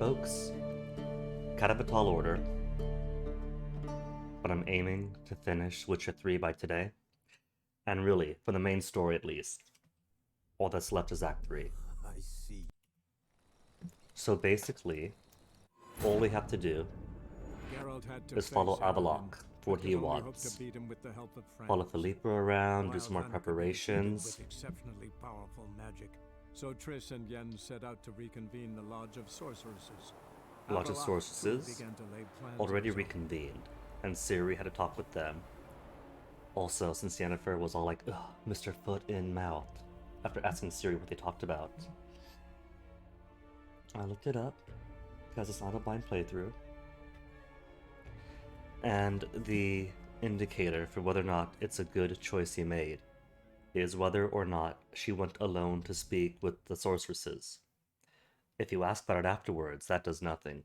folks. Kind of a tall order, but I'm aiming to finish Witcher 3 by today. And really, for the main story at least, all that's left is Act 3. I see. So basically, all we have to do is follow Avallac'h for what he wants. Follow Philippa around, do some more preparations. With exceptionally powerful magic. So Triss and Yen set out to reconvene the Lodge of Sorceresses. Lodge of Avallac'h Sorceresses began to lay plans already of his own. reconvened, and Ciri had a talk with them. Also, since Yennefer was all like, ugh, Mr. Foot in Mouth, after asking Ciri what they talked about. I looked it up, because it's not a blind playthrough. And the indicator for whether or not it's a good choice he made is whether or not she went alone to speak with the sorceresses. If you ask about it afterwards, that does nothing.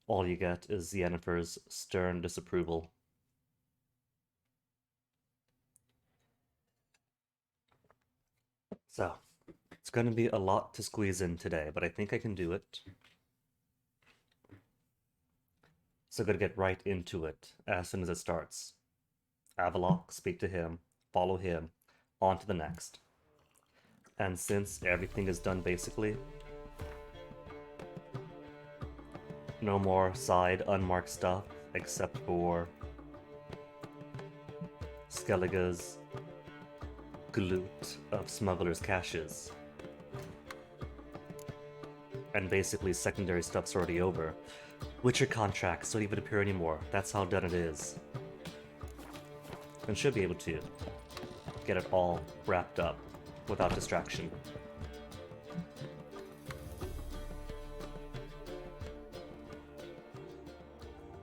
All you get is Yennefer's stern disapproval. So, it's going to be a lot to squeeze in today, but I think I can do it. So I'm going to get right into it as soon as it starts. Avallac'h, speak to him, follow him, on to the next. And since everything is done basically, no more side unmarked stuff except for Skellige's gloot of smugglers' caches. And basically secondary stuff's already over. Witcher contracts don't even appear anymore. That's how done it is. And should be able to get it all wrapped up without distraction.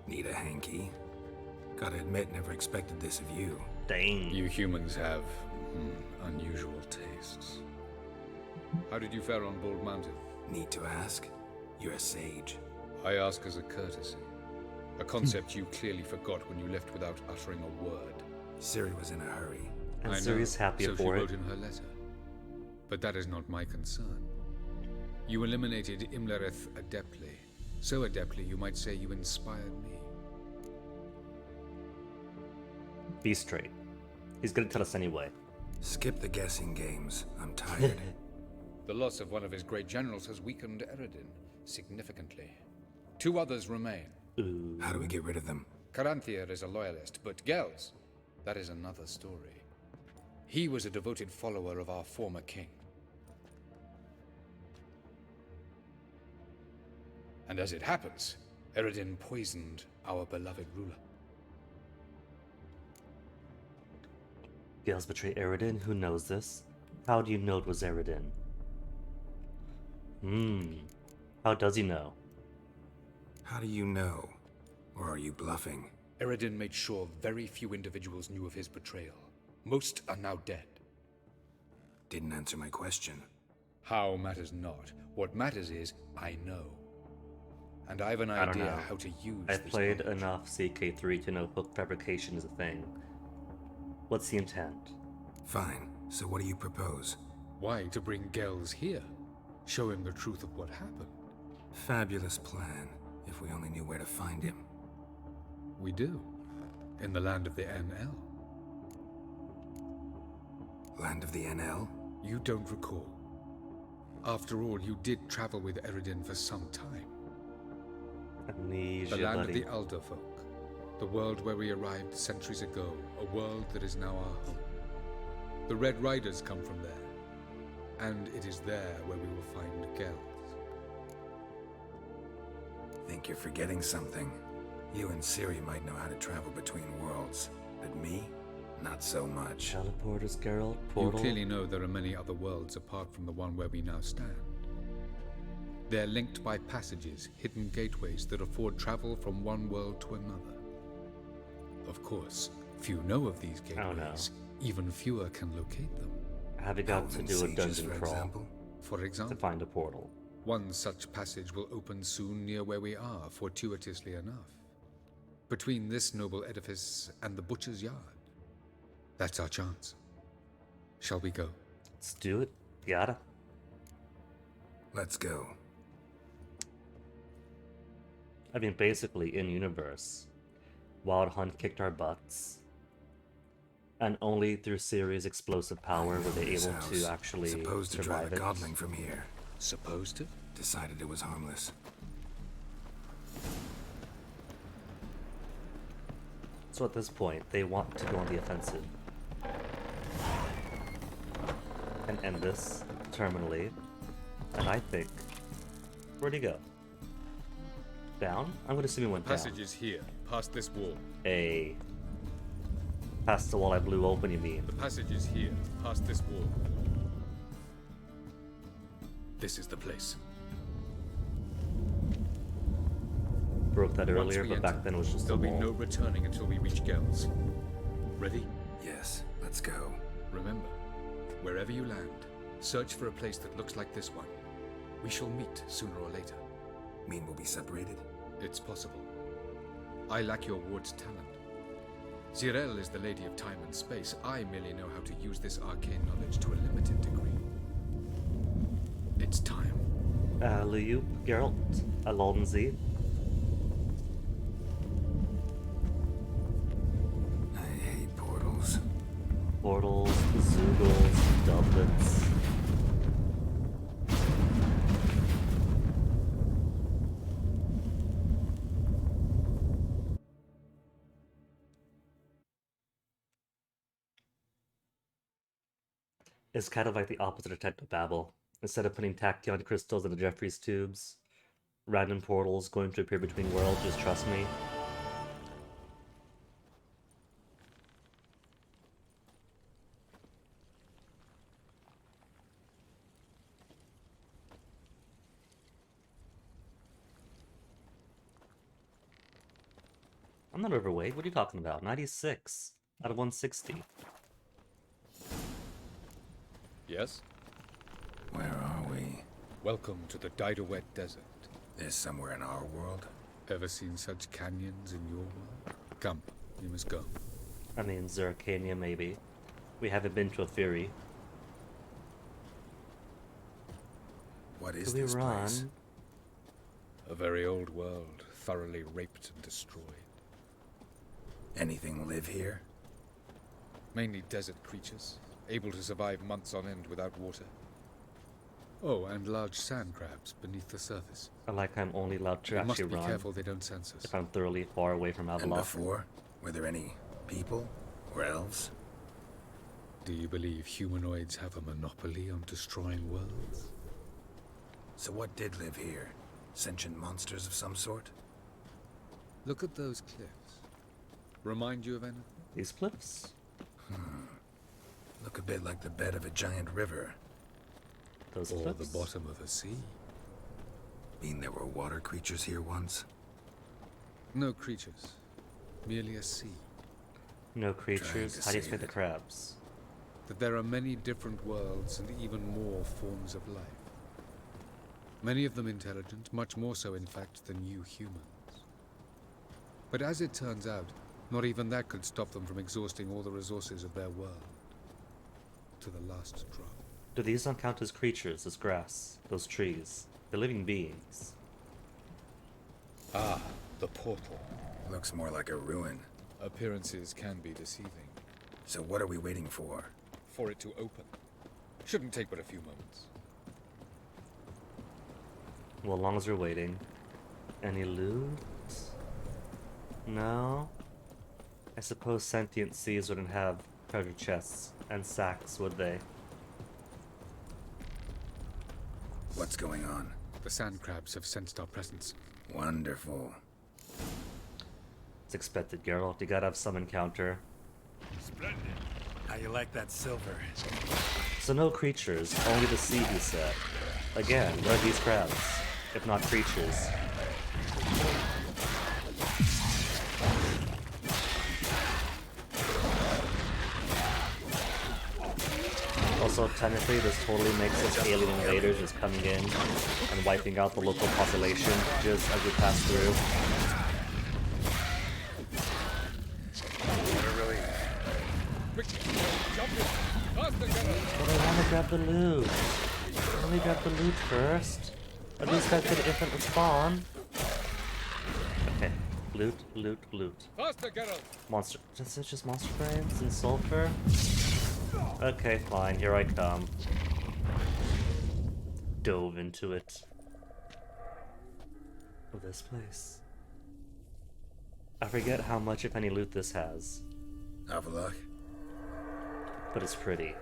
Need a hanky? Gotta admit, never expected this of you. Dang. You humans have unusual tastes. How did you fare on Bald Mountain? Need to ask? You're a sage. I ask as a courtesy. A concept you clearly forgot when you left without uttering a word. Ciri was in a hurry. And I know, Ciri's happy so she for it. wrote in her letter. But that is not my concern. You eliminated Imlerith adeptly. So adeptly, you might say you inspired me. Be straight. He's gonna tell us anyway. Skip the guessing games. I'm tired. The loss of one of his great generals has weakened Eredin significantly. 2 others remain. Ooh. How do we get rid of them? Caranthir is a loyalist, but Gels, that is another story. He was a devoted follower of our former king. And as it happens, Eredin poisoned our beloved ruler. Gales betrayed Eredin? Who knows this? How do you know it was Eredin? How does he know? How do you know? Or are you bluffing? Eredin made sure very few individuals knew of his betrayal. Most are now dead. Didn't answer my question. How matters not. What matters is, I know. And I have an I don't idea know. how to use I've this played knowledge. enough CK3 to know hook fabrication is a thing. What's the intent? Fine. So what do you propose? Why to bring Gels here? Show him the truth of what happened. Fabulous plan. If we only knew where to find him. We do. In the land of the NL. Land of the NL? You don't recall. After all, you did travel with Eredin for some time. Amnesia, The land buddy. of the Elder Folk. The world where we arrived centuries ago. A world that is now our home. The Red Riders come from there. And it is there where we will find Gels. Think you're forgetting something. You and Ciri might know how to travel between worlds. But me? Not so much. Teleporters, Geralt, You portal. clearly know there are many other worlds apart from the one where we now stand. They're linked by passages, hidden gateways that afford travel from one world to another. Of course, few know of these Oh, no. gateways. Even fewer can locate them. Have you got to Elven do a sieges, dungeon for crawl example? For to example, find a portal? one such passage will open soon near where we are, fortuitously enough. Between this noble edifice and the butcher's yard. That's our chance. Shall we go? Let's do it. Gotta. Let's go. I mean, basically in-universe, Wild Hunt kicked our butts. And only through Ciri's explosive power were they This able house, to actually supposed to drive survive a it. godling from here. Supposed to? Decided it was harmless. So at this point, they want to go on the offensive. And end this terminally. And I think... Where'd he go? Down? I'm gonna assume he went down. Passage is here, past this wall. A... Past the wall I blew open, you mean? The passage is here, past this wall. This is the place. Broke that Once earlier, we but back enter, then it was just a there'll be wall. no returning until we reach Gels. Ready? Yes, let's go. Remember, wherever you land, search for a place that looks like this one. We shall meet sooner or later. Mean we'll be separated? It's possible. I lack your ward's talent. Zirel is the lady of time and space. I merely know how to use this arcane knowledge to a limited degree. It's time. Luyup, Geralt, Alonzi. I hate portals. Portals, Zoogles, doublets. It's kind of like the opposite of Technobabble. Instead of putting tachyon crystals into Jeffrey's tubes, random portals going to appear between worlds, just trust me. I'm not overweight. What are you talking about? 96 out of 160. Yes? Where are we? Welcome to the Didowet Desert. This somewhere in our world? Ever seen such canyons in your world? Come, you must go. I mean, Zeracania maybe. We haven't been to a Fury. What is Do we this run? place? A very old world, thoroughly raped and destroyed. Anything live here? Mainly desert creatures, able to survive months on end without water. Oh, and large sand crabs beneath the surface. I like I'm only allowed to You actually must be run careful they don't sense us. if I'm thoroughly far away from And Avalok. before? Were there any people? Or elves? Do you believe humanoids have a monopoly on destroying worlds? So what did live here? Sentient monsters of some sort? Look at those cliffs. Remind you of anything? These cliffs? Look a bit like the bed of a giant river. Those Or cliffs? the bottom of a sea? Mean there were water creatures here once? No creatures. Merely a sea. No creatures. to How do you say explain the that- crabs? That there are many different worlds and even more forms of life. Many of them intelligent, much more so in fact than you humans. But as it turns out, not even that could stop them from exhausting all the resources of their world. To the last drop. Do these not count as creatures, as grass, those trees? They're living beings. Ah, the portal. Looks more like a ruin. Appearances can be deceiving. So what are we waiting for? For it to open. Shouldn't take but a few moments. Well, as long as we're waiting. Any loot? No? I suppose sentient seas wouldn't have treasure chests and sacks, would they? What's going on? The sand crabs have sensed our presence. Wonderful. It's expected, Geralt. You gotta have some encounter. Splendid. How you like that silver? So no creatures, only the sea, he said. Again, what are these crabs, if not creatures? Also, technically, this totally makes us alien invaders just coming in and wiping out the local population just as we pass through. But I want to grab the loot. Let me grab the loot first. At least I could instantly spawn. Loot, loot, loot. Faster, Geralt! Monster. Is it just monster brains and sulfur? Okay, fine. Here I come. Dove into it. Oh, this place. I forget how much, if any, loot this has, Avallac'h? but it's pretty.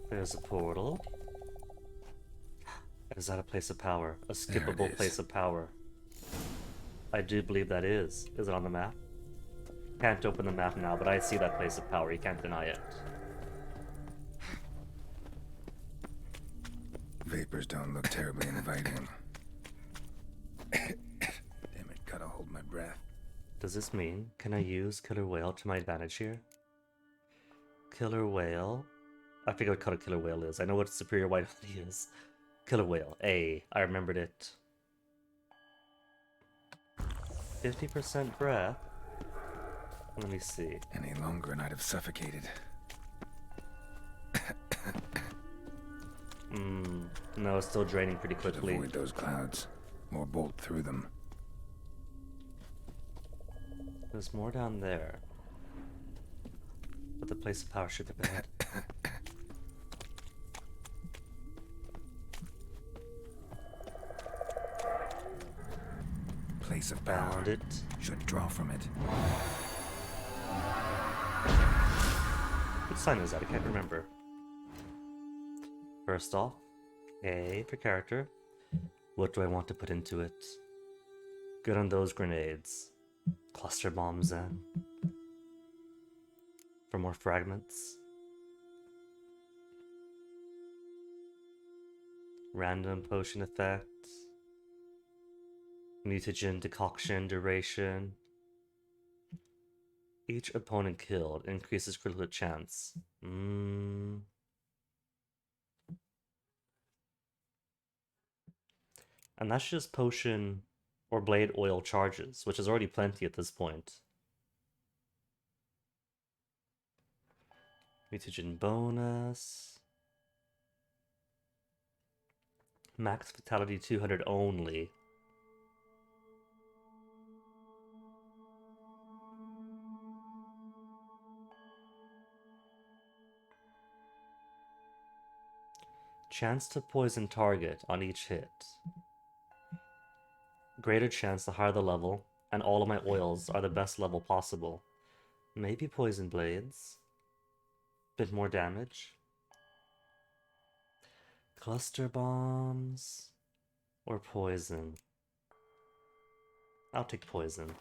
There's a portal. Is that a place of power? A skippable is. place of power. I do believe that is. Is it on the map? Can't open the map now, but I see that place of power. You can't deny it. Vapors don't look terribly inviting. Damn it, gotta hold my breath. Does this mean, can I use Killer Whale to my advantage here? Killer Whale? I forget what color Killer Whale is. I know what Superior White Hoodie is. Killer Whale. A. I remembered it. 50% breath. Let me see. Any longer and I'd have suffocated. No, it's still draining pretty quickly. Avoid those clouds, or bolt through them. There's more down there. But the place of power should be bad. Place of power. Found it. Should draw from it. What sign is that? I can't remember. First off, A for character. What do I want to put into it? Good on those grenades. Cluster bombs then. For more fragments. Random potion effect. Mutagen decoction duration. Each opponent killed increases critical hit chance. And that's just potion or blade oil charges, which is already plenty at this point. Mutagen bonus. Max Vitality 200 only. Chance to poison target on each hit. Greater chance the higher the level, and all of my oils are the best level possible. Maybe poison blades. Bit more damage. Cluster bombs. Or poison. I'll take poison.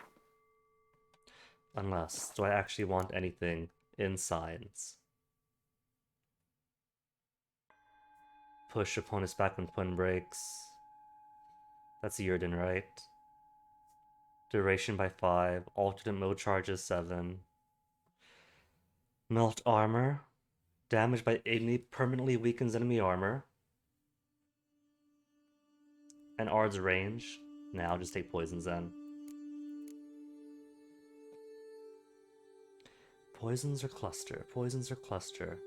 Unless, do I actually want anything in signs? Push opponents back when twin breaks. That's Yrden, right? Duration by 5. Alternate mode charges 7. Melt armor. Damage by enemy permanently weakens enemy armor. And Ard's range. Nah, I'll just take poisons then. Poisons or cluster? Poisons or cluster?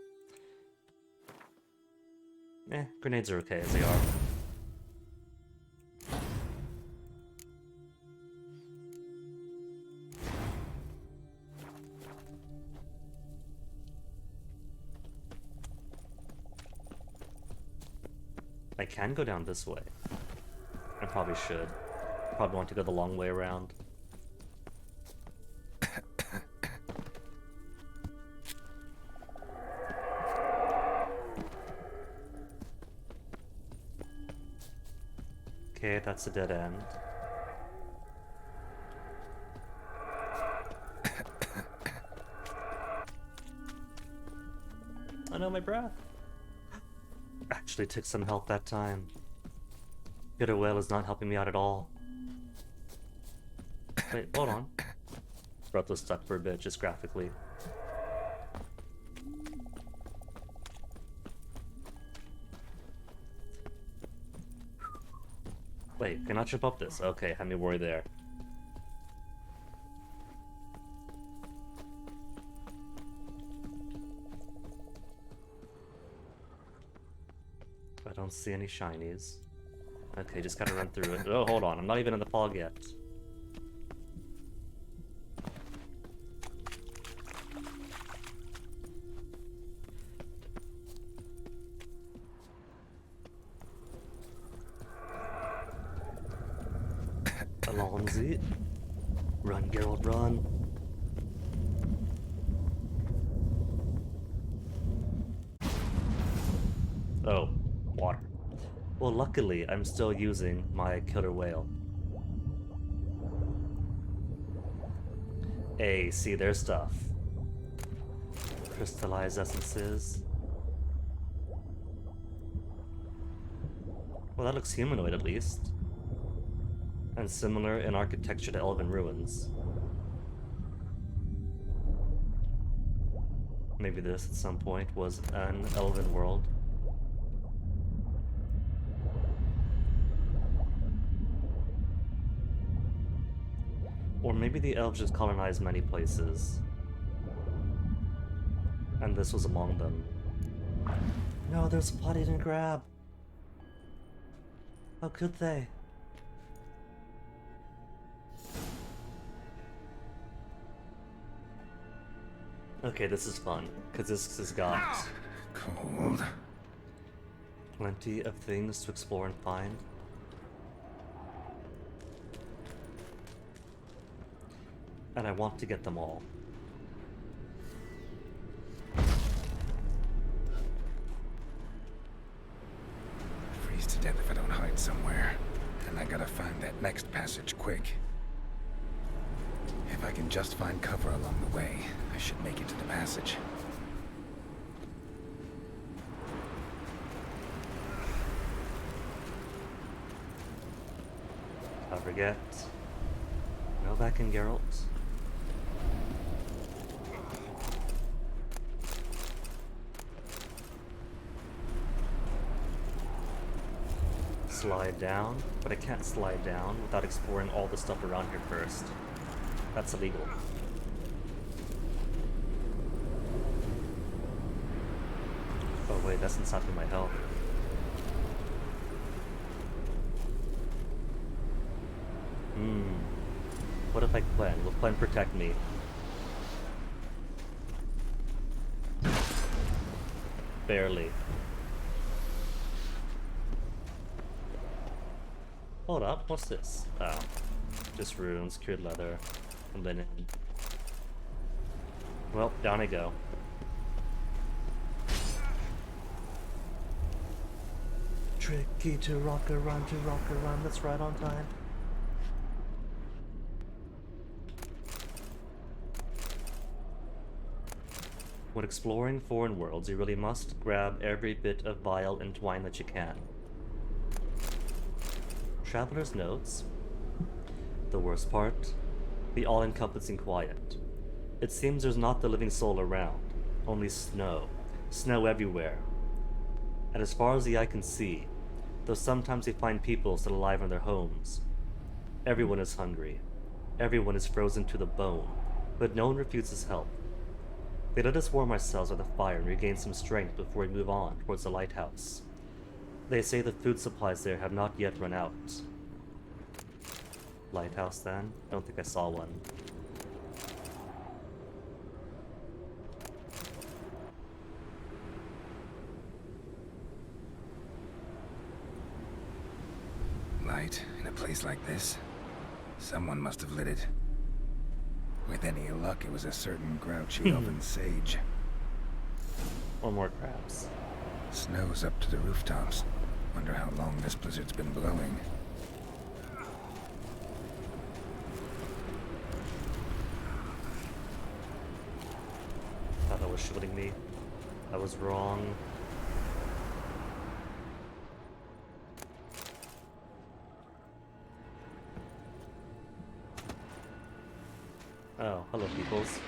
Grenades are okay as they are. I can go down this way. I probably should. Probably want to go the long way around. Okay, that's a dead end. I know my breath. Actually took some help that time. Killer Whale is not helping me out at all. Wait, hold on. Breath was stuck for a bit, just graphically. Wait, can I jump up this? Okay, had me worried there. I don't see any shinies. Okay, just gotta run through it. Oh, hold on, I'm not even in the fog yet. Alonzi. Run, Geralt, run. Oh, water. Well, luckily, I'm still using my killer whale. Hey, see their stuff. Crystallized essences. Well, that looks humanoid at least. And similar in architecture to Elven ruins. Maybe this at some point was an Elven world. Or maybe the elves just colonized many places. And this was among them. No, there's a pot I didn't grab. How could they? Okay, this is fun, because this has got Cold. plenty of things to explore and find. And I want to get them all. Freeze to death if I don't hide somewhere. And I gotta find that next passage quick. If I can just find cover along the way, I should make it to the passage. Don't forget. No back in Geralt. Slide down, but I can't slide down without exploring all the stuff around here first. That's illegal. Oh wait, that's inside of my health. What if I Quen? Will Quen protect me? Barely. Hold up, what's this? Oh. Just runes, cured leather, linen. Well, down I go. Tricky to rock around, that's right on time. When exploring foreign worlds, you really must grab every bit of vile and twine that you can. Traveler's notes. The worst part, the all-encompassing quiet. It seems there's not the living soul around, only snow. Snow everywhere. And as far as the eye can see, though sometimes we find people still alive in their homes, everyone is hungry. Everyone is frozen to the bone, but no one refuses help. They let us warm ourselves by the fire and regain some strength before we move on towards the lighthouse. They say the food supplies there have not yet run out. Lighthouse then? Don't think I saw one. Light in a place like this? Someone must have lit it. With any luck, it was a certain grouchy elven sage. Or more crabs. Snow's up to the rooftops. Wonder how long this blizzard's been blowing. Thought that was shooting me. I was wrong. Oh, hello, peoples.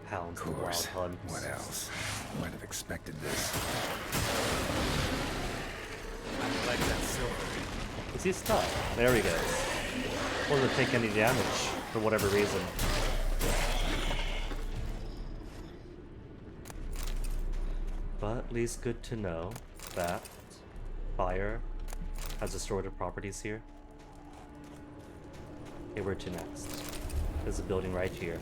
Hounds Of the wild course. hunt. What else? Might have expected this. I like that silver. Is he stuck? There he goes. Wasn't take any damage for whatever reason. But at least good to know that fire has restorative properties here. Okay, where to next? There's a building right here.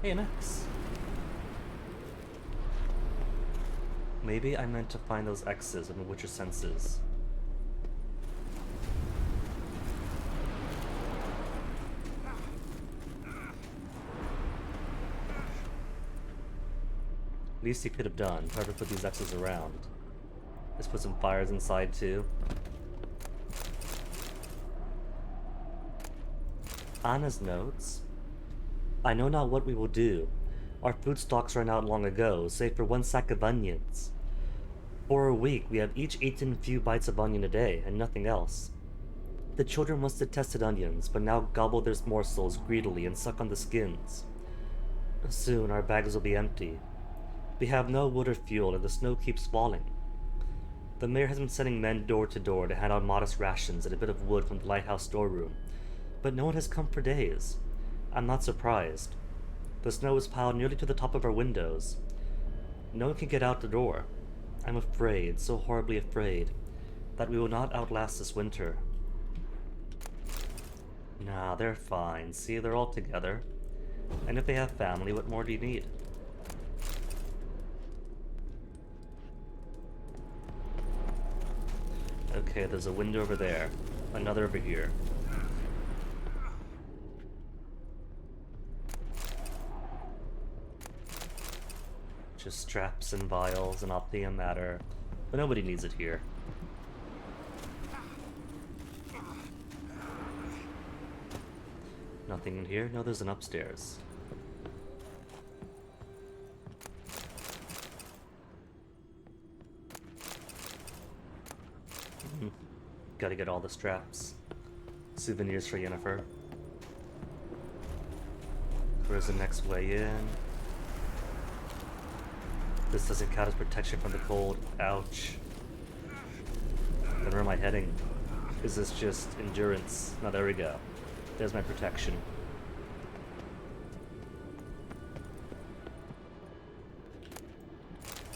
Hey, an X. Maybe I meant to find those X's in the Witcher senses. Least he could have done, whoever put these X's around. Let's put some fires inside too. Anna's notes. I know not what we will do. Our food stocks ran out long ago, save for 1 sack of onions. For a week, we have each eaten a few bites of onion a day, and nothing else. The children once detested onions, but now gobble their morsels greedily and suck on the skins. Soon our bags will be empty. We have no wood or fuel, and the snow keeps falling. The mayor has been sending men door to door to hand out modest rations and a bit of wood from the lighthouse storeroom, but no one has come for days. I'm not surprised. The snow is piled nearly to the top of our windows. No one can get out the door. I'm afraid, so horribly afraid, that we will not outlast this winter. Nah, they're fine. See, they're all together. And if they have family, what more do you need? Okay, there's a window over there. Another over here. Just straps and vials and optium matter. But nobody needs it here. Nothing in here? No, there's an upstairs. Gotta get all the straps. Souvenirs for Yennefer. Where's the next way in? This doesn't count as protection from the cold. Ouch. Then where am I heading? Is this just endurance? No, there we go. There's my protection.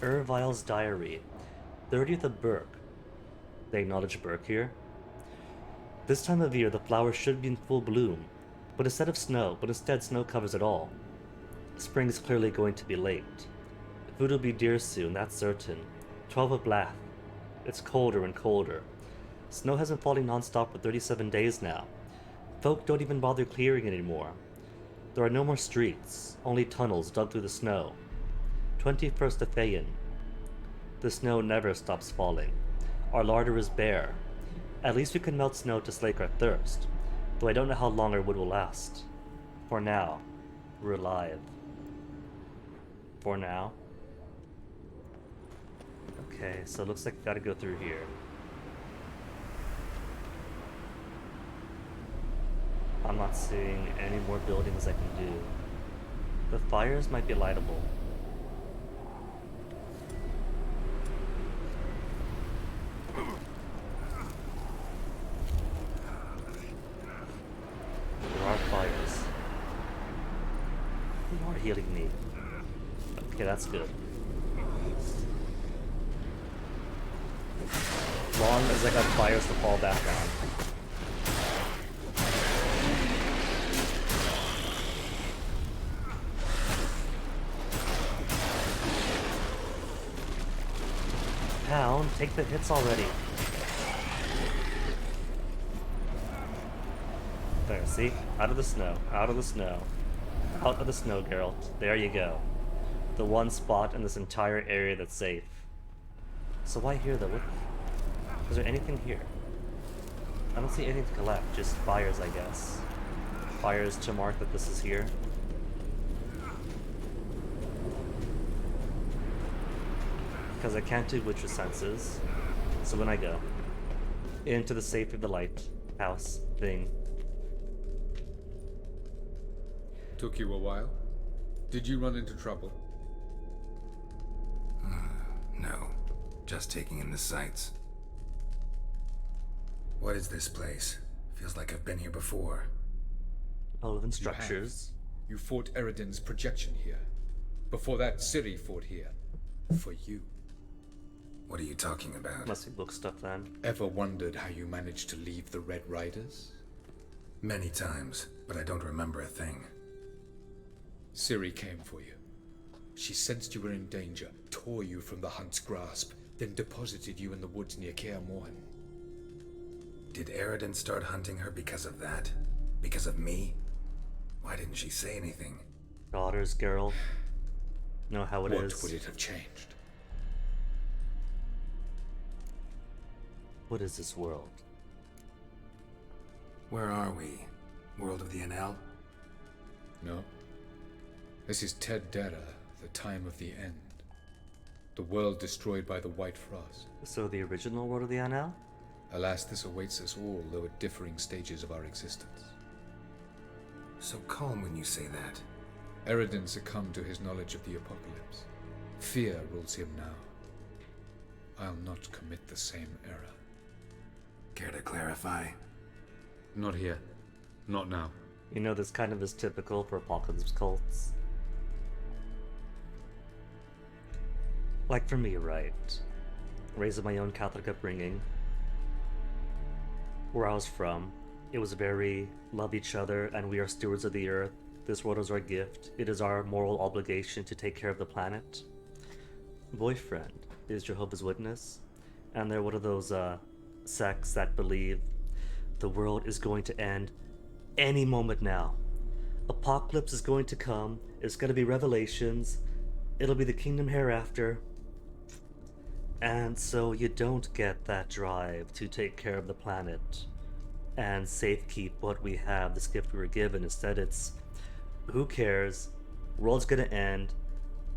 Ervile's diary. 30th of Burke. They acknowledge Burke here. This time of year, the flowers should be in full bloom, but instead snow covers it all. Spring is clearly going to be late. Food will be dear soon, that's certain. 12 of Blath. It's colder and colder. Snow has been falling non-stop for 37 days now. Folk don't even bother clearing it anymore. There are no more streets, only tunnels dug through the snow. 21st of Feyen. The snow never stops falling. Our larder is bare. At least we can melt snow to slake our thirst, though I don't know how long our wood will last. For now, we're alive. For now. Okay, so it looks like we gotta go through here. I'm not seeing any more buildings I can do. The fires might be lightable. There are fires. You are healing me. Okay, that's good. Long as I got fires to fall back on. Pound, take the hits already. There, see? Out of the snow, out of the snow. Out of the snow, Geralt. There you go. The one spot in this entire area that's safe. So why here though? Is there anything here? I don't see anything to collect, just fires I guess. Fires to mark that this is here. Because I can't do Witcher senses. So when I go into the safety of the lighthouse thing. Took you a while? Did you run into trouble? No, just taking in the sights. What is this place? Feels like I've been here before. Relevant You have. structures. You fought Eridan's projection here. Before that, Ciri fought here. For you. What are you talking about? Must be book stuff then. Ever wondered how you managed to leave the Red Riders? Many times, but I don't remember a thing. Ciri came for you. She sensed you were in danger, tore you from the Hunt's grasp, then deposited you in the woods near Kaer Morhen. Did Eridan start hunting her because of that? Because of me? Why didn't she say anything? Daughters, Geralt. Know how it is. What would it have changed? What is this world? Where are we? World of the NL? No. This is Ted Dera, the time of the end. The world destroyed by the White Frost. So the original World of the NL? Alas, this awaits us all, though at differing stages of our existence. So calm when you say that. Eridan succumbed to his knowledge of the apocalypse. Fear rules him now. I'll not commit the same error. Care to clarify? Not here. Not now. You know, this kind of is typical for apocalypse cults. Like for me, right? Raised in my own Catholic upbringing. Where I was from, it was very love each other and we are stewards of the earth. This world is our gift. It is our moral obligation to take care of the planet. Boyfriend is Jehovah's Witness, and they're one of those sects that believe the world is going to end any moment now. Apocalypse is going to come. It's going to be revelations. It'll be the kingdom hereafter. And so you don't get that drive to take care of the planet and safekeep what we have, this gift we were given. Instead, it's who cares? World's gonna end.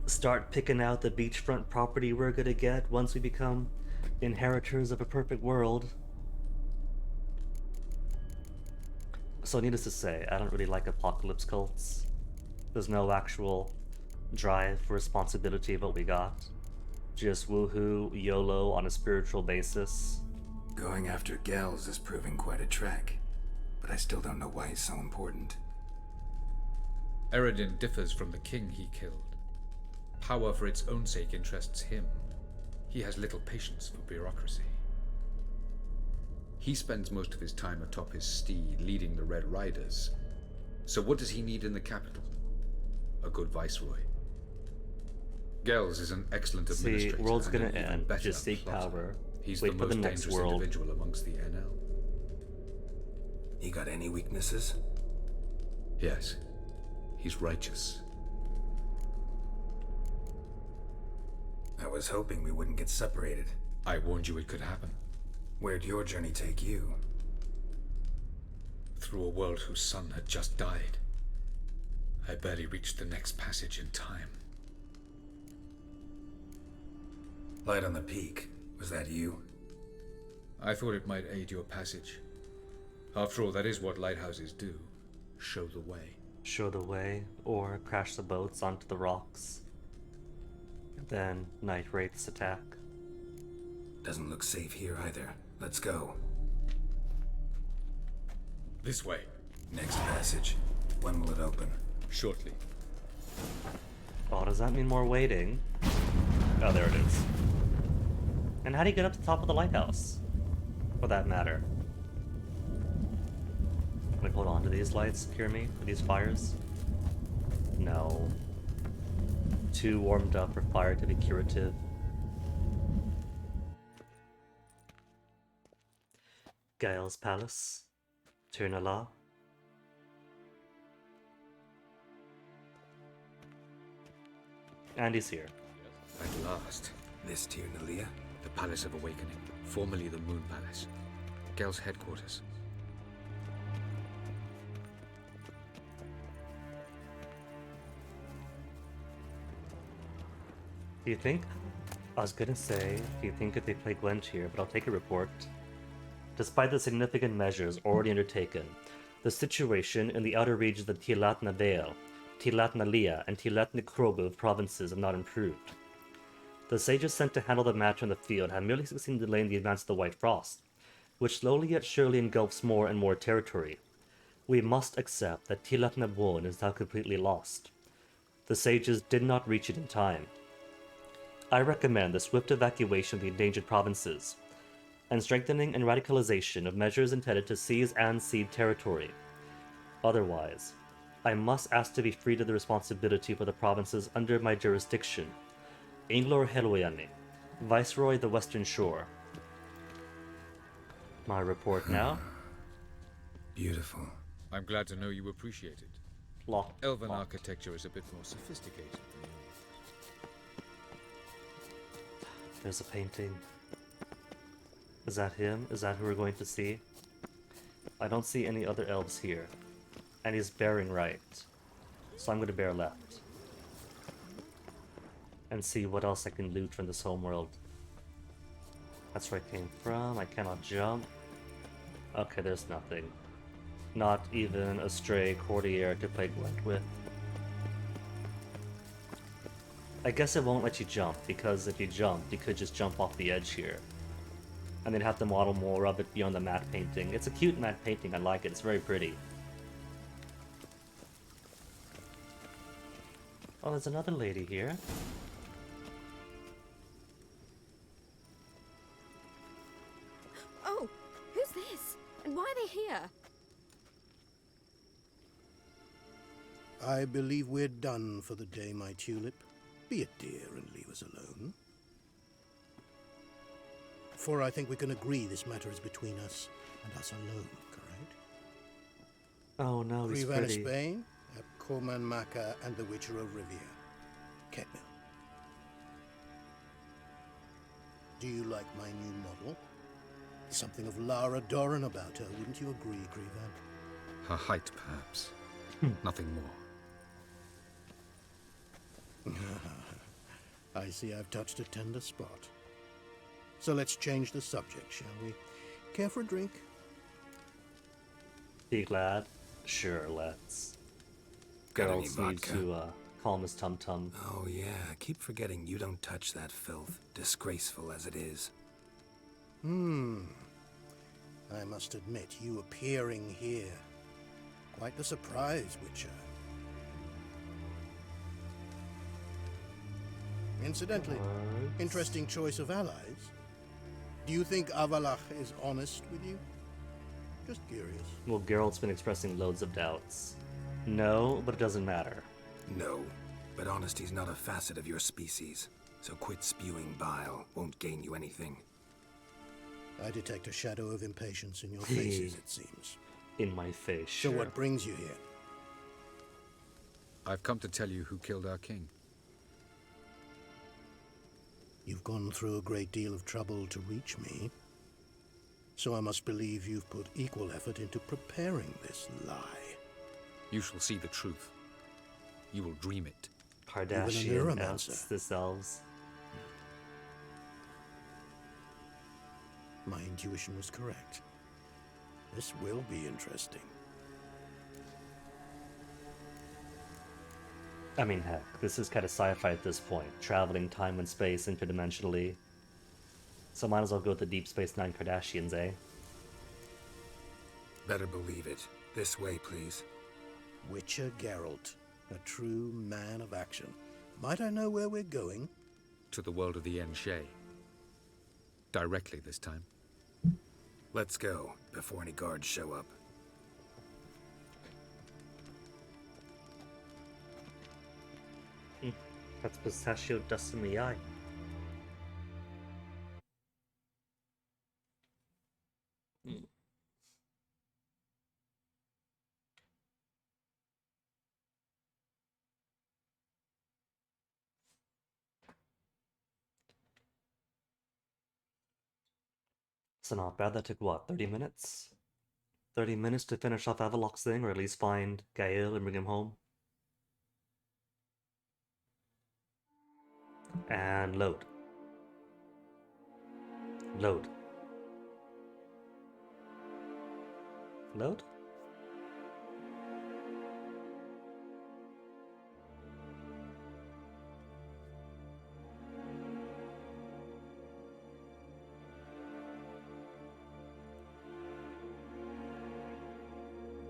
Start picking out the beachfront property we're gonna get once we become inheritors of a perfect world. So needless to say, I don't really like apocalypse cults. There's no actual drive for responsibility of what we got. Just woohoo, YOLO on a spiritual basis. Going after Gels is proving quite a trek, but I still don't know why he's so important. Eridan differs from the king he killed. Power for its own sake interests him. He has little patience for bureaucracy. He spends most of his time atop his steed, leading the Red Riders. So what does he need in the capital? A good viceroy. Gels is an excellent administrator. See, world's and gonna an even end. better Just seek plotter. power. He's Wait the for the most next dangerous world. individual amongst the NL. He got any weaknesses? Yes, he's righteous. I was hoping we wouldn't get separated. I warned you it could happen. Where'd your journey take you? Through a world whose son had just died. I barely reached the next passage in time. Light on the Peak. Was that you? I thought it might aid your passage. After all, that is what lighthouses do. Show the way. Show the way, or crash the boats onto the rocks. Then night wraiths attack. Doesn't look safe here either. Let's go. This way. Next passage. When will it open? Shortly. Oh, does that mean more waiting? Oh, there it is. And how do you get up to the top of the lighthouse? For that matter. Like, hold on, do these lights secure me? Are these fires? No. Too warmed up for fire to be curative. Gael's Palace. Turnala. And he's here. At last. This Tyr Nalia? The Palace of Awakening, formerly the Moon Palace. Gel's headquarters. Do you think? I was gonna say, do you think that they play Gwent here, but I'll take a report. Despite the significant measures already undertaken, the situation in the outer regions of Tilat na Vale, Tilat na Lia, and Tilat na Krobu provinces have not improved. The sages sent to handle the matter in the field have merely succeeded in delaying the advance of the White Frost, which slowly yet surely engulfs more and more territory. We must accept that Tilak Nabwon is now completely lost. The sages did not reach it in time. I recommend the swift evacuation of the endangered provinces, and strengthening and radicalization of measures intended to seize and cede territory. Otherwise, I must ask to be freed of the responsibility for the provinces under my jurisdiction. Inglor Helwayani, Viceroy of the Western Shore. My report now. Beautiful. I'm glad to know you appreciate it. Locked. Elven Locked. architecture is a bit more sophisticated than yours. There's a painting. Is that him? Is that who we're going to see? I don't see any other elves here. And he's bearing right. So I'm going to bear left. And see what else I can loot from this homeworld. That's where I came from. I cannot jump. Okay, there's nothing. Not even a stray courtier to play Gwent with. I guess it won't let you jump, because if you jump, you could just jump off the edge here. And they'd have to model more of it beyond the matte painting. It's a cute matte painting, I like it, it's very pretty. Oh, there's another lady here. Oh, who's this? And why are they here? I believe we're done for the day, my tulip. Be a dear and leave us alone. For I think we can agree this matter is between us and us alone, correct? Oh no, he's Rivan of pretty. Spain, Corman Maka, and the Witcher of Rivia. Ketmil. Do you like my new model? Something of Lara Doran about her, wouldn't you agree, Grivan? Her height, perhaps. Nothing more. I see I've touched a tender spot. So let's change the subject, shall we? Care for a drink? Be glad? Sure, let's. Got any Geralt needs vodka? to calm his tum-tum. Oh yeah, I keep forgetting you don't touch that filth, disgraceful as it is. I must admit, you appearing here. Quite the surprise, Witcher. Incidentally, interesting choice of allies. Do you think Avalach is honest with you? Just curious. Well, Geralt's been expressing loads of doubts. No, but it doesn't matter. No, but honesty's not a facet of your species. So quit spewing bile, won't gain you anything. I detect a shadow of impatience in your faces, it seems. In my face, So sure. what brings you here? I've come to tell you who killed our king. You've gone through a great deal of trouble to reach me. So I must believe you've put equal effort into preparing this lie. You shall see the truth. You will dream it. Kardashian neuromancer. elves, this elves. My intuition was correct. This will be interesting. I mean, heck, this is kind of sci-fi at this point. Traveling time and space interdimensionally. So might as well go with the Deep Space Nine Kardashians, eh? Better believe it. This way, please. Witcher Geralt, a true man of action. Might I know where we're going? To the world of the Enshe. Directly this time. Let's go, before any guards show up. That's pistachio dust in the eye. So not bad, that took what, 30 minutes? 30 minutes to finish off Avalok's thing, or at least find Gael and bring him home. And load. Load. Load?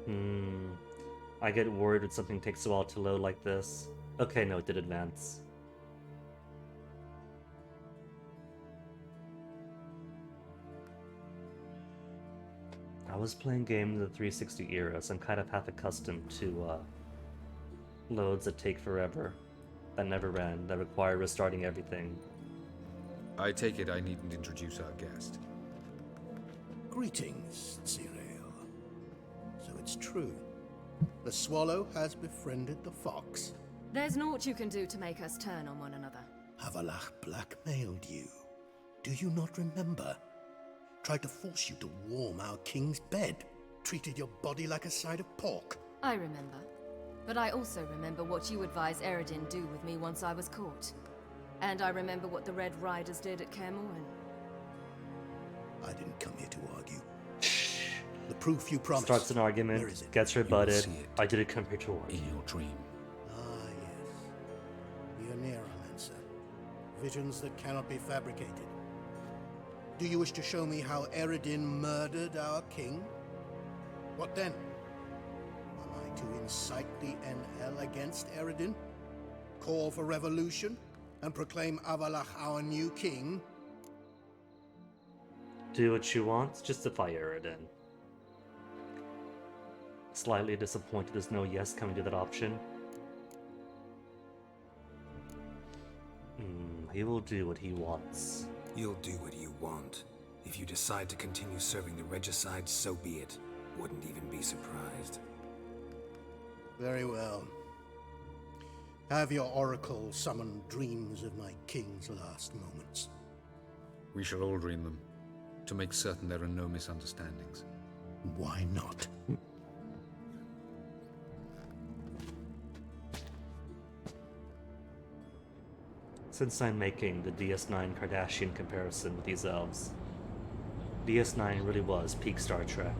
I get worried when something takes a while to load like this. Okay, no, it did advance. I was playing games in the 360 era, so I'm kind of half accustomed to loads that take forever, that never end, that require restarting everything. I take it I needn't introduce our guest. Greetings, Cyril. So it's true. The swallow has befriended the fox. There's naught you can do to make us turn on one another. Havalach blackmailed you. Do you not remember? Tried to force you to warm our king's bed. Treated your body like a side of pork. I remember. But I also remember what you advised Eredin do with me once I was caught. And I remember what the Red Riders did at Kaer Morhen. I didn't come here to argue. The proof you promised. Starts an Where argument, is it? gets rebutted. see it. I didn't come here to argue. In your dream. Ah, yes. The Oneiromancer. Visions that cannot be fabricated. Do you wish to show me how Eredin murdered our king? What then? Am I to incite the NL against Eredin? Call for revolution? And proclaim Avalach our new king? Do what you want, justify Eredin. Slightly disappointed there's no yes coming to that option. He will do what he wants. You'll do what you want. If you decide to continue serving the regicide, so be it. Wouldn't even be surprised. Very well. Have your oracle summon dreams of my king's last moments. We shall all dream them, to make certain there are no misunderstandings. Why not? Since I'm making the DS9 Kardashian comparison with these elves, DS9 really was peak Star Trek.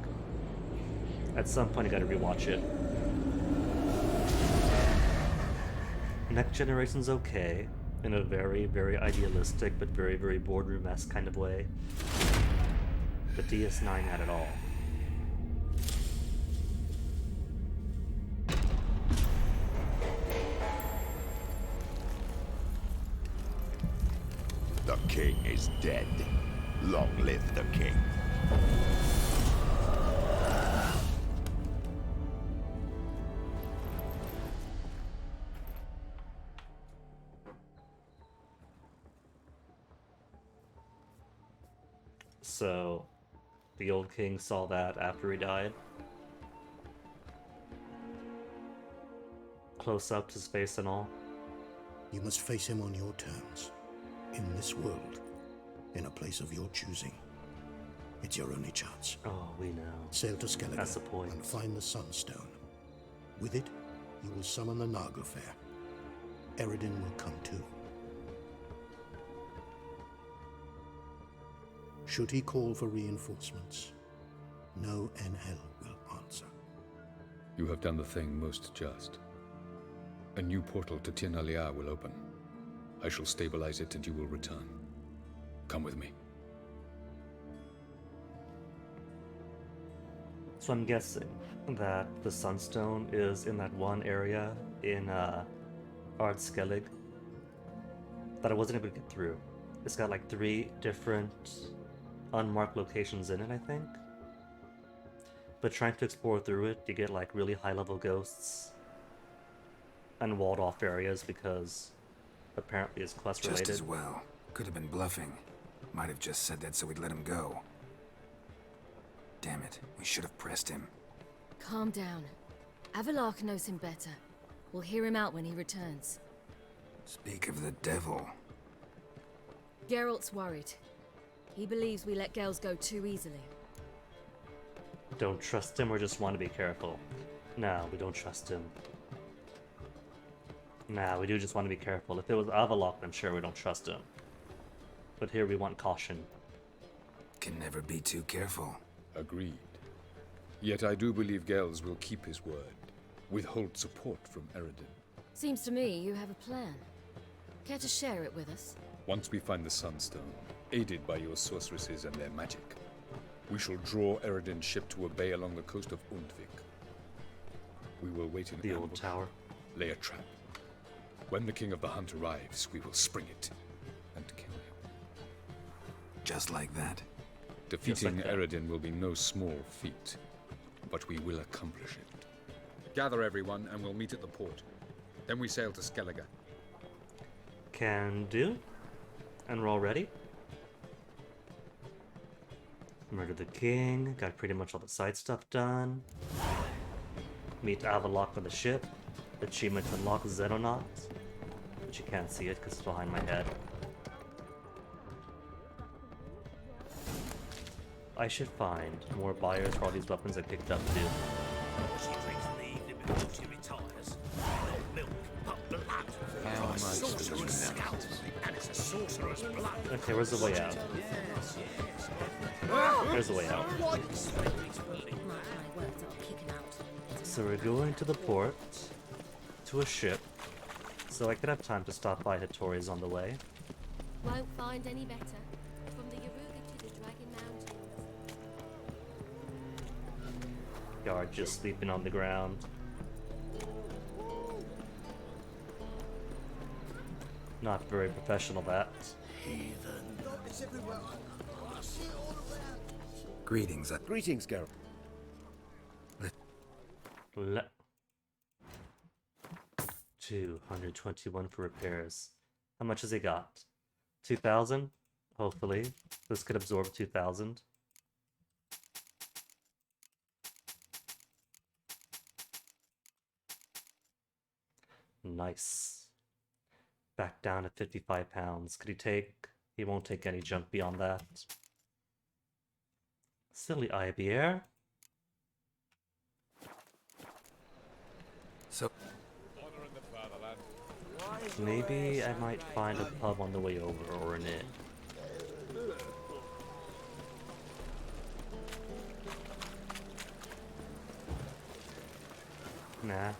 At some point I gotta rewatch it. Next Generation's okay, in a very, very idealistic but very, very boardroom-esque kind of way. But DS9 had it all. The king is dead. Long live the king. So, the old king saw that after he died. Close up to his face and all. You must face him on your terms. In this world. In a place of your choosing. It's your only chance. Oh, we know. Sail to Skellige That's the point. and find the Sunstone. With it, you will summon the Naglfar. Eredin will come too. Should he call for reinforcements, no NL will answer. You have done the thing most just. A new portal to Tir Nalia will open. I shall stabilize it and you will return. Come with me. So I'm guessing that the Sunstone is in that one area in Ard Skellig that I wasn't able to get through. It's got like 3 different unmarked locations in it, I think. But trying to explore through it, you get like really high-level ghosts and walled-off areas because apparently it's quest-related. Just as well. Could have been bluffing. Might have just said that so we'd let him go. Damn it, we should have pressed him. Calm down. Avalach knows him better. We'll hear him out when he returns. Speak of the devil. Geralt's worried. He believes we let girls go too easily. Don't trust him or just want to be careful? No, we don't trust him. Nah, we do just want to be careful. If it was Avalok, I'm sure we don't trust him. But here we want caution. Can never be too careful. Agreed. Yet I do believe Gels will keep his word. Withhold support from Eredin. Seems to me you have a plan. Care to share it with us? Once we find the Sunstone, aided by your sorceresses and their magic, we shall draw Eredin's ship to a bay along the coast of Undvik. We will wait in The old ambush, tower. lay a trap. When the King of the Hunt arrives, we will spring it and kill him. Just like that. Defeating that. Eredin will be no small feat, but we will accomplish it. Gather everyone, and we'll meet at the port. Then we sail to Skellige. Can do. And we're all ready. Murder the king. Got pretty much all the side stuff done. Meet Avalok on the ship. Achievement to unlock Xenonaut. But you can't see it because it's behind my head. I should find more buyers for all these weapons I picked up too. She drinks in the evening before she retires. Not milk, but blood. How much Sorcerer's scalp, and it's a sorcerer's blood. Okay, where's the way out? There's the way out. So we're going to the port, to a ship, so I could have time to stop by Hattori's on the way. Won't find any better. From the Yaruga to the Dragon Mountains. Guard just sleeping on the ground. Not very professional, that. Greetings. Greetings, Geralt. Le 221 for repairs. How much has he got? 2,000? Hopefully. This could absorb 2,000. Nice. Back down to 55 pounds. Could he take... He won't take any junk beyond that. Silly Ivier. So, Maybe I might find a pub on the way over, or an inn. Nah.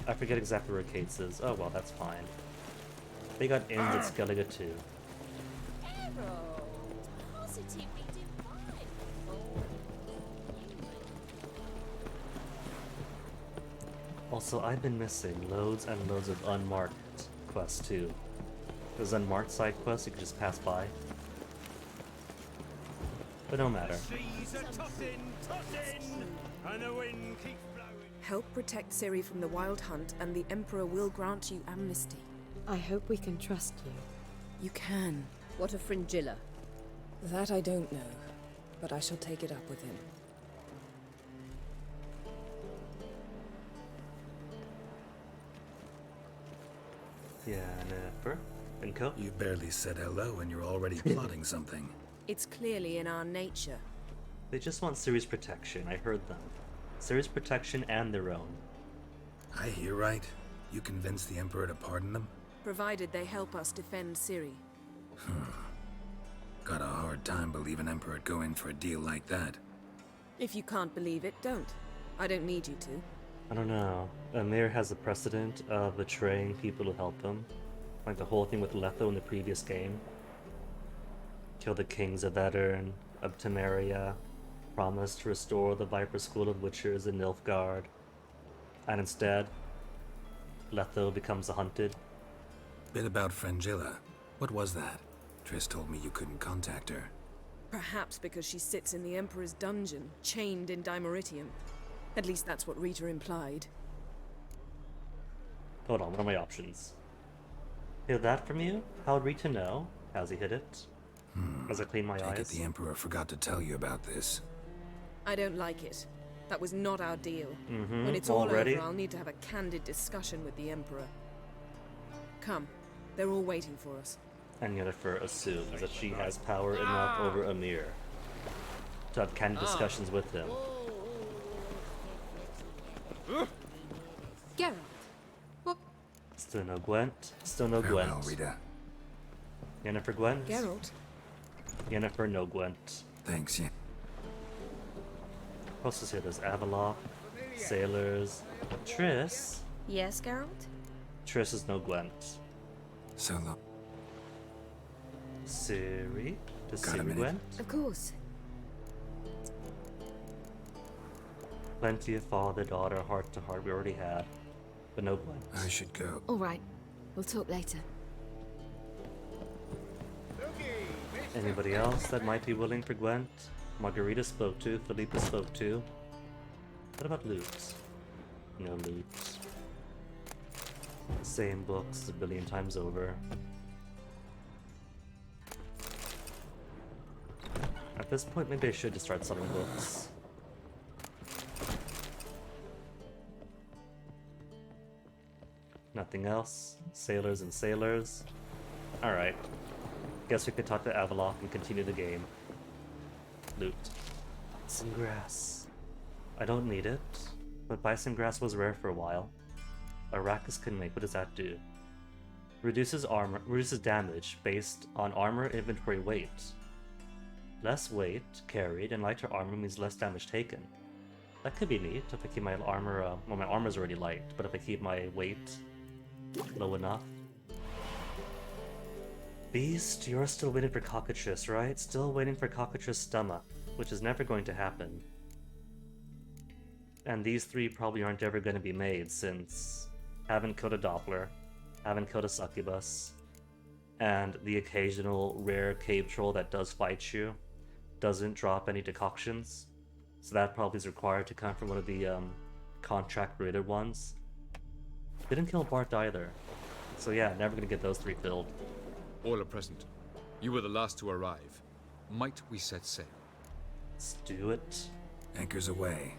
I forget exactly where Kate's is. Oh well, that's fine. They got inns at Skellige too. Positively divine. Also, I've been missing loads and loads of unmarked quests too. Those unmarked side quests you can just pass by. But no matter. She's a tossin', and the wind keeps blowing. Help protect Ciri from the Wild Hunt, and the Emperor will grant you amnesty. I hope we can trust you. You can. What of Fringilla? That I don't know, but I shall take it up with him. Yennefer? Inko? you barely said hello and you're already plotting something. It's clearly in our nature. They just want Ciri's protection, I heard them. Ciri's protection and their own. I hear right. You convinced the Emperor to pardon them? Provided they help us defend Ciri. Got a hard time believing Emperor'd go in for a deal like that. If you can't believe it, don't. I don't need you to. I don't know. Amir has a precedent of betraying people who help him. Like the whole thing with Letho in the previous game. Kill the kings of Aedirn, of Temeria, promised to restore the Viper School of Witchers in Nilfgaard. And instead, Letho becomes the hunted. Bit about Fringilla. What was that? Triss told me you couldn't contact her. Perhaps because she sits in the Emperor's dungeon, chained in Dimeritium. At least that's what Rita implied. Hold on, what are my options? Hear that from you? How would Rita know? How's he hit it? As I clean my Take it eyes? the Emperor forgot to tell you about this. I don't like it. That was not our deal. Mm-hmm. When it's Already? all over, I'll need to have a candid discussion with the Emperor. Come. They're all waiting for us. And Yennefer assumes that she has power enough over Amir to have candid discussions with him. Geralt, what? Still no Gwent. Still no Farewell, Gwent. Rita. Yennefer Gwent. Geralt? Yennefer no Gwent. Thanks, yeah. Who else is here? There's Avalok, Sailors, Triss. Yes, Geralt? Triss is no Gwent. So long. Ciri? Does Got a Ciri minute? Gwent? Of course. Plenty of father-daughter heart-to-heart we already had, but no Gwent. I should go. All right. We'll talk later. Anybody else that might be willing for Gwent? Margarita spoke to, Philippa spoke to. What about Luke's? No Luke's. Same books a billion times over. At this point, maybe I should just start selling books. Nothing else. Sailors and sailors. Alright. Guess we could talk to Avalok and continue the game. Loot. Some grass. I don't need it, but bison grass was rare for a while. Arrakis can make. What does that do? Reduces damage based on armor inventory weight. Less weight carried and lighter armor means less damage taken. That could be neat if I keep my armor, well, my armor's already light, but if I keep my weight low enough. Beast, you're still waiting for Cockatrice, right? Still waiting for Cockatrice's stomach, which is never going to happen. And these three probably aren't ever going to be made, since haven't killed a Doppler, haven't killed a succubus, and the occasional rare cave troll that does fight you doesn't drop any decoctions. So that probably is required to come from one of the contract-rated ones. Didn't kill Bart either. So yeah, never gonna get those three filled. All are present. You were the last to arrive. Might we set sail? Let's do it. Anchors away.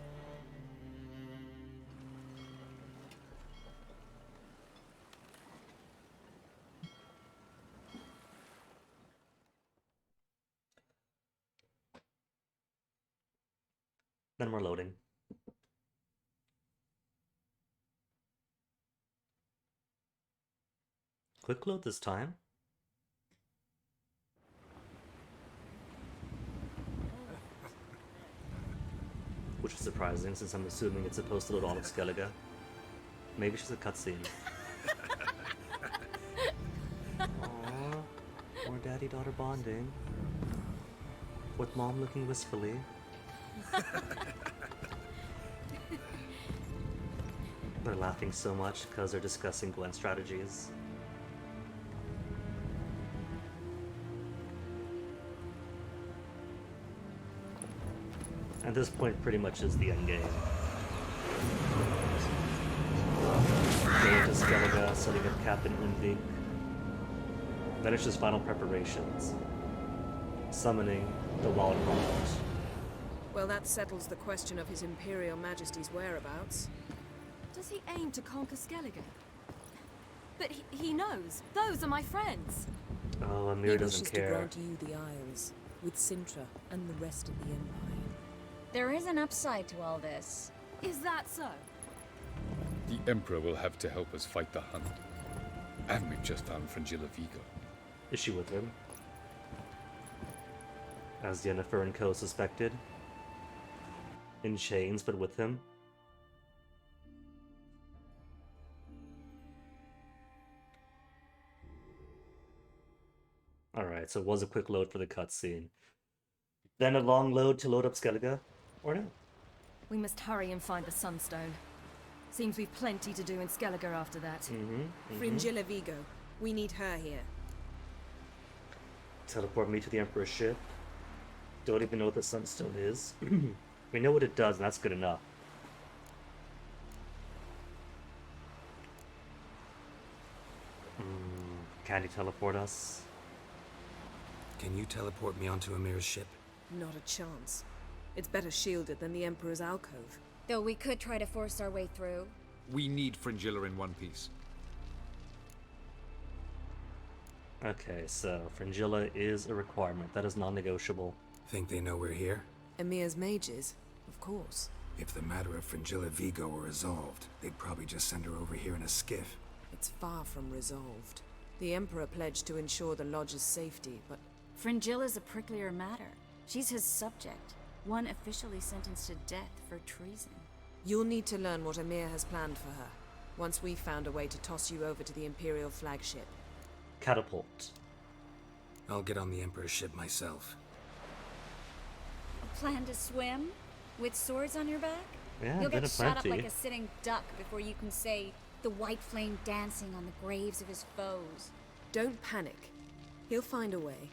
Then we're loading. Quick load this time. Which is surprising since I'm assuming it's supposed to load all of Skellige. Maybe it's just a cutscene. Aww, more daddy-daughter bonding. With mom looking wistfully. They're laughing so much because they're discussing Gwen strategies. At this point, pretty much is the end game. Going to Skellige, setting up Captain Undvik. Then it's just final preparations. Summoning the Wild Prophet. Well, that settles the question of His Imperial Majesty's whereabouts. Does he aim to conquer Skellige? But he knows. Those are my friends. Oh, Amir He doesn't wishes care. to grant you the Isles, with Sintra and the rest of the Empire. There is an upside to all this. Is that so? The Emperor will have to help us fight the Hunt. And we've just found Fringilla Vigo. Is she with him? As Yennefer and co suspected. In chains, but with him. Alright, so it was a quick load for the cutscene. Then a long load to load up Skellige? Or no? We must hurry and find the Sunstone. Seems we've plenty to do in Skellige after that. Fringilla Vigo. We need her here. Teleport me to the Emperor's ship. Don't even know what the Sunstone is. We know what it does, and that's good enough. Can you teleport us? Can you teleport me onto Amir's ship? Not a chance. It's better shielded than the Emperor's alcove. Though we could try to force our way through. We need Fringilla in one piece. Okay, so Fringilla is a requirement. That is non-negotiable. Think they know we're here? Emir's mages, of course. If the matter of Fringilla Vigo were resolved, they'd probably just send her over here in a skiff. It's far from resolved. The Emperor pledged to ensure the Lodge's safety, but... Fringilla's a pricklier matter. She's his subject, one officially sentenced to death for treason. You'll need to learn what Emir has planned for her, once we've found a way to toss you over to the Imperial flagship. Catapult. I'll get on the Emperor's ship myself. A plan to swim? With swords on your back? Yeah, You'll been get a shot up plenty. like a sitting duck before you can say the white flame dancing on the graves of his foes. Don't panic. He'll find a way.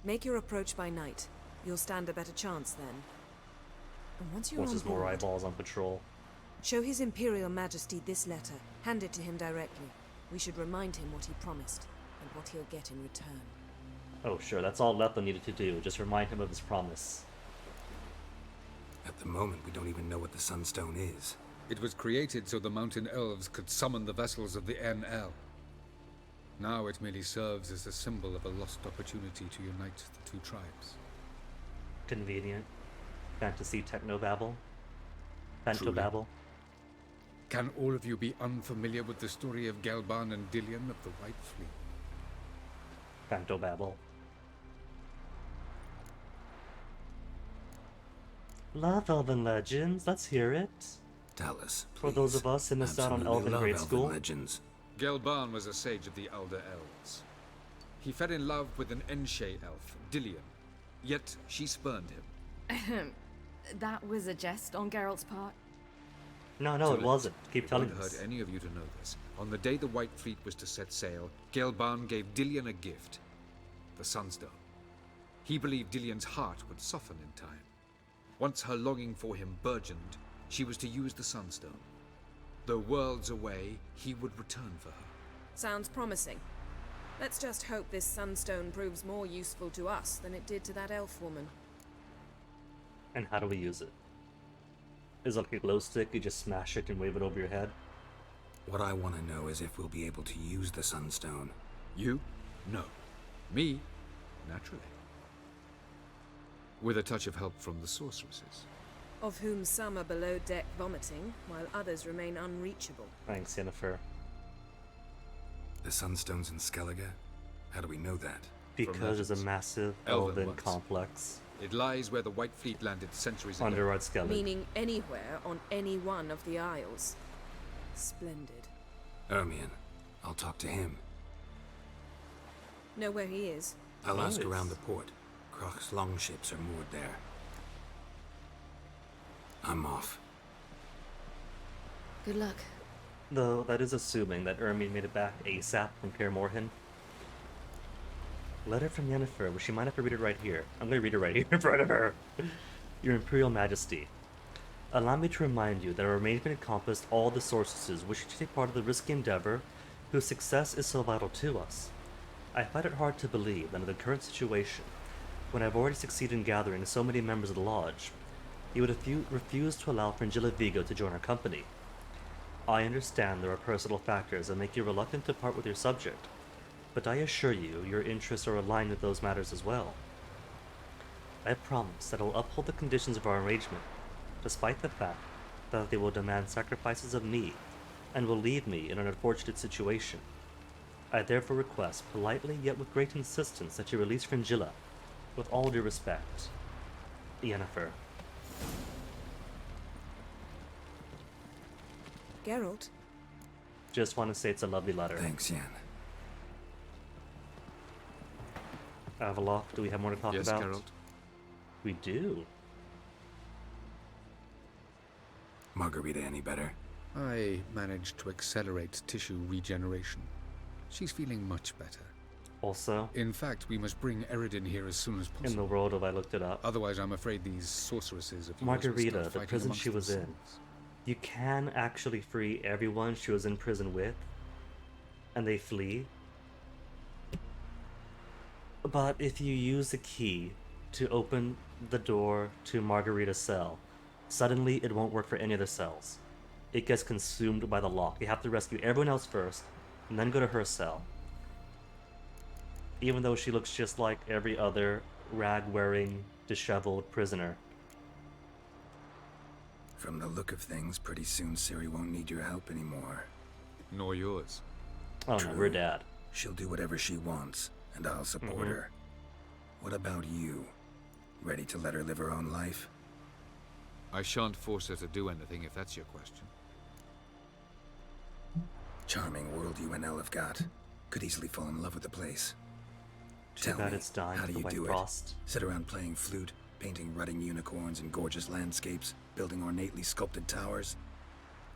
Make your approach by night. You'll stand a better chance then. And once you're Once on there's more board, eyeballs on patrol. show His Imperial Majesty this letter. Hand it to him directly. We should remind him what he promised, and what he'll get in return. Oh, sure, that's all Letha needed to do. Just remind him of his promise. At the moment, we don't even know what the Sunstone is. It was created so the mountain elves could summon the vessels of the NL. Now it merely serves as a symbol of a lost opportunity to unite the two tribes. Convenient. Fantasy technobabble. Truly. Fantobabble. Can all of you be unfamiliar with the story of Gelban and Dillion of the White Fleet? Fantobabble. Love Elven Legends, let's hear it. Tell us, For those please. of us who missed out on Absolutely Elven love grade Elven school. legends. Gelban was a sage of the Elder Elves. He fell in love with an Enshe elf, Dillion, yet she spurned him. That was a jest on Geralt's part. No, it Too late. wasn't. Keep It telling won't us. hurt any of you to know this. On the day the White Fleet was to set sail, Gelban gave Dillion a gift, the Sunstone. He believed Dillion's heart would soften in time. Once her longing for him burgeoned, she was to use the Sunstone. Though worlds away, he would return for her. Sounds promising. Let's just hope this Sunstone proves more useful to us than it did to that elf woman. And how do we use it? Is it like a glow stick? You just smash it and wave it over your head? What I want to know is if we'll be able to use the Sunstone. You? No. Me? Naturally. With a touch of help from the sorceresses. Of whom some are below deck vomiting, while others remain unreachable. Thanks, Yennefer. The Sunstone's in Skellige? How do we know that? Because there's a massive Elven elven ones. complex It lies where the White Fleet landed centuries ago. under Skellige. Meaning anywhere on any one of the Isles. Splendid. Ermion. I'll talk to him. Know where he is? I'll ask Nice. around the port. Croc's longships are moored there. I'm off. Good luck. Though that is assuming that Ermion made it back ASAP from Kaer Morhen. Letter from Yennefer, well, she might have to read it right here. I'm gonna read it right here in front of her. Your Imperial Majesty, allow me to remind you that our arrangement encompassed all the sorceresses wishing to take part of the risky endeavor whose success is so vital to us. I find it hard to believe that in the current situation, when I've already succeeded in gathering so many members of the Lodge, you would refuse to allow Fringilla Vigo to join our company. I understand there are personal factors that make you reluctant to part with your subject, but I assure you your interests are aligned with those matters as well. I promise that I will uphold the conditions of our arrangement, despite the fact that they will demand sacrifices of me, and will leave me in an unfortunate situation. I therefore request, politely yet with great insistence, that you release Fringilla, with all due respect. Yennefer. Geralt? Just want to say it's a lovely letter. Thanks, Yen. Avaloth, do we have more to talk Yes, about? Geralt? We do. Margarita any better? I managed to accelerate tissue regeneration. She's feeling much better. Also, In fact, we must bring Eredin here as soon as possible. in the world of I looked it up, Otherwise, I'm afraid these sorceresses of yours will Margarita, start the fighting prison amongst she was in, themselves. you can actually free everyone she was in prison with, and they flee. But if you use the key to open the door to Margarita's cell, suddenly it won't work for any other cells. It gets consumed by the lock. You have to rescue everyone else first, and then go to her cell. Even though she looks just like every other rag-wearing, disheveled prisoner. From the look of things, pretty soon Ciri won't need your help anymore. Nor yours. Oh no, we're dead. She'll do whatever she wants, and I'll support her. What about you? Ready to let her live her own life? I shan't force her to do anything if that's your question. Charming world you and Elle have got. Could easily fall in love with the place. Too Tell bad me, it's dying how to do the you White do Frost. it? Sit around playing flute, painting rutting unicorns and gorgeous landscapes, building ornately sculpted towers.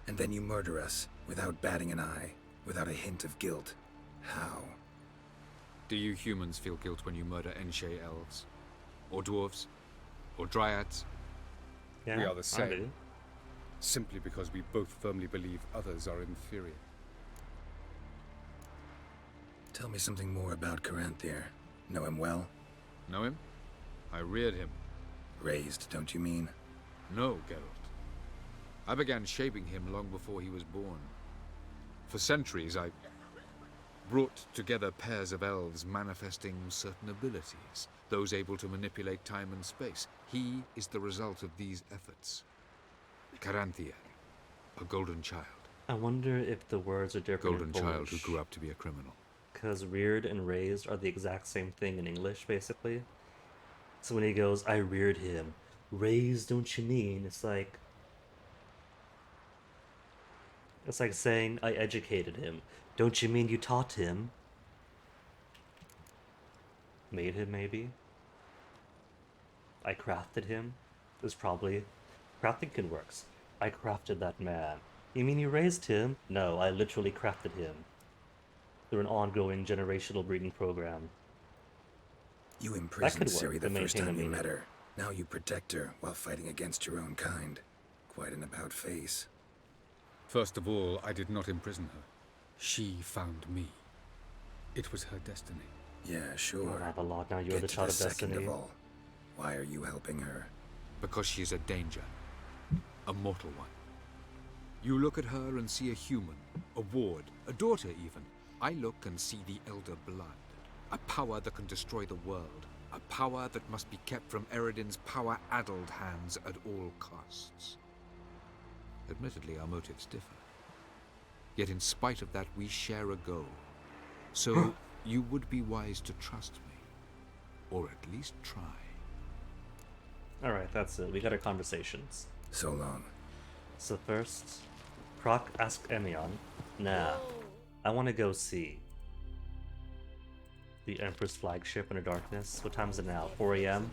And then you murder us, without batting an eye, without a hint of guilt. How? Do you humans feel guilt when you murder Enshe elves? Or dwarves? Or dryads? Yeah, We are the I same. do. Simply because we both firmly believe others are inferior. Tell me something more about Caranthir. Know him well? Know him? I reared him. Raised, don't you mean? No, Geralt. I began shaping him long before he was born. For centuries, I brought together pairs of elves manifesting certain abilities, those able to manipulate time and space. He is the result of these efforts. Caranthir, a golden child. I wonder if the words are different Golden in child who Polish. grew up to be a criminal. Because reared and raised are the exact same thing in English, basically. So when he goes, I reared him, raised, don't you mean? It's like saying, I educated him. Don't you mean you taught him? Made him, maybe? I crafted him? Is probably... Crafting can works. I crafted that man. You mean you raised him? No, I literally crafted him. Through an ongoing generational breeding program. You could imprisoned work Ciri to the first maintain a time you meaning. met her. Now you protect her while fighting against your own kind. Quite an about-face. First of all, I did not imprison her. She found me. It was her destiny. Yeah, sure. Avalon, now you're Get the to child of second destiny. of all. Why are you helping her? Because she is a danger. A mortal one. You look at her and see a human, a ward, a daughter even. I look and see the Elder Blood. A power that can destroy the world. A power that must be kept from Eredin's power-addled hands at all costs. Admittedly, our motives differ. Yet in spite of that, we share a goal. So, you would be wise to trust me. Or at least try. Alright, that's it. We got our conversations. So long. So first, Croc asked Emion, nah, I want to go see the Emperor's flagship in the darkness. What time is it now? 4 a.m.?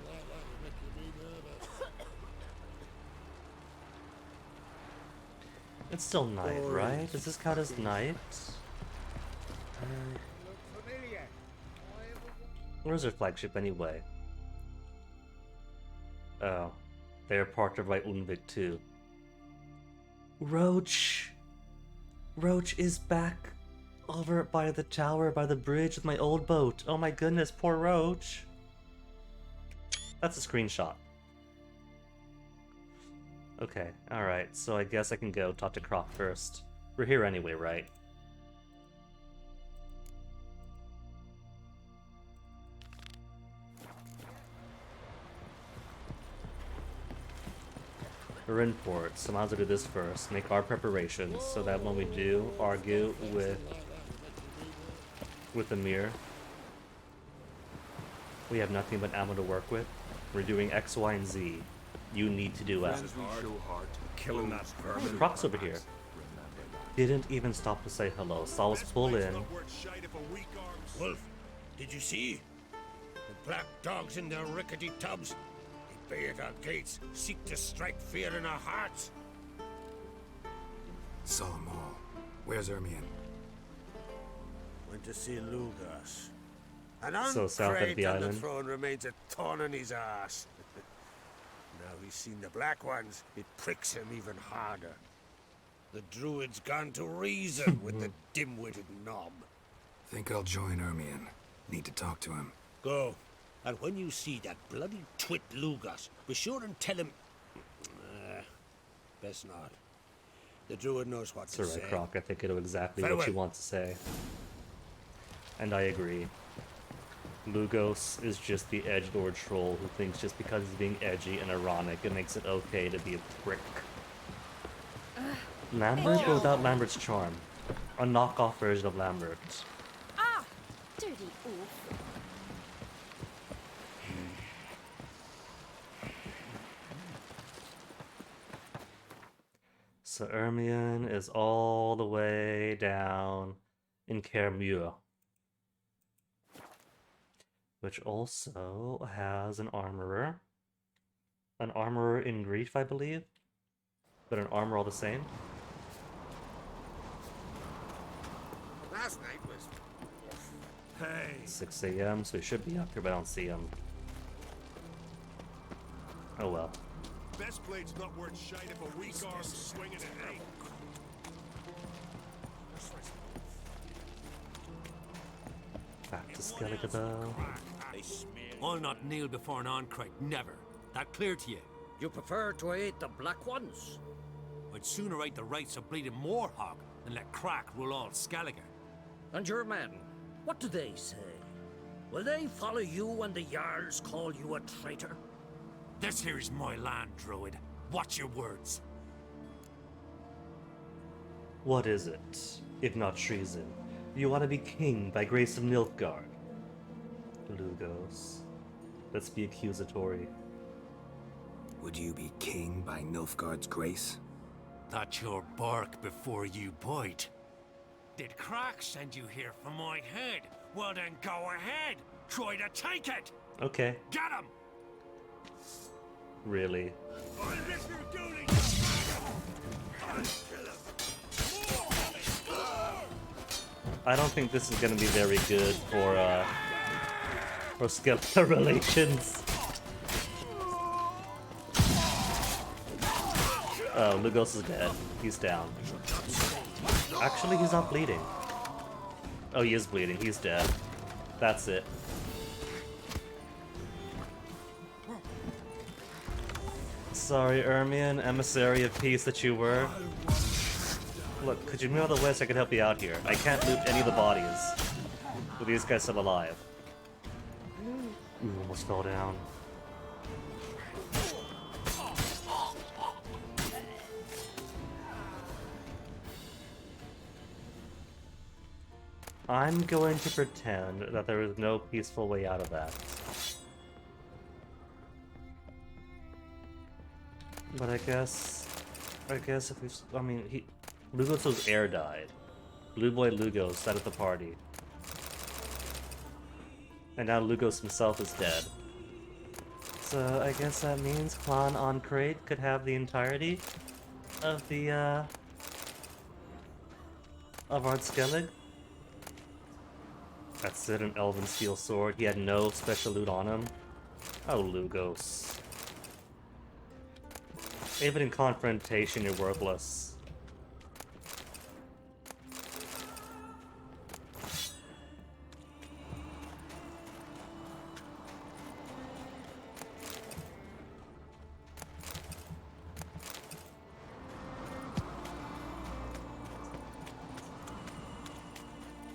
It's still night, right? Does this count as night? Where's their flagship anyway? Oh, they're part of Right Unvik too. Roach! Roach is back over by the tower, by the bridge with my old boat. Oh my goodness, poor Roach. That's a screenshot. Okay, alright, so I guess I can go talk to Croc first. We're here anyway, right? We're in port, so might as well do this first. Make our preparations so that when we do argue with Amir, we have nothing but ammo to work with. We're doing X, Y, and Z. You need to do F. Killing that vermin. Croc's over here. Didn't even stop to say hello. Saw us pull in. Wolf, did you see? The black dogs in their rickety tubs. They bay at our gates, seek to strike fear in our hearts. Saw 'em all. Where's Ermion? Went to see Lugas. An So south of uncrate the on the island. throne remains a thorn in his ass. Now he's seen the Black Ones, it pricks him even harder. The druid's gone to reason with the dim-witted knob. Think I'll join Ermion. Need to talk to him. Go. And when you see that bloody twit Lugas, be sure and tell him... best not. The druid knows what It's to alright, say. Croc. I think it'll exactly what Farewell. you want to say. And I agree. Lugos is just the edgelord troll who thinks just because he's being edgy and ironic, it makes it okay to be a prick. Lambert or without Lambert's charm? A knockoff version of Lambert. Ah! Dirty oaf. So Ermion is all the way down in Kermure, which also has an armorer. An armorer in grief, I believe? But an armor all the same? Last night was... Hey! 6 a.m., so he should be up here, but I don't see him. Oh well. Best blade's not worth shite if a weak arm's swinging it, hey? Back to Skellige though. I'll not kneel before an Oncrite, never. That clear to you? You prefer to aid the Black Ones? I'd sooner aid the rights of bleeding Moorhog than let Crack rule all Skellige. And your men, what do they say? Will they follow you when the Jarls call you a traitor? This here's my land, Druid. Watch your words. What is it, if not treason? You want to be king by grace of Nilfgaard? Lugos. Let's be accusatory. Would you be king by Nilfgaard's grace? That's your bark before you bite. Did Crack send you here for my head? Well then go ahead. Try to take it. Okay. Get him. Really? I don't think this is gonna be very good for Skellige relations. Oh, Lugos is dead. He's down. Actually, he's not bleeding. Oh, he is bleeding. He's dead. That's it. Sorry, Ermion, emissary of peace that you were. Look, could you move out of the way so I could help you out here? I can't loot any of the bodies with these guys still alive. Ooh, almost fell down. I'm going to pretend that there is no peaceful way out of that. But I guess if we, I mean, Lugos' heir died. Blue Boy Lugos died at the party. And now Lugos himself is dead. So I guess that means Clan Oncrite could have the entirety of the, of Ard Skellige. That's it, an Elven Steel Sword. He had no special loot on him. Oh, Lugos. Even in confrontation, you're worthless.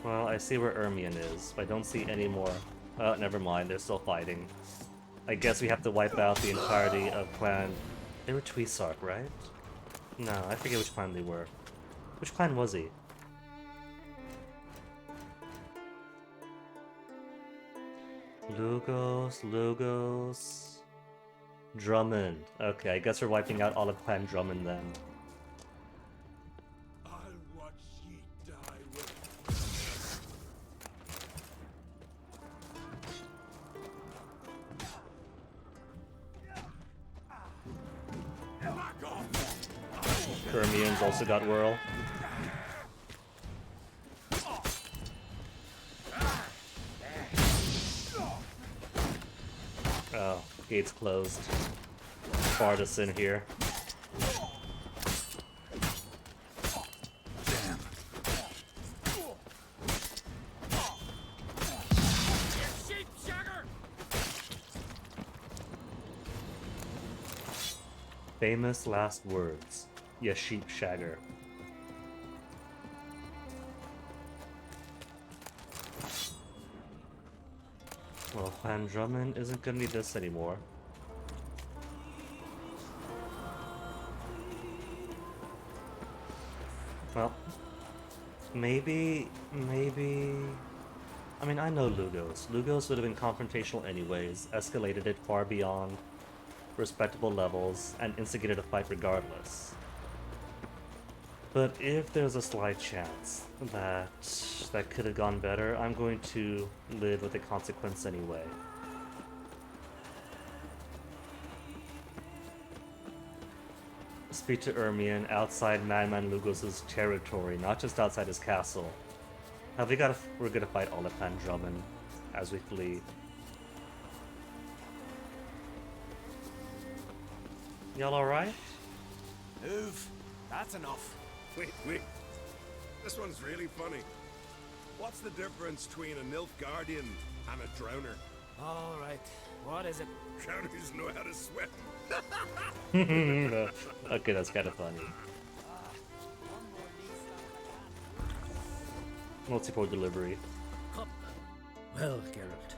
Well, I see where Ermion is, but I don't see any more. Oh, never mind, they're still fighting. I guess we have to wipe out the entirety of Clan... They were Tuisark, right? No, I forget which clan they were. Which clan was he? Lugos... Drummond. Okay, I guess we're wiping out all of Clan Drummond then. Ermion's also got Whirl. Oh, gate's closed. Bardus in here. Damn. Famous last words. Ya sheep shagger. Well, Clan Drummond isn't gonna need this anymore. Well, maybe... I mean, I know Lugos. Lugos would have been confrontational anyways, escalated it far beyond respectable levels, and instigated a fight regardless. But if there's a slight chance that that could have gone better, I'm going to live with the consequence anyway. Speak to Ermion outside Madman Lugos' territory, not just outside his castle. We're gonna fight Oliphant Drummond as we flee. Y'all alright? Move. That's enough. Wait. This one's really funny. What's the difference between a Nilfgaardian and a drowner? All right. What is it? Drowners know how to swim. Okay, that's kind of funny. Multi-port delivery. Come. Well, Geralt,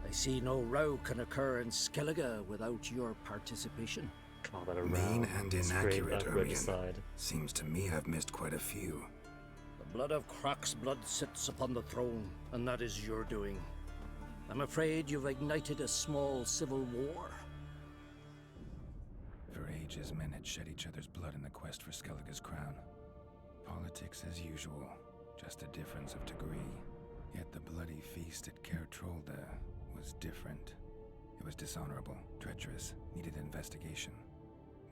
I see no row can occur in Skellige without your participation. Call that a Mean row. and Straight inaccurate, up Ermion. regicide. Seems to me I've missed quite a few. The blood of Crach's blood sits upon the throne, and that is your doing. I'm afraid you've ignited a small civil war. For ages, men had shed each other's blood in the quest for Skellige's crown. Politics as usual, just a difference of degree. Yet the bloody feast at Caer Trolda was different. It was dishonorable, treacherous, needed investigation.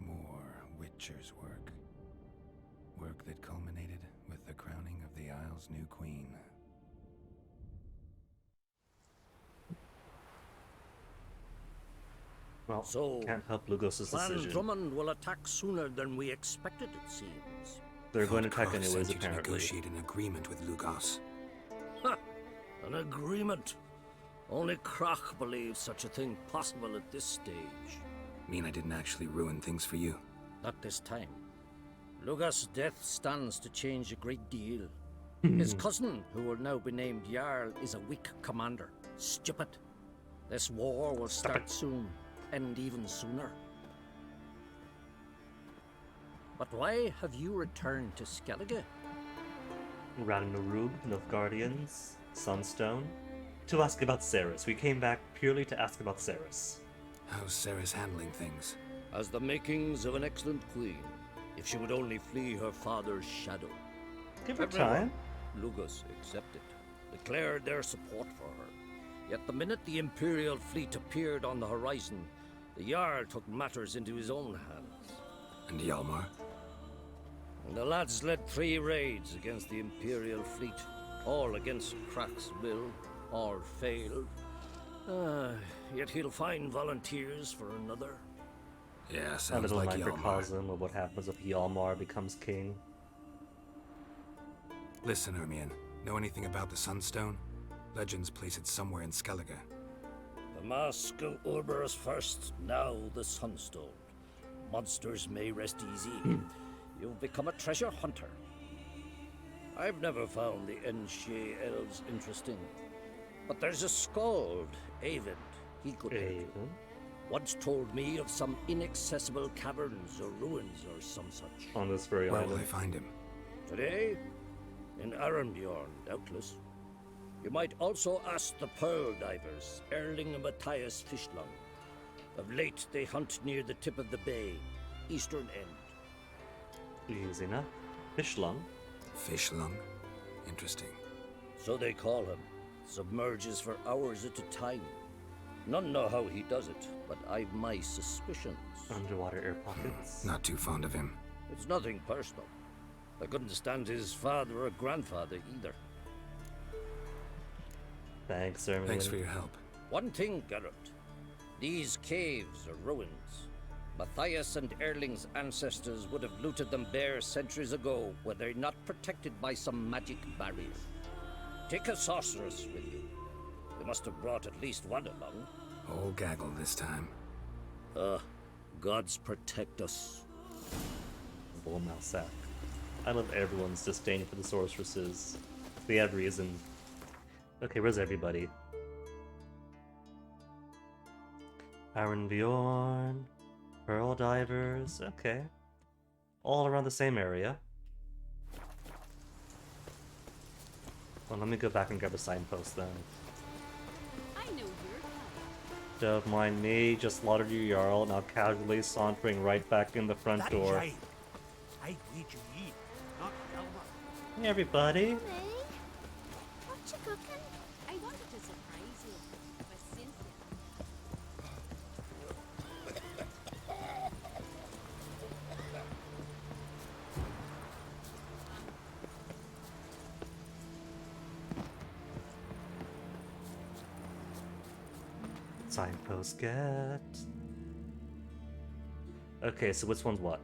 More Witcher's work. Work that culminated with the crowning of the Isle's new queen. Well, So, can't help Lugos' Clan decision. Drummond will attack sooner than we expected, it seems. They're going to attack Krach anyways, sent you to apparently. negotiate an agreement with Lugos. Ha! An agreement. Only Crach believes such a thing possible at this stage. Mean I didn't actually ruin things for you? Not this time. Lugos' death stands to change a great deal. His cousin, who will now be named Jarl, is a weak commander. Stupid. This war will start soon, end even sooner. But why have you returned to Skellige? Ragnarug, Nilfgaardians, Sunstone. To ask about Ceres. We came back purely to ask about Ceres. How's Ceres handling things? Has the makings of an excellent queen, if she would only flee her father's shadow. Give her Everyone, time. Lugos accepted, declared their support for her. Yet the minute the Imperial fleet appeared on the horizon, the Jarl took matters into his own hands. And Hjalmar? And the lads led 3 raids against the Imperial fleet, all against Crach's will, all failed. Yet he'll find volunteers for another. Yeah, A sounds little like Hjalmar. microcosm of what happens if Hjalmar becomes king. Listen, Ermion. Know anything about the Sunstone? Legends place it somewhere in Skellige. The mask of Urberus first, now the Sunstone. Monsters may rest easy. You've become a treasure hunter. I've never found the Enshe elves interesting. But there's a skald, Eyvind. He could help you. Once told me of some inaccessible caverns or ruins or some such. On this very Where will island. I find him? Today, in Arenbjorn, doubtless. You might also ask the Pearl Divers, Erling and Matthias Fishlung. Of late, they hunt near the tip of the bay, eastern end. Easy enough. Fishlung. Fishlung? Interesting. So they call him. Submerges for hours at a time. None know how he does it, but I've my suspicions. Underwater air pockets. Not too fond of him. It's nothing personal. I couldn't stand his father or grandfather either. Thanks, Ermion. Thanks for your help. One thing, Geralt. These caves are ruins. Matthias and Erling's ancestors would have looted them bare centuries ago were they not protected by some magic barrier. Take a sorceress with you. They must have brought at least one along. All gaggle this time. Gods protect us. Bull Malsac. I love everyone's disdain for the sorceresses. They have reason. Okay, where's everybody? Arenbjorn, Pearl Divers, okay. All around the same area. Well, let me go back and grab a signpost then. I know you're coming. Don't mind me, just slaughtered your Jarl, now casually sauntering right back in the front That door. giant. I'd wait you eat, not Hjalmar. Hey everybody! Meg, what you cooking? I wanted to surprise you with Cynthia. Signpost get. Okay, so which one's what?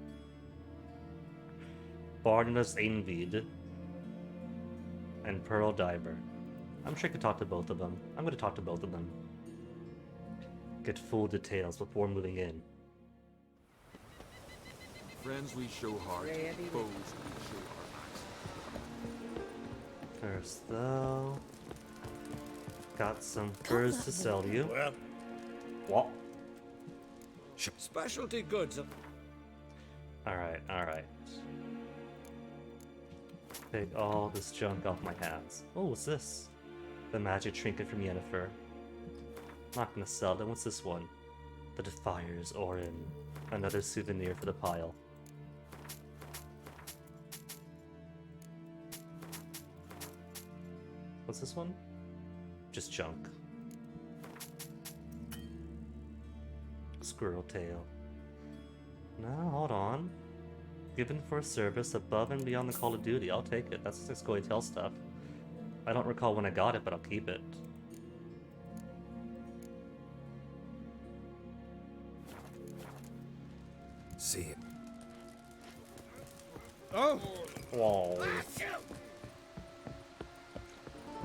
Barnabas Ainvid and Pearl Diver. I'm sure I could talk to both of them. I'm going to talk to both of them. Get full details before moving in. Friends we show heart, foes we show our backs. First though, got some furs to sell you. Well, what? Specialty goods. Alright, alright. Take all this junk off my hands. Oh, what's this? The magic trinket from Yennefer. Not gonna sell them. What's this one? The Defier's Orin. Another souvenir for the pile. What's this one? Just junk. Squirrel tail. No, hold on. Given for a service above and beyond the Call of Duty. I'll take it. That's the Scoy Tail stuff. I don't recall when I got it, but I'll keep it. See it. Oh! Whoa.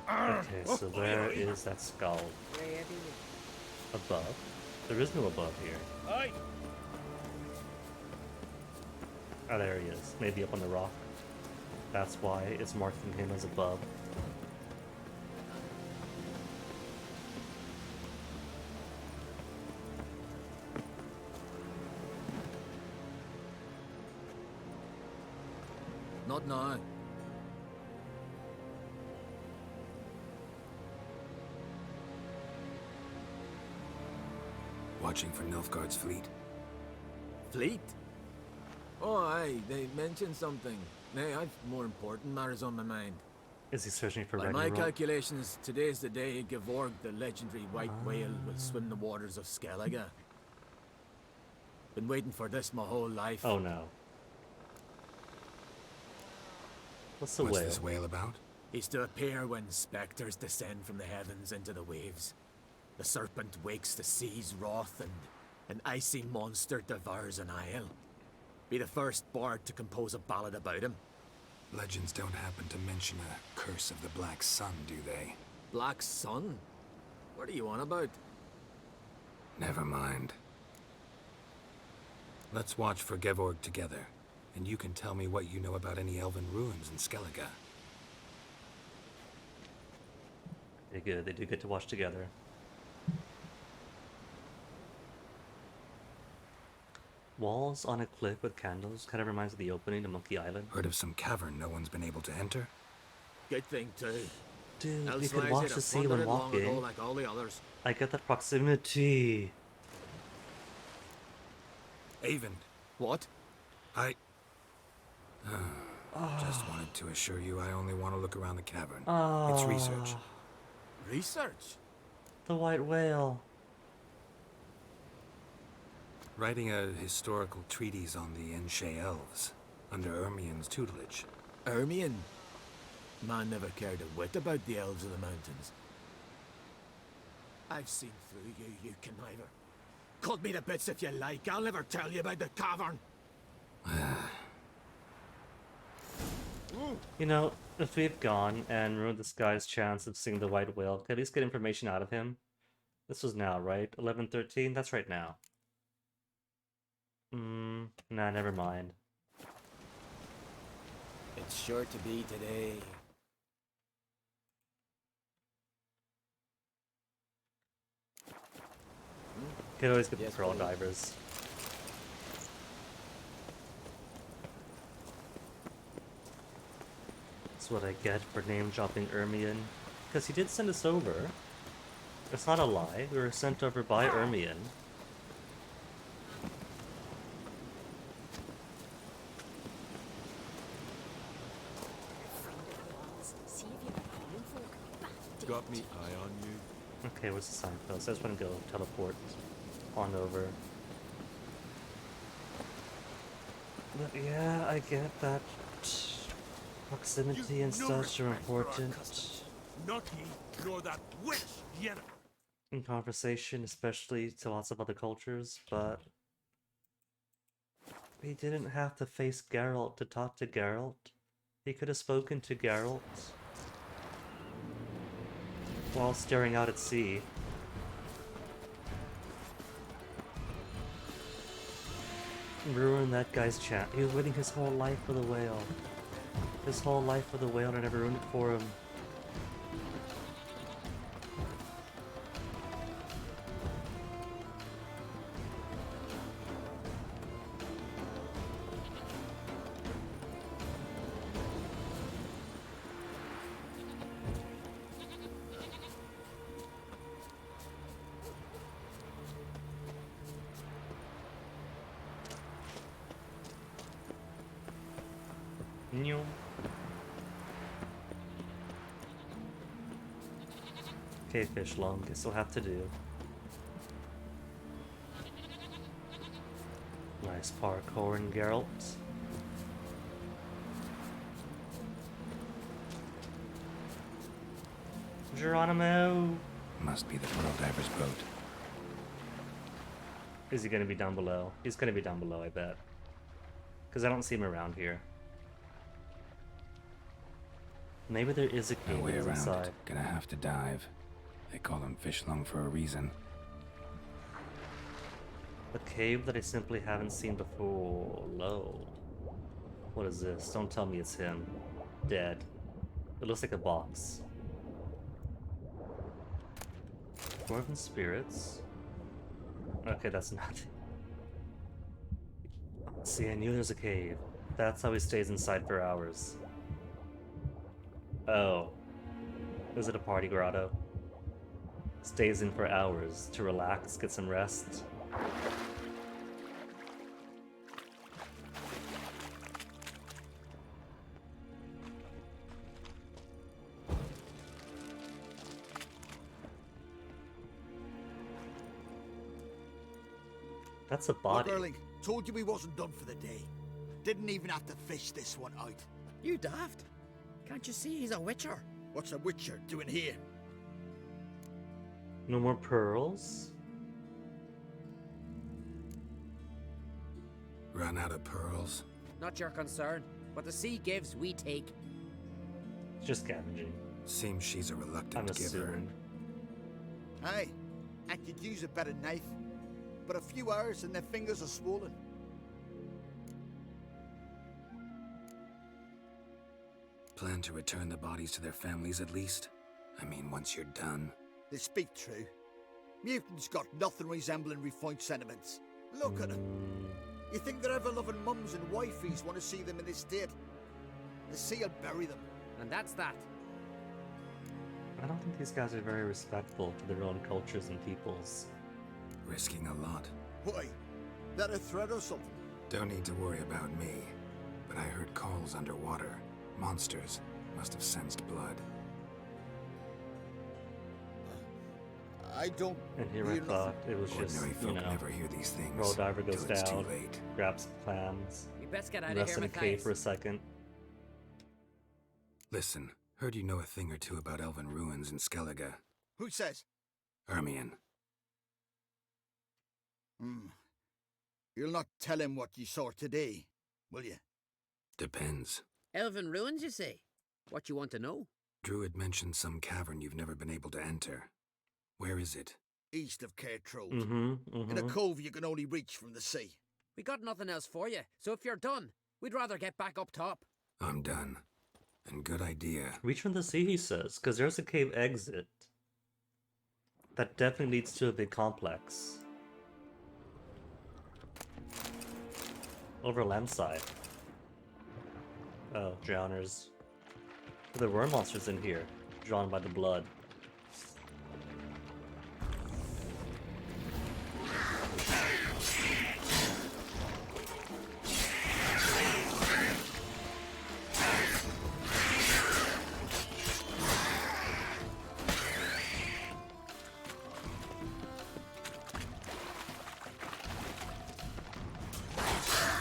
Okay, so where is that skull? Above? There is no above here. Aye. Oh, there he is. Maybe up on the rock. That's why it's marking him as above. Not now. Watching for Nilfgaard's fleet. Fleet? Oh, aye, they mentioned something. Nay, I've more important matters on my mind. Is he searching for By my Ragnarok? calculations, today's the day Gevorg, the legendary white whale, will swim the waters of Skellige. Been waiting for this my whole life. Oh no. What's the What's whale? this whale about? He's to appear when spectres descend from the heavens into the waves. The serpent wakes the sea's wrath, and an icy monster devours an isle. Be the first bard to compose a ballad about him. Legends don't happen to mention a curse of the Black Sun, do they? Black Sun? What are you on about? Never mind. Let's watch for Gevorg together, and you can tell me what you know about any elven ruins in Skellige. They good. They do get to watch together. Walls on a cliff with candles kind of reminds me of the opening to Monkey Island. Heard of some cavern no one's been able to enter? Good thing too. Dude, Else you could lies watch he'd the have sea plundered when it long ago walking. like all the others. I get the proximity. Avon. What? Just wanted to assure you I only want to look around the cavern. It's research. Research? The white whale. Writing a historical treatise on the Enshe elves, under Ermien's tutelage. Ermien? Man never cared a whit about the elves of the mountains. I've seen through you, you conniver. Cut me to bits if you like, I'll never tell you about the cavern. You know, if we've gone and ruined this guy's chance of seeing the white whale, can I at least get information out of him? This was now, right? 11:13? That's right now. Nah, never mind. It's sure to be today. Could always get Yes, the pearl please. divers. That's what I get for name dropping Ermion. Because he did send us over. It's not a lie. We were sent over by Ermion. Got me eye on you. Okay, what's the signpost? I just want to go teleport on over. But yeah, I get that proximity and such are important. Not ye, nor that witch, Yennefer. in conversation, especially to lots of other cultures, but he didn't have to face Geralt to talk to Geralt. He could have spoken to Geralt while staring out at sea. Ruin that guy's chance. He was waiting his whole life for the whale. His whole life for the whale, and I never ruined it for him. New. Okay, fish long, guess we'll have to do. Nice parkour in Geralt. Geronimo! Must be the Pearl Diver's boat. Is he gonna be down below? He's gonna be down below, I bet. Because I don't see him around here. Maybe there is a cave No way around inside. it. Gonna have to dive. They call him Fishlung for a reason. A cave that I simply haven't seen before. Low. What is this? Don't tell me it's him. Dead. It looks like a box. Dwarven spirits. Okay, that's nothing. See, I knew there's a cave. That's how he stays inside for hours. Oh. Is it a party grotto? Stays in for hours to relax, get some rest. That's a body. Look, Erling, told you we wasn't done for the day. Didn't even have to fish this one out. You daft. Can't you see he's a witcher? What's a witcher doing here? No more pearls? Run out of pearls? Not your concern. What the sea gives, we take. Just scavenging. Seems she's a reluctant I'm giver. assuming. Aye, I could use a better knife. But a few hours and their fingers are swollen. Plan to return the bodies to their families at least? I mean, once you're done. They speak true. Mutants got nothing resembling refined sentiments. Look at them. You think their ever-loving mums and wifeys want to see them in this state? The sea will bury them. And that's that. I don't think these guys are very respectful to their own cultures and peoples. Risking a lot. Why? That a threat or something? Don't need to worry about me. But I heard calls underwater. Monsters must have sensed blood. I don't. And here I thought it was just, Ordinary you folk know, never hear these things Roll Diver goes till it's down, too late. grabs some clams, We best get out of rests here, in a cave Matthias. for a second. Listen, heard you know a thing or two about elven ruins in Skellige. Who says? Ermion. You'll not tell him what you saw today, will you? Depends. Elven ruins, you say? What you want to know? Druid mentioned some cavern you've never been able to enter. Where is it? East of Caer Trode. Mm-hmm. In a cove you can only reach from the sea. We got nothing else for you, so if you're done, we'd rather get back up top. I'm done. And good idea. Reach from the sea, he says, because there's a cave exit. That definitely leads to a big complex. Over landside. Oh, drowners. There were monsters in here, drawn by the blood.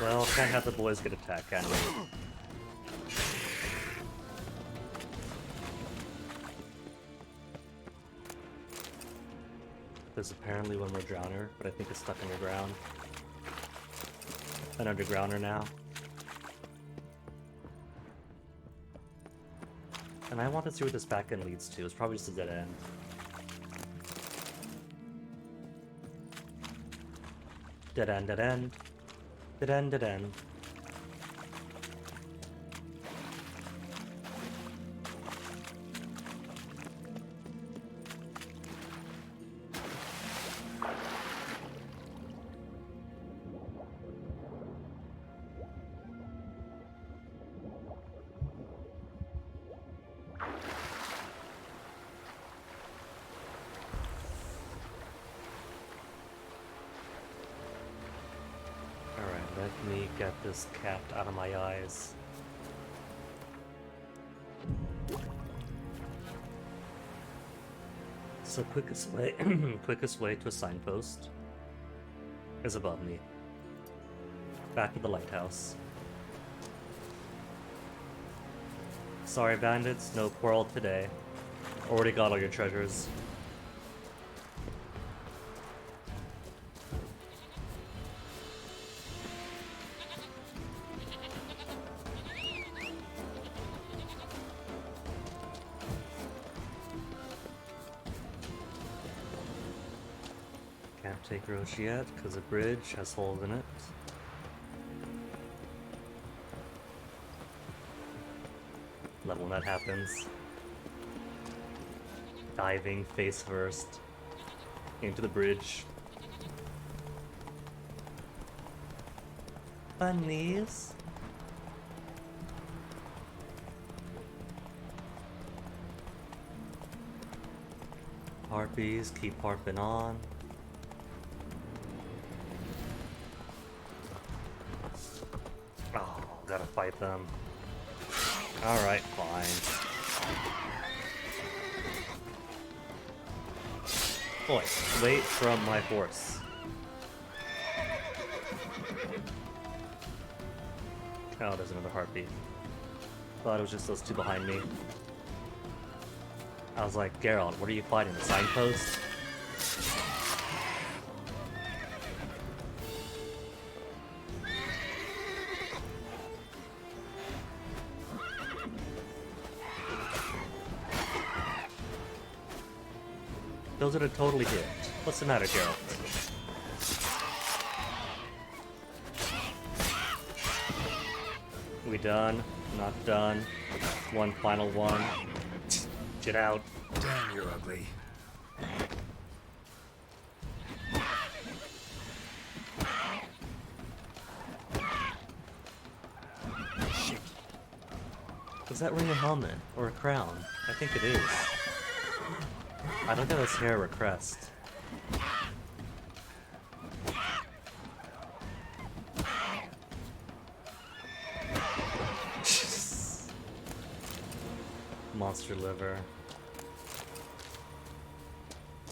Well, can't have the boys get attacked, can we? is apparently one more drowner, but I think it's stuck underground. An undergrounder now. And I want to see where this back end leads to. It's probably just a dead end. Dead end, dead end. Dead end, dead end. Let me get this cat out of my eyes. So quickest way to a signpost is above me. Back to the lighthouse. Sorry bandits, no quarrel today. Already got all your treasures. Can't take Roche yet, because the bridge has holes in it. Love when that happens. Diving face first into the bridge. Bunnies. Harpies keep harping on. Oh, gotta fight them. Alright, fine. Boy, wait from my horse. Oh, there's another heartbeat. Thought it was just those two behind me. I was like, Geralt, what are you fighting? The signpost? Those are totally hit. What's the matter, Geralt? We done? Not done. One final one. Get out. Damn, you're ugly. Shit. Does that ring a helmet or a crown? I think it is. I don't think that's hair or crest. Monster liver.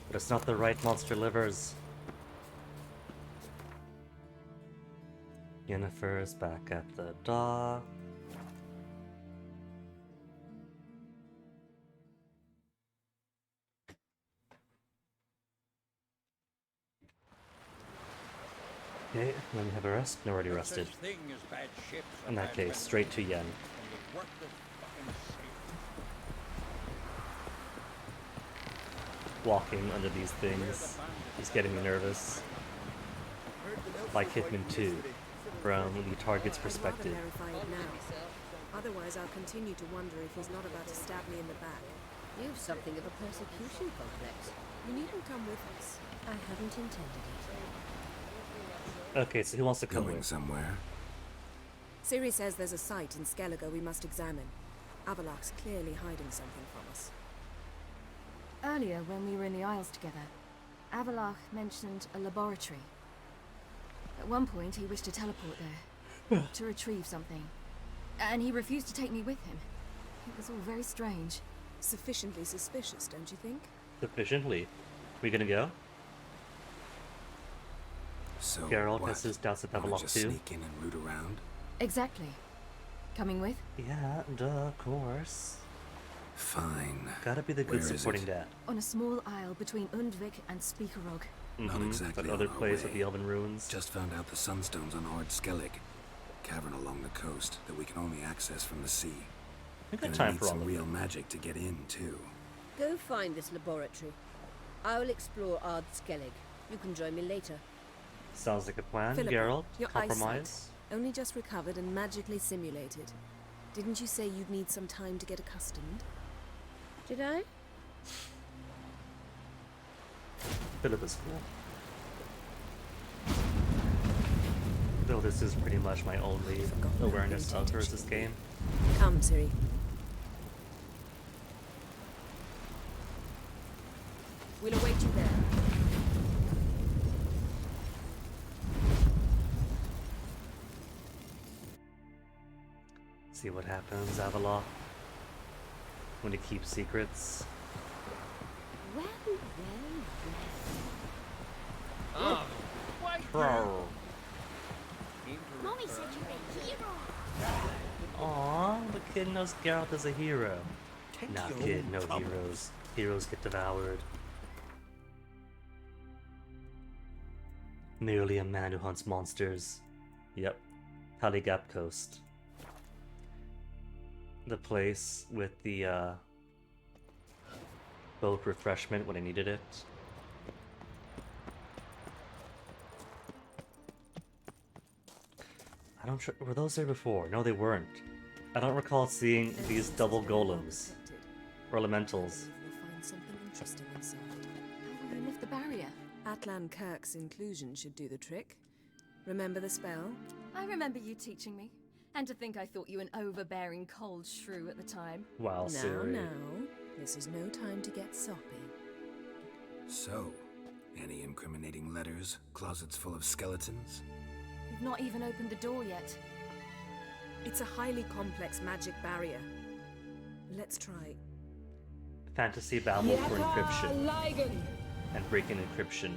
But it's not the right monster livers. Yennefer is back at the dock. Okay, let me have a rest. No, already rested. In that case, straight to Yen. Walking under these things is getting me nervous. Like Hitman 2, from the target's perspective. Otherwise, I'll continue to wonder if he's not about to stab me in the back. You've something of a persecution complex. You needn't come with us. I haven't intended it. Okay, so who wants to come Going with? somewhere? Ciri says there's a site in Skellige we must examine. Avallac'h's clearly hiding something from us. Earlier, when we were in the Isles together, Avallac'h mentioned a laboratory. At one point, he wished to teleport there, to retrieve something. And he refused to take me with him. It was all very strange. Sufficiently suspicious, don't you think? Sufficiently. We gonna go? So Geralt what? has his doubts at Wanna Avallac'h just too. sneak in and root around? Exactly. Coming with? Yeah, duh, of course. Fine. Gotta be the good Where is supporting it? dad. On a small isle between Undvik and Speakerog. Not exactly That on other our place way. with the Elven ruins. Just found out the Sunstone's on Ord Skellig. Cavern along the coast that we can only access from the sea. We got Gonna time need for all some of real them. magic to get in, too. Go find this laboratory. I'll explore Ard Skellig. You can join me later. Sounds like a plan. Philippa, Geralt, your compromise. eyesight. Only just recovered and magically simulated. Didn't you say you'd need some time to get accustomed? Did I? Philip is cool. Though this is pretty much my only awareness of her is this game. Come, Ciri. We'll await you there. See what happens, Avila. When you keep secrets. Well, well, well. Oh, Bro. Mommy said you're a hero. Aw, the kid knows Geralt is a hero. Nah, your kid, own no troubles. heroes. Heroes get devoured. Merely a man who hunts monsters. Yep. Haligap Coast. The place with the, boat refreshment when I needed it. I don't were those there before? No, they weren't. I don't recall seeing these double golems. Or elementals. We'll find something interesting inside. How will you lift the barrier? Atlan Kirk's inclusion should do the trick. Remember the spell? I remember you teaching me. And to think I thought you an overbearing cold shrew at the time. Wow, Ciri. Now, this is no time to get soppy. So, any incriminating letters? Closets full of skeletons? You've not even opened the door yet. It's a highly complex magic barrier. Let's try. Fantasy battle for encryption. And breaking encryption.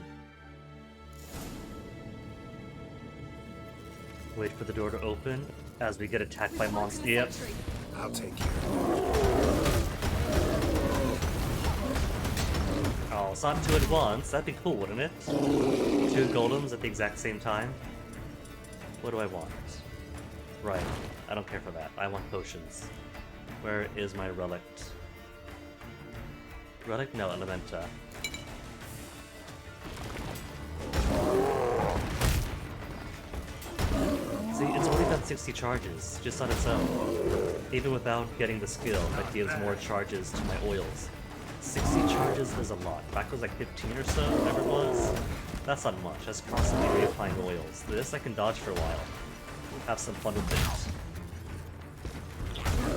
Wait for the door to open as we get attacked by monsters. Yep. I'll take care of Oh, it's not two at once. That'd be cool, wouldn't it? Two golems at the exact same time. What do I want? Right. I don't care for that. I want potions. Where is my relic? Relic? No, Elementa. See, it's only got 60 charges, just on its own. Even without getting the skill that gives more charges to my oils. 60 charges is a lot. Back was like 15 or so, whatever it was. That's not much. That's constantly reapplying oils. This I can dodge for a while. Have some fun with it.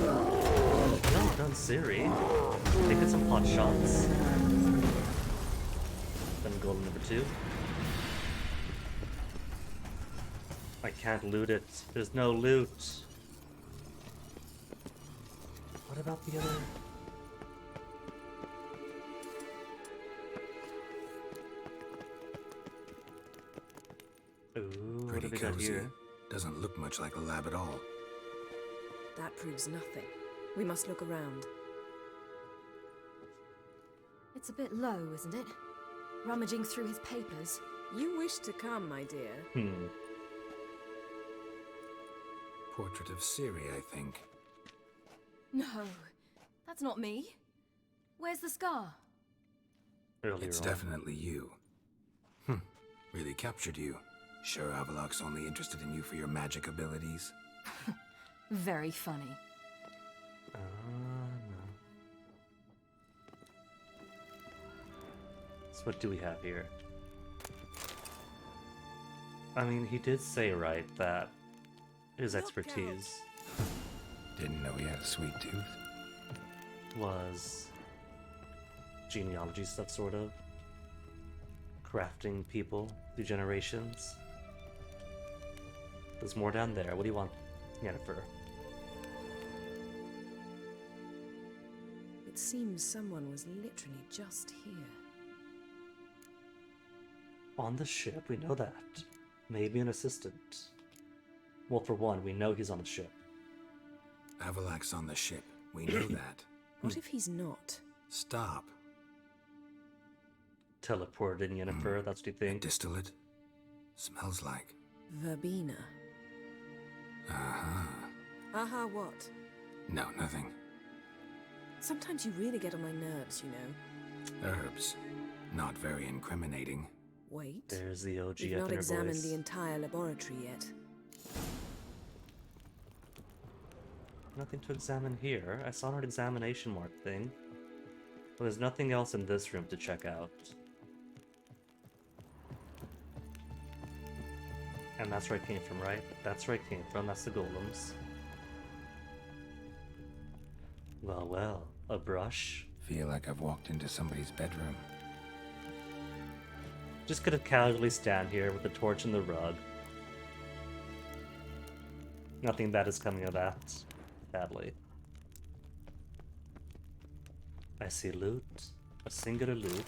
Well done, Ciri. Taking some pot shots. Then golem number 2. I can't loot it. There's no loot. What about the other? Ooh, what Pretty have we got cozy. here? Doesn't look much like a lab at all. That proves nothing. We must look around. It's a bit low, isn't it? Rummaging through his papers. You wish to come, my dear. Portrait of Ciri, I think. No, that's not me. Where's the scar? Earlier It's on. definitely you. Really captured you. Sure Avalok's only interested in you for your magic abilities? Very funny. No. So what do we have here? I mean, he did say right that his expertise Didn't know he had a sweet tooth. was genealogy stuff, sort of. Crafting people through generations. There's more down there. What do you want, Yennefer? It seems someone was literally just here. On the ship, we know that. Maybe an assistant. Well, for one, we know he's on the ship. Avalak's on the ship. We know that. What if he's not? Stop. Teleported in Yennefer, that's what you think? Distillate? Smells like. Verbena. Uh-huh. Aha, what? No, nothing. Sometimes you really get on my nerves, you know. Herbs. Not very incriminating. Wait. There's the OG We've up not in her examined voice. the entire laboratory yet. Nothing to examine here. I saw an examination mark thing. But there's nothing else in this room to check out. And that's where it came from, right? That's where it came from. That's the golems. Well, well. A brush? Feel like I've walked into somebody's bedroom. Just gonna casually stand here with the torch and the rug. Nothing bad is coming of that, sadly. I see loot. A singular loot.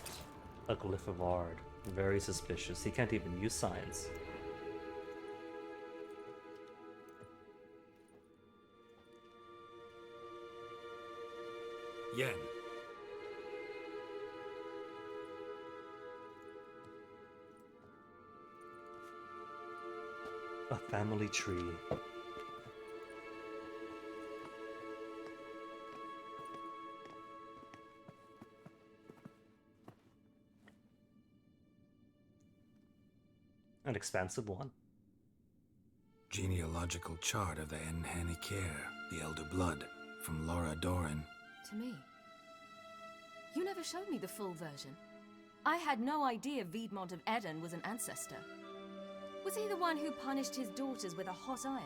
A glyph of Ard. Very suspicious. He can't even use signs. Yen. A family tree. An expansive one. Genealogical chart of the Enhanikir, the Elder Blood, from Laura Doran. To me. You never showed me the full version. I had no idea Viedmont of Eden was an ancestor. Was he the one who punished his daughters with a hot iron?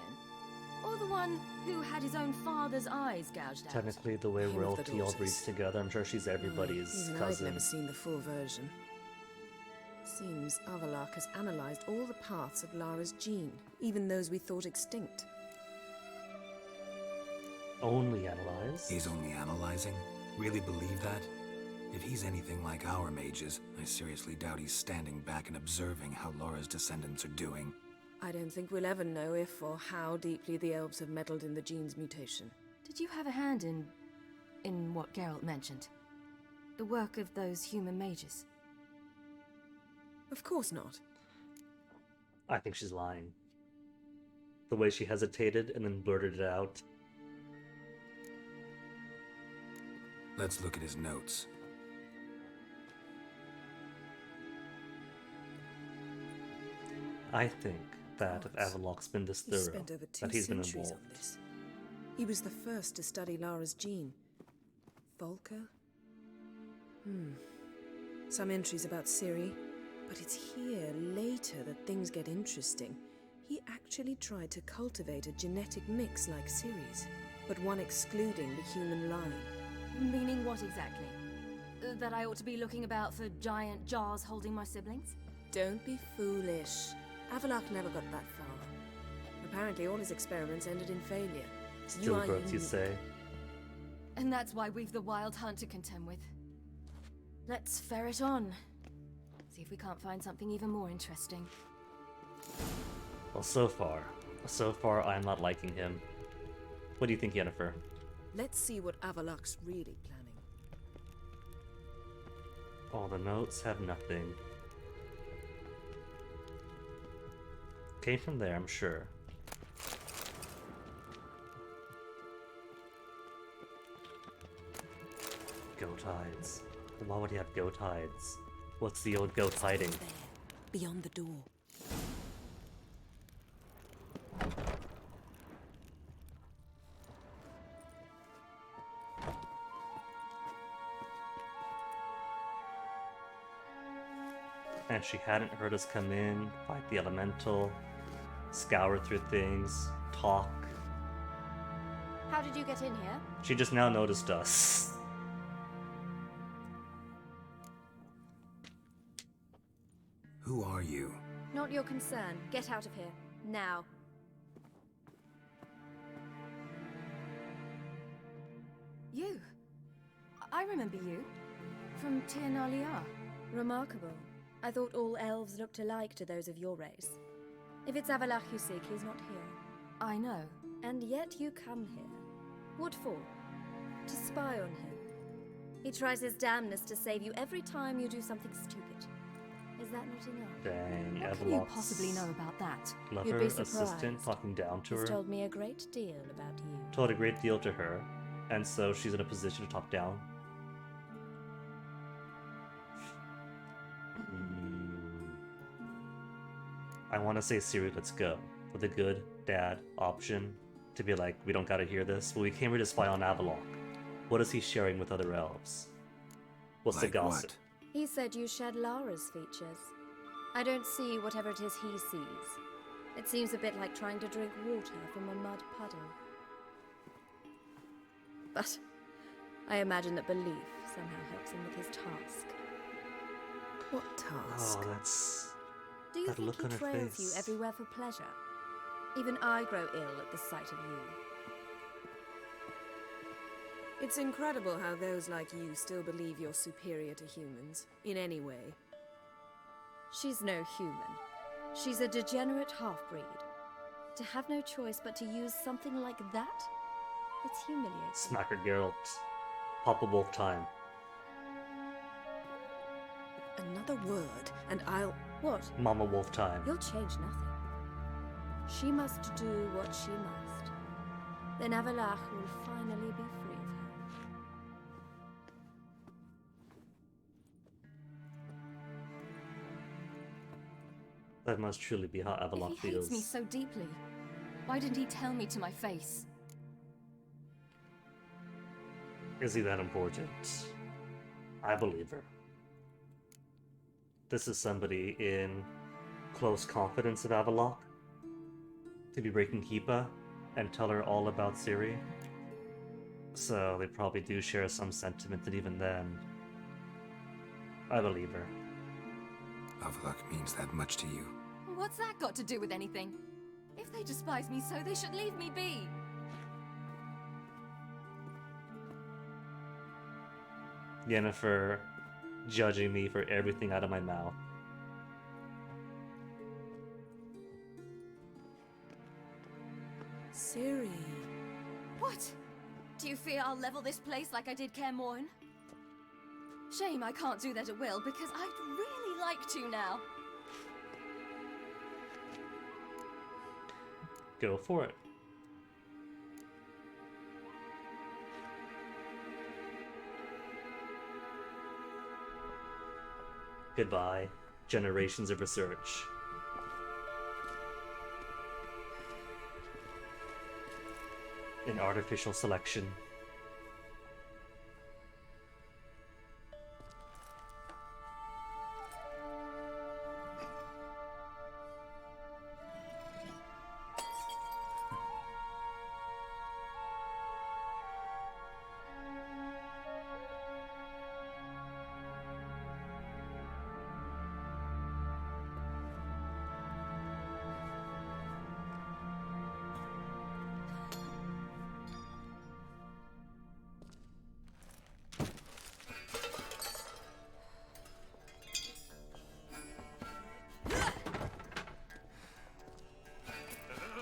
Or the one who had his own father's eyes gouged out? Technically, the way Him with the royalty all daughters. breeds together, I'm sure she's everybody's Even I've cousin. never seen the full version. Seems Avallac'h has analyzed all the parts of Lara's gene, even those we thought extinct. Only analyze? He's only analyzing? Really believe that? If he's anything like our mages, I seriously doubt he's standing back and observing how Laura's descendants are doing. I don't think we'll ever know if or how deeply the elves have meddled in the gene's mutation. Did you have a hand in what Geralt mentioned? The work of those human mages? Of course not. I think she's lying. The way she hesitated and then blurted it out. Let's look at his notes. I think that if Avallac'h's been this He thorough, spent over 2 that he's been centuries involved. on this. He was the first to study Lara's gene. Volker? Some entries about Ciri, but it's here, later, that things get interesting. He actually tried to cultivate a genetic mix like Ciri's, but one excluding the human line. Meaning what exactly? That I ought to be looking about for giant jars holding my siblings? Don't be foolish. Avallac'h never got that far. Apparently all his experiments ended in failure. Stillbirths, you say? And that's why we've the Wild Hunt to contend with. Let's ferret on. See if we can't find something even more interesting. Well, so far I'm not liking him. What do you think, Yennefer? Let's see what Avallac'h's really planning. All the notes have nothing. Came from there, I'm sure. Goat hides. Why would he have goat hides? What's the old goat hiding? There, beyond the door. And she hadn't heard us come in, fight the elemental, scour through things, talk. How did you get in here? She just now noticed us. Who are you? Not your concern. Get out of here. Now. You. I remember you. From Tir na Liar. Remarkable. I thought all elves looked alike to those of your race. If it's Avallac'h you seek, he's not here. I know. And yet you come here. What for? To spy on him. He tries his damnedest to save you every time you do something stupid. Is that not enough? Dang, What can you Avalok's possibly know about that? You'd lover, be assistant, surprised. talking down to He's her. told me a great deal about you. Told a great deal to her, and so she's in a position to talk down. I want to say Ciri, let's go. For the good dad option, to be like, we don't gotta hear this, but we came here to spy on Avalok. What is he sharing with other elves? What's the Like gossip? what? He said you shared Lara's features. I don't see whatever it is he sees. It seems a bit like trying to drink water from a mud puddle. But I imagine that belief somehow helps him with his task. What task? Oh, that's Do you that think look he on her trails you face. everywhere for pleasure? Even I grow ill at the sight of you. It's incredible how those like you still believe you're superior to humans, in any way. She's no human. She's a degenerate half-breed. To have no choice but to use something like that? It's humiliating. Smacker Geralt. Papa Wolf time. Another word, and I'll... What? Mama Wolf time. You'll change nothing. She must do what she must. Then Avalach will finally be free of her. That must truly be how Avalok If he feels. hates me so deeply, why didn't he tell me to my face? Is he that important? I believe her. This is somebody in close confidence of Avalok to be breaking Keepa and tell her all about Ciri. So they probably do share some sentiment that even then, I believe her. Avalok means that much to you. What's that got to do with anything? If they despise me so, they should leave me be. Yennefer judging me for everything out of my mouth. Ciri. What? Do you fear I'll level this place like I did Kaer Morhen? Shame I can't do that at will, because I'd really like to now. Go for it. Goodbye, generations of research. In artificial selection.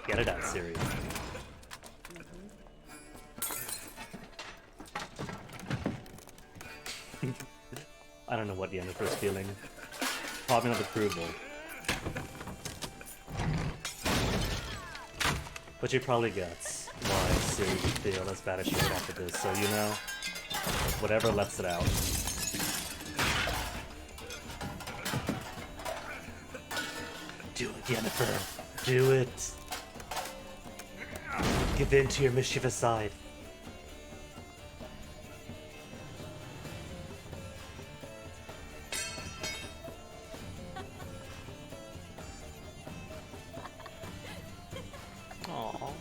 Get it out, Ciri. I don't know what Yennefer's feeling. Probably not approval. But she probably gets why Ciri would feel as bad as she would after this, so you know, whatever lets it out. Do it, Yennefer. Do it. Give in to your mischievous side. Aww.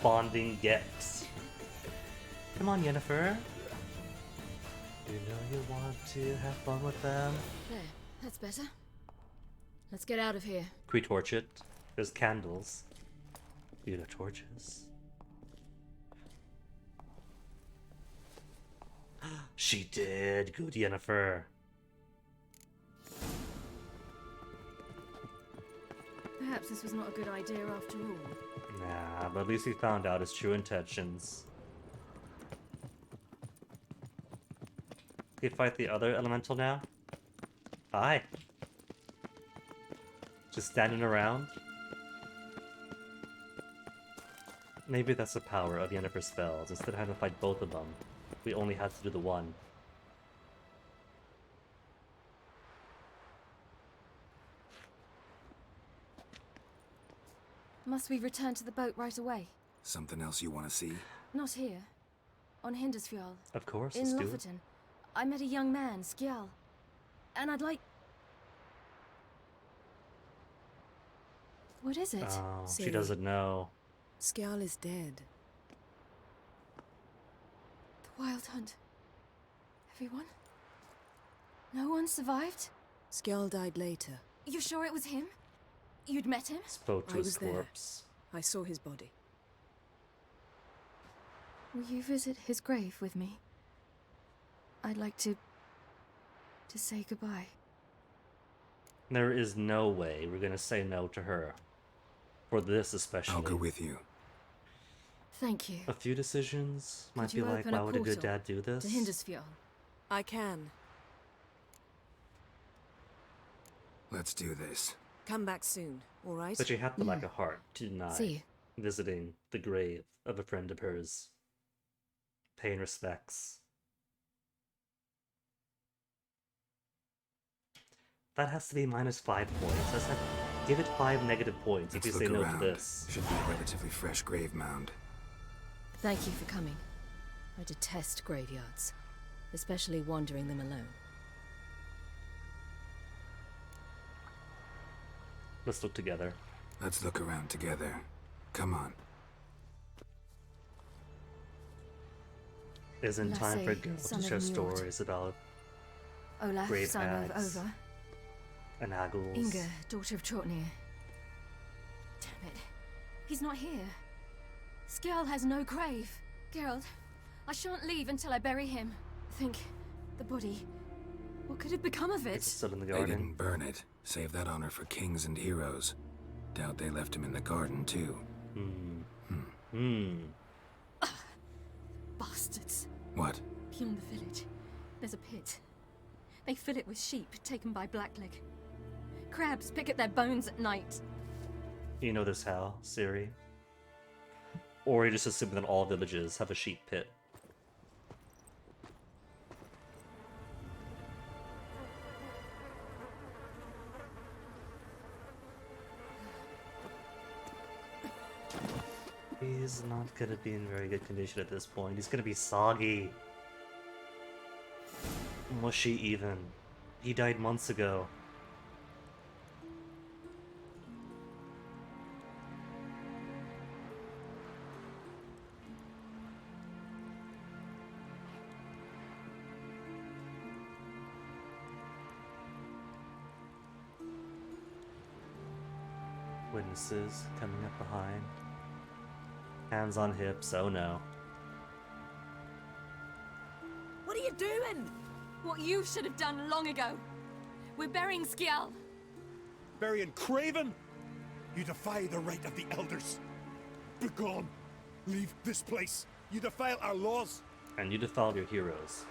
Bonding gets. Come on, Yennefer. You know you want to have fun with them. There, that's better. Let's get out of here. Can we torch it? There's candles. You know, torches. She did. Good, Yennefer. Perhaps this was not a good idea after all. Nah, but at least we found out his true intentions. We fight the other elemental now? Hi. Just standing around? Maybe that's the power of Yennefer's spells. Instead of having to fight both of them, we only have to do the one. Must we return to the boat right away? Something else you want to see? Not here. On Hindersfjall. Of course, In let's do it. Lofoten. I met a young man, Skjal. And I'd like... What is it? Oh, she Ciri. doesn't know. Skjal is dead. The Wild Hunt. Everyone? No one survived? Skjal died later. You sure it was him? You'd met him? Spoke to I his was there. corpse. I saw his body. Will you visit his grave with me? I'd like to say goodbye. There is no way we're gonna say no to her. For this especially. I'll go with you. Thank you. A few decisions might Could be you like, open why a would a good portal dad do this? To Hindersfjall. I can. Let's do this. Come back soon, all right? But you have to like a heart to deny See you. visiting the grave of a friend of hers. Paying respects. That has to be -5 points. That's like, give it 5 negative points if Let's you say look no around. to this. Should be a relatively fresh grave mound. Thank you for coming. I detest graveyards, especially wandering them alone. Let's look together. Let's look around together. Come on. Isn't time for Lasse, girls son to of share Njord. stories about Olaf, grave son of hags Over. and haggles. Inga, daughter of Trotnir. Damn it. He's not here. Skjal has no grave. Geralt, I shan't leave until I bury him. Think, the body. What could have become of It's it? still in the They garden. didn't burn it. Save that honor for kings and heroes. Doubt they left him in the garden, too. Bastards. What? Beyond the village, there's a pit. They fill it with sheep taken by Blackleg. Crabs pick at their bones at night. You know this how, Ciri? Or you just assume that all villages have a sheep pit. He's not gonna be in very good condition at this point. He's gonna be soggy. Mushy even. He died months ago. Witnesses coming up behind. Hands on hips, oh no. What are you doing? What you should have done long ago. We're burying Skjal. Burying Craven? You defy the right of the elders. Begone. Leave this place. You defile our laws. And you defiled your heroes.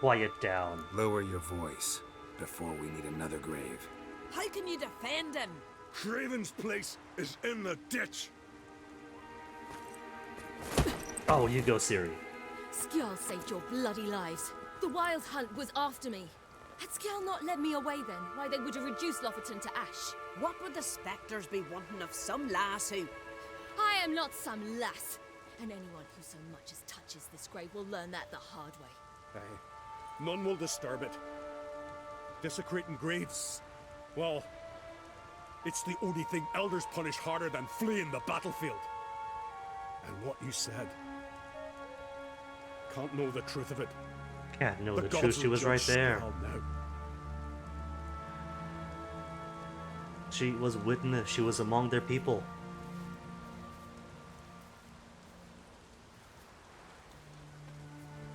Quiet down. Lower your voice before we need another grave. How can you defend him? Craven's place is in the ditch. Oh, you go, Ciri. Skjal saved your bloody lives. The Wild Hunt was after me. Had Skjal not led me away then, why they would have reduced Lofoten to ash. What would the spectres be wanting of some lass who... I am not some lass. And anyone who so much as touches this grave will learn that the hard way. Aye. None will disturb it. Desecrating graves. Well, it's the only thing elders punish harder than fleeing the battlefield. And what you said. Can't know the truth of it. Can't know the gods truth, she will was right judge there. Skjal now. She was witness, she was among their people.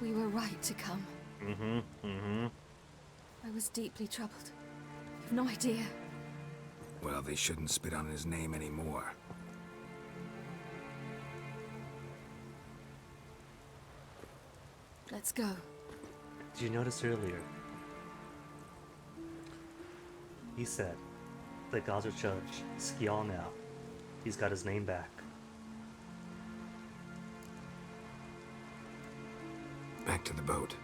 We were right to come. I was deeply troubled. You've no idea. Well, they shouldn't spit on his name anymore. Let's go. Did you notice earlier? He said that gods are judged. Skjal now. He's got his name back. Back to the boat.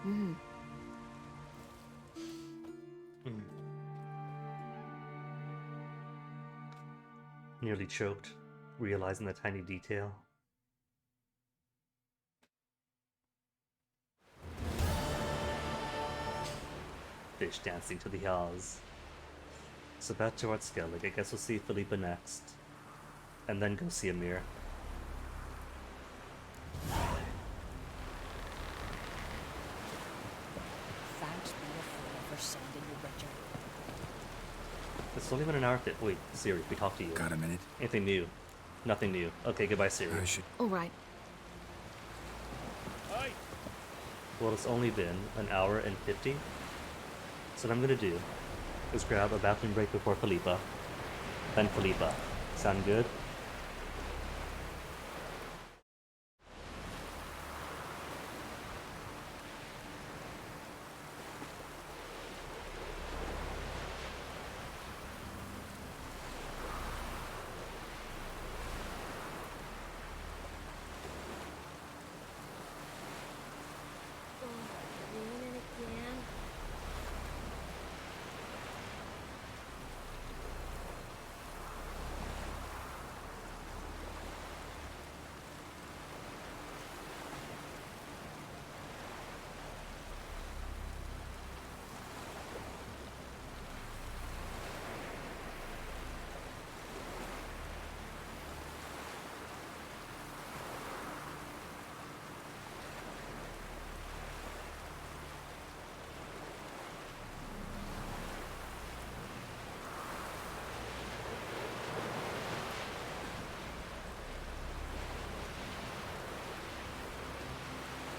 Mm. Nearly choked, realizing the tiny detail. Fish dancing to the Oz. So back to Art Skellig. I guess we'll see Philippa next. And then go see Amir. Thanks be to Freya for sending you, Richard. It's only been an hour. Wait, Siri, we talked to you. Got a minute? Anything new? Nothing new. Okay, goodbye, Siri. All right. Well, it's only been an hour and 50. So what I'm gonna do is grab a bathroom break before Philippa, then Philippa. Sound good?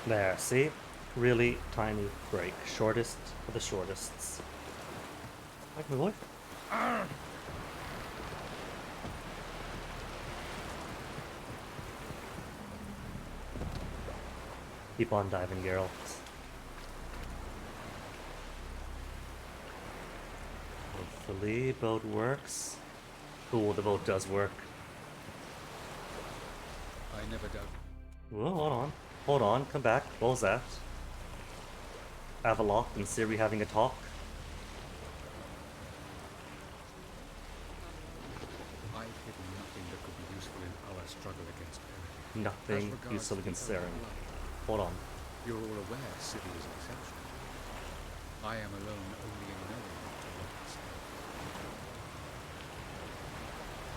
There, see? Really tiny break. Shortest of the shortests. Like my boy. Keep on diving, Geralt. Hopefully, boat works. Cool, the boat does work. I never doubt. Whoa, hold on. Hold on, come back. What was that? Avaloth and Ciri having a talk? I've hidden nothing that could be useful in our struggle against Eric. Nothing useful against Saren. Hold on. You're all aware Ciri is exceptional. I am alone only in knowing not to what to say.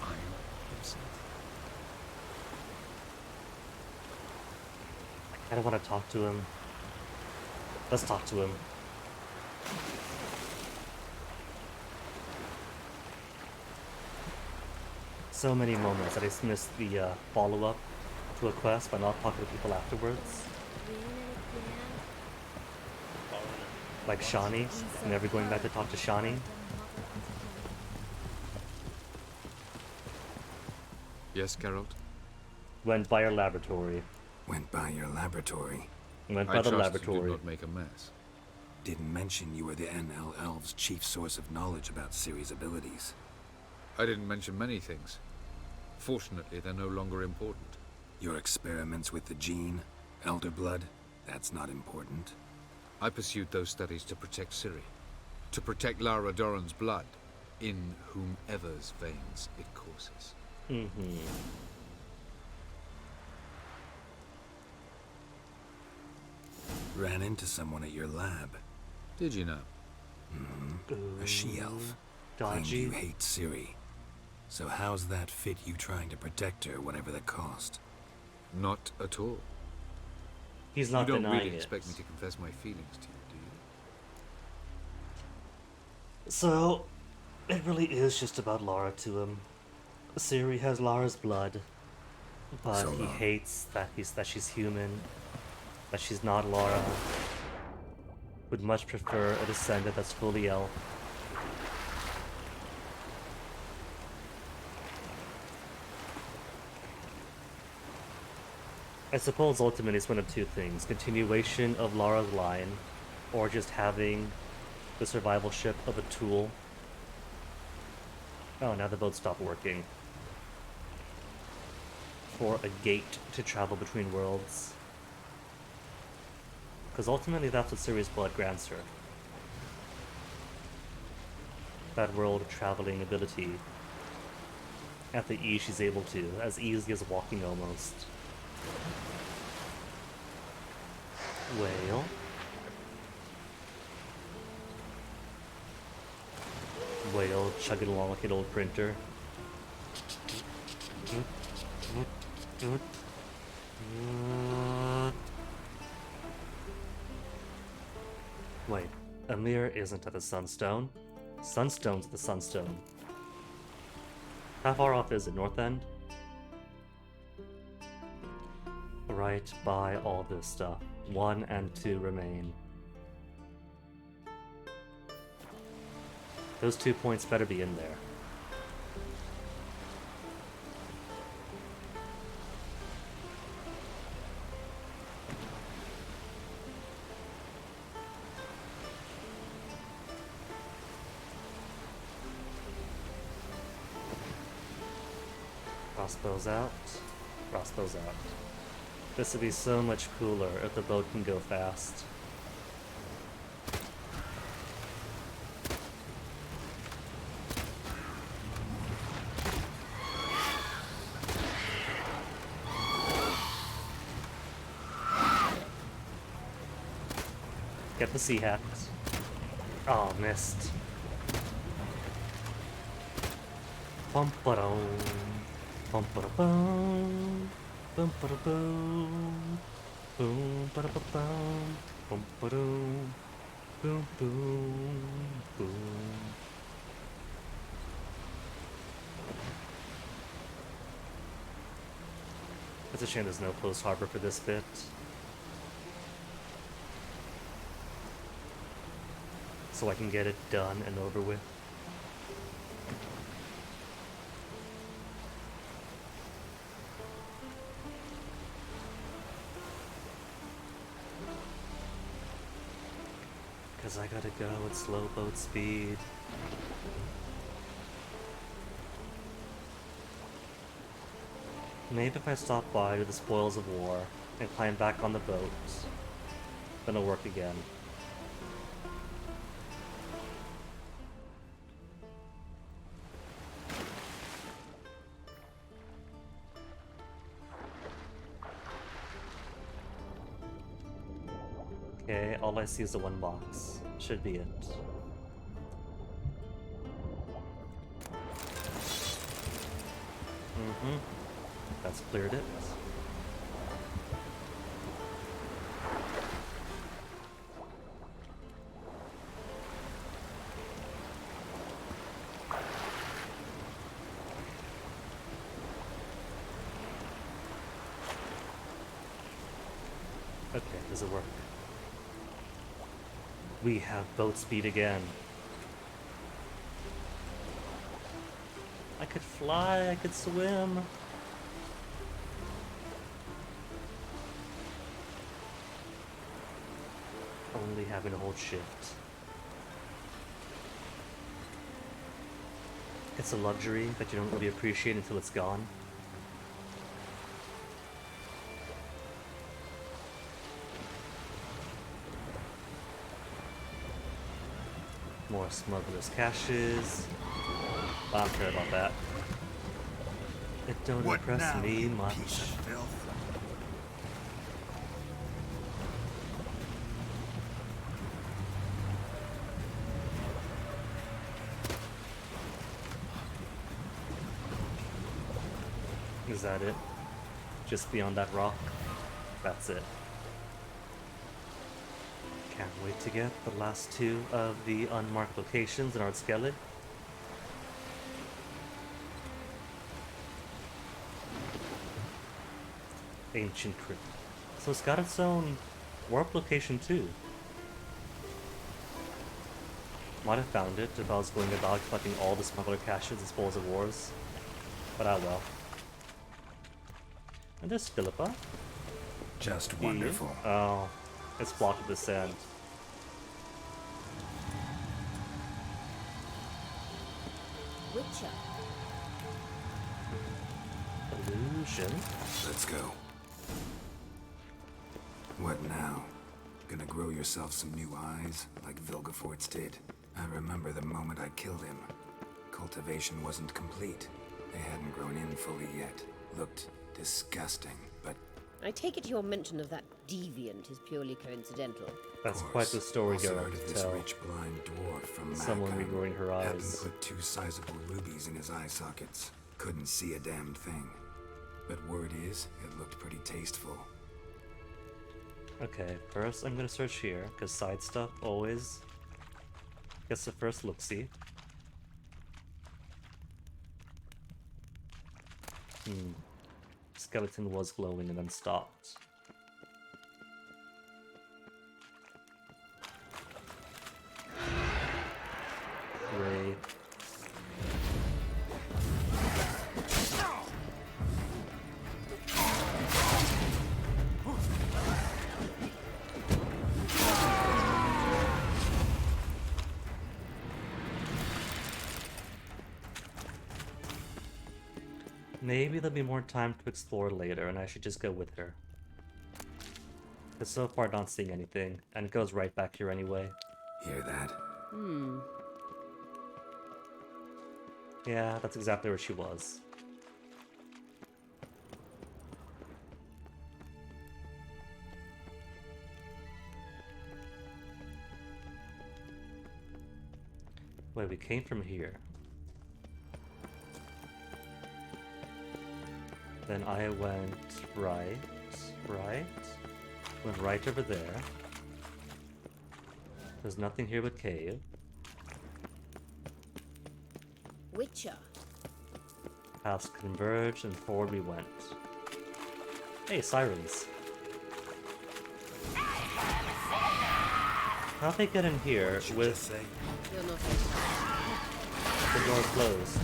I am himself. I don't want to talk to him. Let's talk to him. So many moments that I missed the follow-up to a quest by not talking to people afterwards. Like Shani, never going back to talk to Shani. Yes, Geralt? Went by your laboratory. Went by your laboratory. Went by the trust laboratory. You did not make a mess. Didn't mention you were the NL Elves' chief source of knowledge about Ciri's abilities. I didn't mention many things. Fortunately, they're no longer important. Your experiments with the gene, Elder Blood, that's not important. I pursued those studies to protect Ciri. To protect Lara Doran's blood, in whomever's veins it courses. Ran into someone at your lab. Did you know? A she-elf. Claimed you hate Ciri. So how's that fit you trying to protect her, whatever the cost? Not at all. He's not You don't denying really it. expect me to confess my feelings to you, do you? So, it really is just about Lara to him. Ciri has Lara's blood, but So he long. hates that she's human, that she's not Lara. Would much prefer a descendant that's fully elf. I suppose ultimately it's one of two things. Continuation of Lara's line, Or just having the survival ship of a tool. Oh, now the boat stopped working. For a gate to travel between worlds. Because ultimately that's what Ciri's blood grants her. That world traveling ability. At the ease she's able to, as easy as walking almost. Whale. Whale chugging along like an old printer. Wait, Amir isn't at the Sunstone. Sunstone's the Sunstone. How far off is it? North End? Right by all this stuff. 1 and 2 remain. Those 2 points better be in there. Crossbows out. Crossbows out. This would be so much cooler if the boat can go fast. Get the sea hat. Oh, missed. Bum-ba-dum. Bum-ba-da-bum. Bum-ba-da-boom. Boom-ba-da-ba-bum. Bum-ba-doom. Boom, boom, boom. It's a shame there's no closed harbor for this bit. So I can get it done and over with. Cause I gotta go at slow boat speed. Maybe if I stop by to the spoils of war and climb back on the boat, then it'll work again. Okay, all I see is the one box. Should be it. Mm-hmm. That's cleared it. Okay, does it work? We have boat speed again. I could fly, I could swim. Only having to hold shift. It's a luxury that you don't really appreciate until it's gone. More smugglers' caches. I don't care about that. It don't impress me much. Is that it? Just beyond that rock? That's it. Can't wait to get the last 2 of the unmarked locations in Ard Skellig. Ancient Crypt. So it's got its own warp location too. Might have found it if I was going about collecting all the smuggler caches and spoils of wars. But ah well. And there's Philippa. Just wonderful. Oh, it's blocked with the sand. confusion. Let's go. What now? Gonna grow yourself some new eyes, like Vilgefortz did? I remember the moment I killed him. Cultivation wasn't complete. They hadn't grown in fully yet. Looked disgusting, but... I take it your mention of that deviant is purely coincidental. That's quite the story Also going heard of to this tell. rich blind dwarf from Someone Macon. regrowing her Hadn't eyes. put 2 sizable rubies in his eye sockets. Couldn't see a damn thing. But word is, it looked pretty tasteful. Okay, first I'm gonna search here, because side stuff always gets the first look-see. Skeleton was glowing and then stopped. Ray. Maybe there'll be more time to explore later, and I should just go with her. Because so far not seeing anything, and it goes right back here anyway. Hear that? Yeah, that's exactly where she was. Wait, we came from here. Then I went right. Went right over there. There's nothing here but cave. Witcher. Paths converged and forward we went. Hey, sirens. How'd they get in here with You're not the door closed?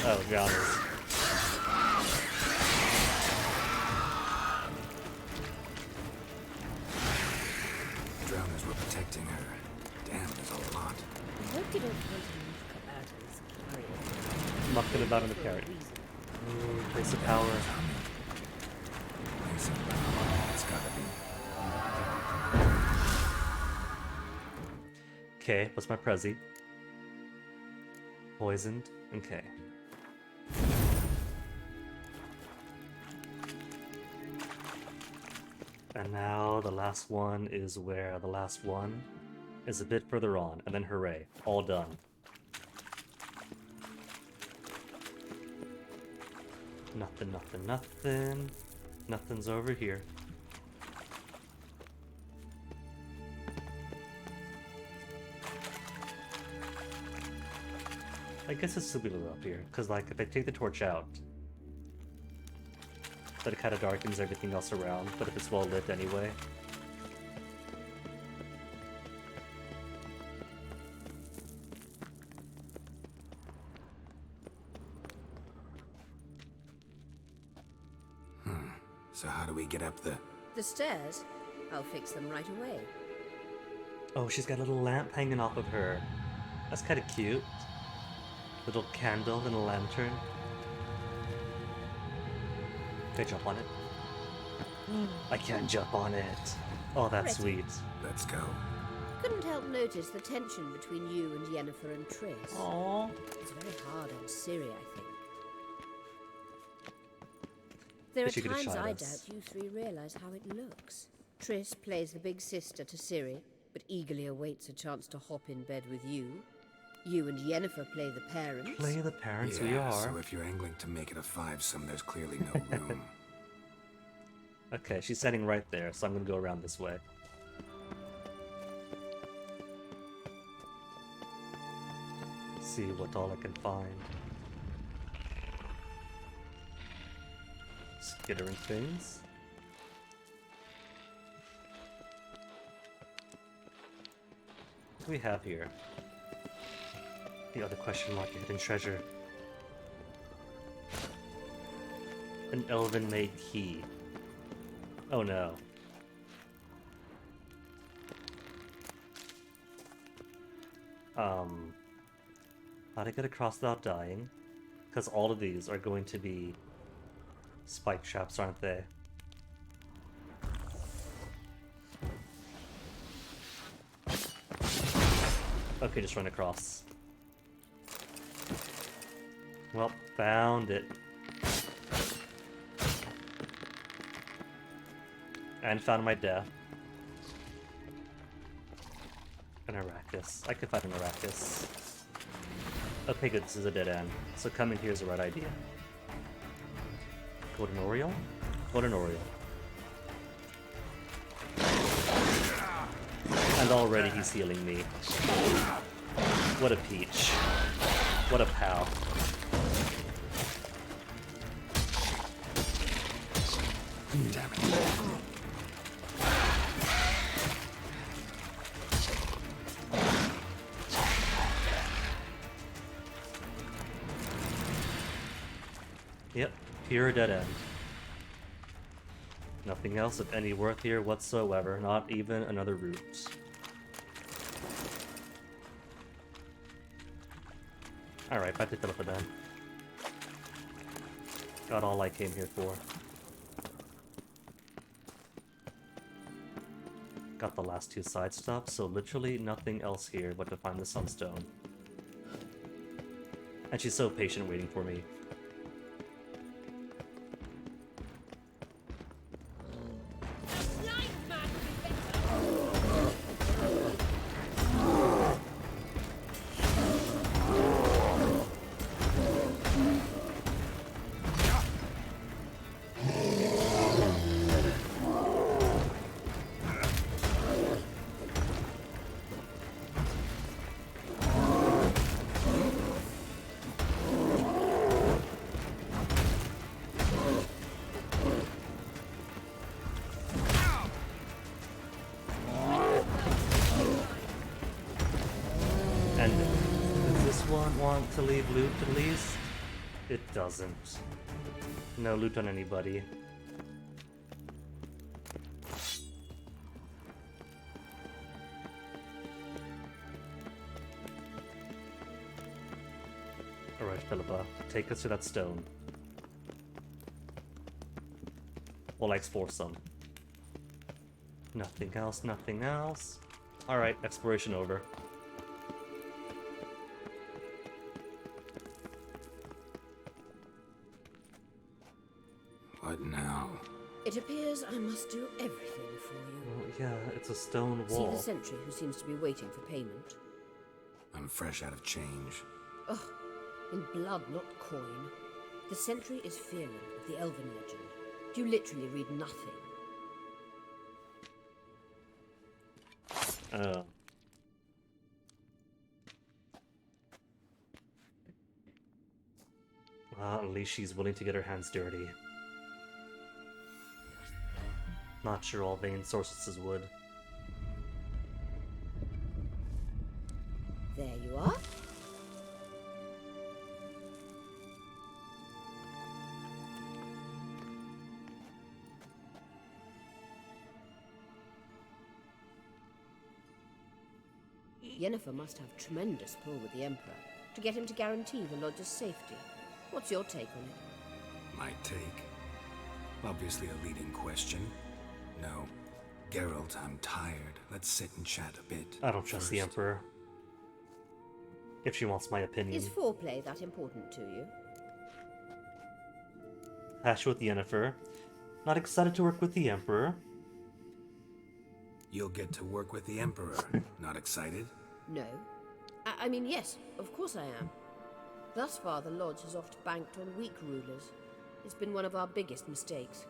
Oh, drowners. Drowners were protecting her. Damn, there's a lot. I hope you don't want to move Kabatas carrier. Mucking about in the carrot. Ooh, place of power. Place of power. It's gotta be. Okay, what's my prezi? Poisoned? Okay. And now the last one is where the last one is a bit further on, and then hooray, all done. Nothing, nothing, nothing. Nothing's over here. I guess it's still be lit up here, because like if I take the torch out, that it kind of darkens everything else around, but if it's well lit anyway. So how do we get up the... The stairs? I'll fix them right away. Oh, she's got a little lamp hanging off of her. That's kind of cute. Little candle and a lantern. Can I jump on it? I can't jump on it. Oh, that's Ready. sweet. Let's go. Couldn't help notice the tension between you and Yennefer and Triss. Aww. It's very hard on Ciri, I think. There are Wish you could've times shied I us. doubt you three realize how it looks. Triss plays the big sister to Ciri, but eagerly awaits a chance to hop in bed with you. You and Yennefer play the parents. Play the parents, Yeah, we are. so if you're angling to make it a 5-some, there's clearly no room. Okay, she's standing right there, so I'm gonna go around this way. See what all I can find. Skittering things. What do we have here? The other question mark, hidden treasure. An elven-made key. Oh no. How to get across without dying? Because all of these are going to be spike traps, aren't they? Okay, just run across. Well, found it. And found my death. An Arrakis. I could find an Arrakis. Okay, good, this is a dead end. So coming here is the right idea. Golden Oriole? Golden Oriole. And already he's healing me. What a peach. What a pal. Damn it. Yep, pure dead end. Nothing else of any worth here whatsoever, not even another route. Alright, back to Philippa then. Got all I came here for. Got the last two side stops, so literally nothing else here but to find the Sunstone. And she's so patient waiting for me. And does this one want to leave loot at least? It doesn't. No loot on anybody. Alright, Philippa, take us to that stone. We'll explore some. Nothing else, nothing else. Alright, exploration over. What now? It appears I must do everything for you. Well, yeah, it's a stone See wall. the sentry who seems to be waiting for payment? I'm fresh out of change. Ugh, in blood, not coin. The sentry is Fearlan of the Elven legend. You literally read nothing. Oh. Well, at least she's willing to get her hands dirty. Not sure all Vayne sorceresses would. There you are. Yennefer must have tremendous pull with the Emperor to get him to guarantee the Lodge's safety. What's your take on it? My take? Obviously a leading question. No. Geralt, I'm tired. Let's sit and chat a bit. I don't trust the Emperor. If she wants my opinion. Is foreplay that important to you? Hash with Yennefer. Not excited to work with the Emperor. You'll get to work with the Emperor. Not excited? No. I mean, yes, of course I am. Thus far, the Lodge has oft banked on weak rulers. It's been one of our biggest mistakes.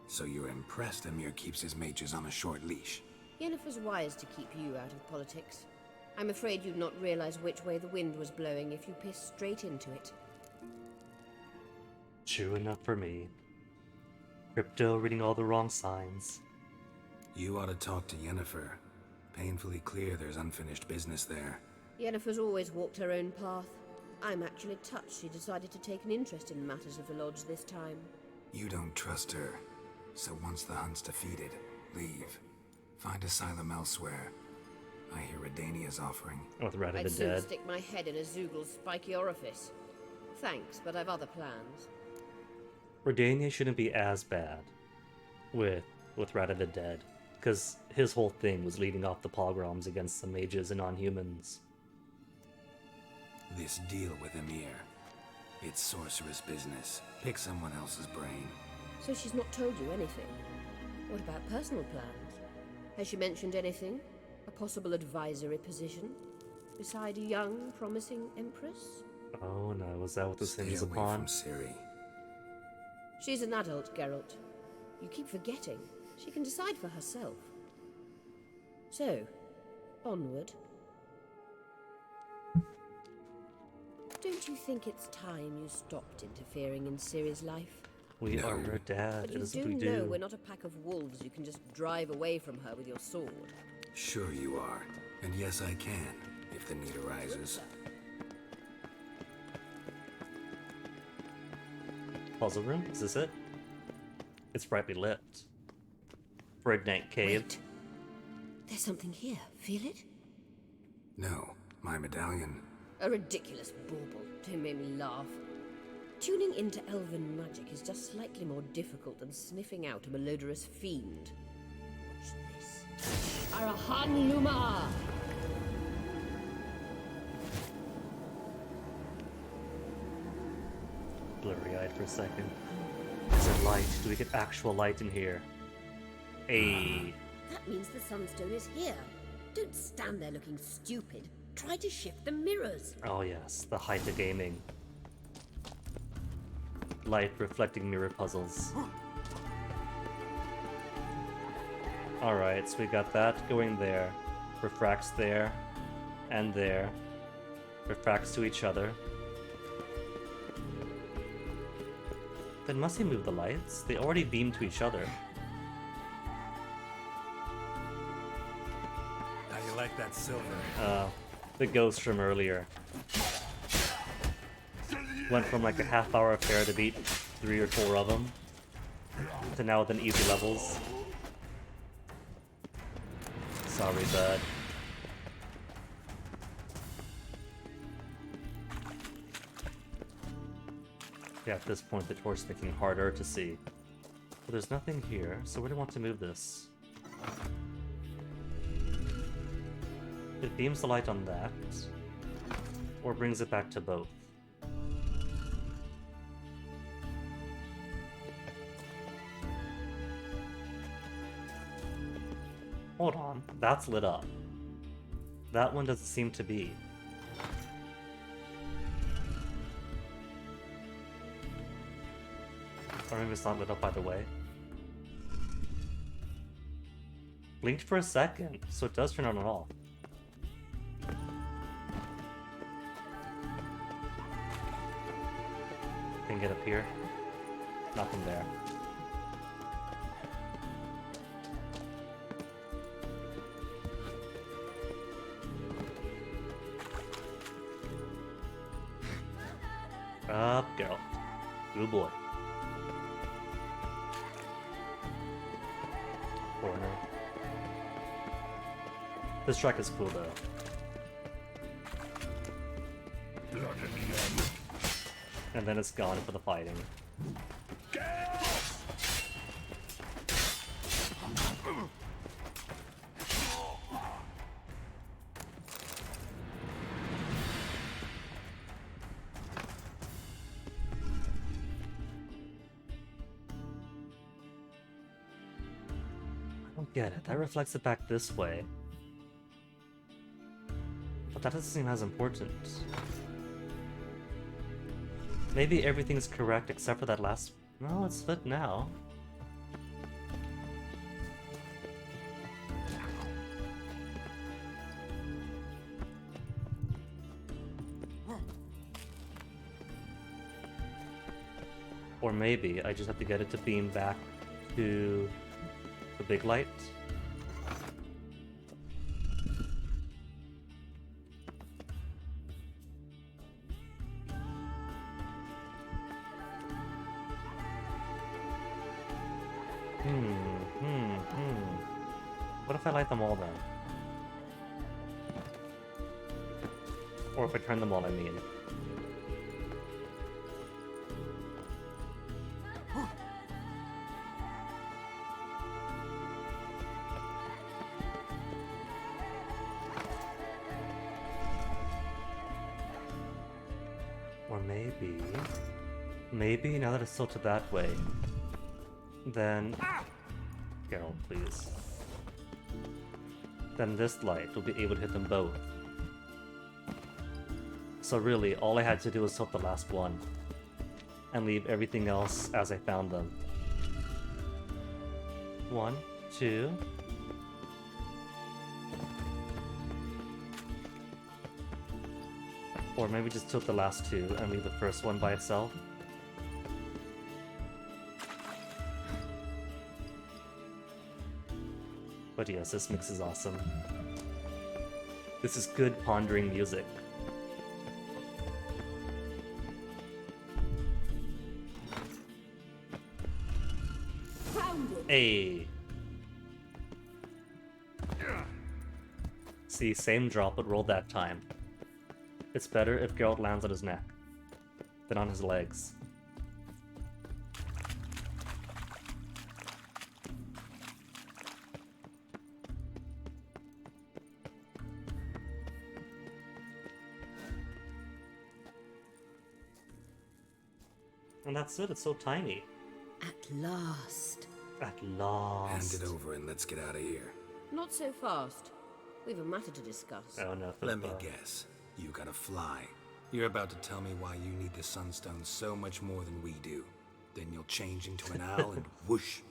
So you're impressed Emir keeps his mages on a short leash? Yennefer's wise to keep you out of politics. I'm afraid you'd not realize which way the wind was blowing if you pissed straight into it. True enough for me. Crypto reading all the wrong signs. You ought to talk to Yennefer. Painfully clear there's unfinished business there. Yennefer's always walked her own path. I'm actually touched she decided to take an interest in matters of the Lodge this time. You don't trust her. So once the hunt's defeated, leave. Find asylum elsewhere. I hear Redania's offering. With Rat of I'd the soon Dead. stick my head in a Zoogl's spiky orifice. Thanks, but I've other plans. Redania shouldn't be as bad with Rat of the Dead, because his whole thing was leading off the pogroms against the mages and non-humans. This deal with Emir. It's sorceress business. Pick someone else's brain. So she's not told you anything? What about personal plans? Has she mentioned anything? A possible advisory position? Beside a young, promising empress? Oh no, was that what this Stay hinges away upon? from Ciri. She's an adult, Geralt. You keep forgetting. She can decide for herself. So, onward. Don't you think it's time you stopped interfering in Ciri's life? We are her dad, But it you is do what we know do. we're not a pack of wolves you can just drive away from her with your sword. Sure you are. And yes, I can, if the need arises. Puzzle room? Is this it? It's brightly lit. Redneck Cave. Wait. There's something here. Feel it? No, my medallion. A ridiculous bauble. Don't make me laugh. Tuning into elven magic is just slightly more difficult than sniffing out a malodorous fiend. Watch this. Arahan Luma! Blurry-eyed for a second. Is it light? Do we get actual light in here? Ayy. That means the sunstone is here. Don't stand there looking stupid. Try to shift the mirrors. Oh yes, the height of gaming. Light reflecting mirror puzzles. Alright, so we got that going there. Refracts there. And there. Refracts to each other. Then must he move the lights? They already beam to each other. How you like that silver? The ghost from earlier. Went from like a half-hour affair to beat 3 or 4 of them, to now within easy levels. Sorry, bud. Yeah, at this point the torch is making it harder to see. But there's nothing here, so where do I want to move this? It beams the light on that, or brings it back to both. Hold on, that's lit up. That one doesn't seem to be. Or maybe it's not lit up either way. Blinked for a second, so it does turn on and off. Can get up here. Nothing there. Up, girl. Good boy. Corner. This track is cool though. And then it's gone for the fighting. I don't get it. That reflects it back this way. But that doesn't seem as important. Maybe everything's correct except for that last... No, it's lit now. Or maybe I just have to get it to beam back to the big light. What if I light them all then? Or if I turn them all, I mean. Maybe now that it's tilted that way, then Geralt, please. Then this light will be able to hit them both. So really, all I had to do was tilt the last one and leave everything else as I found them. 1, 2. Or maybe just tilt the last two and leave the first one by itself. But yes, this mix is awesome. This is good pondering music. Hey. See, same drop, but rolled that time. It's better if Geralt lands on his neck than on his legs. And that's it, it's so tiny. At last. At last. Hand it over and let's get out of here. Not so fast. We've a matter to discuss. Oh no, Let me guess. You gotta fly. You're about to tell me why you need the Sunstone so much more than we do. Then you'll change into an owl and whoosh.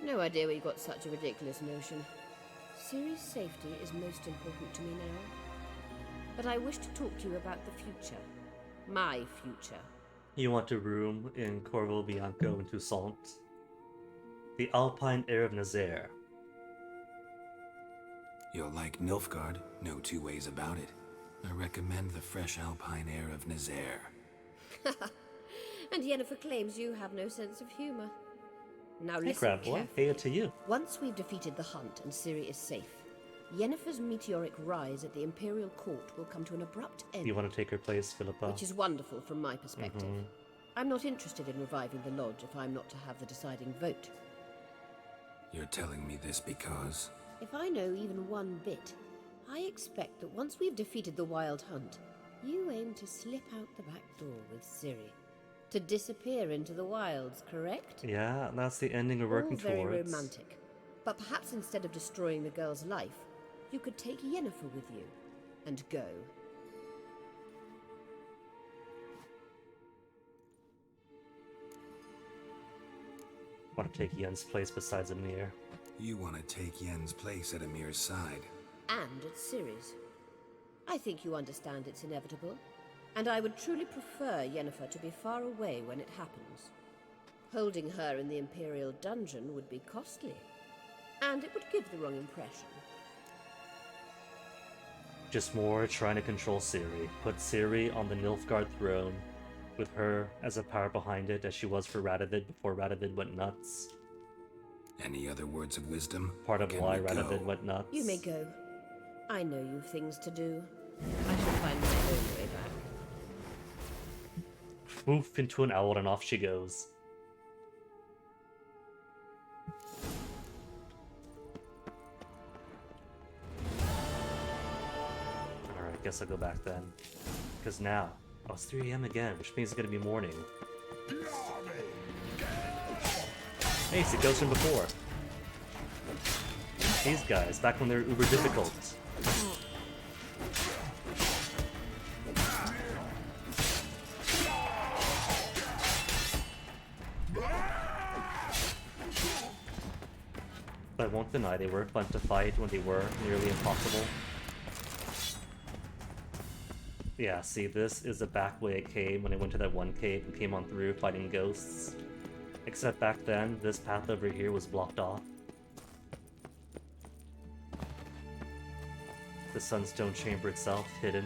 No idea where you got such a ridiculous notion. Ciri's safety is most important to me now. But I wish to talk to you about the future. My future. You want to room in Corvo Bianco and Toussaint? The Alpine air of Nazaire. You'll like Nilfgaard, no two ways about it. I recommend the fresh alpine air of Nazaire. And Yennefer claims you have no sense of humor. Now Hey, listen Crab Boy, carefully. hey to you. Once we've defeated the Hunt and Ciri is safe, Yennefer's meteoric rise at the Imperial Court will come to an abrupt end. You want to take her place, Philippa? Which is wonderful from my perspective. Mhm. I'm not interested in reviving the Lodge if I'm not to have the deciding vote. You're telling me this because... If I know even one bit, I expect that once we've defeated the Wild Hunt, you aim to slip out the back door with Ciri. To disappear into the wilds, correct? Yeah, that's the ending we're working All very towards. romantic. But perhaps instead of destroying the girl's life, you could take Yennefer with you and go. Want to take Yen's place besides Emir. You want to take Yen's place at Emir's side. And at Ciri's. I think you understand it's inevitable, and I would truly prefer Yennefer to be far away when it happens. Holding her in the Imperial dungeon would be costly, and it would give the wrong impression. Just more trying to control Ciri. Put Ciri on the Nilfgaard throne, with her as a power behind it as she was for Radovid before Radovid went nuts. Any other words of wisdom? Part of Can why we Radovid go? went nuts. You may go. I know you've things to do. I shall find my own way back. Woof into an owl and off she goes. Alright, guess I'll go back then. Because now, oh, it's 3 AM again, which means it's gonna be morning. Hey, it's the ghost from before. These guys, back when they were uber difficult. But I won't deny they were fun to fight when they were nearly impossible. Yeah, see, this is the back way I came when I went to that one cave and came on through fighting ghosts. Except back then, this path over here was blocked off. The Sunstone Chamber itself, hidden.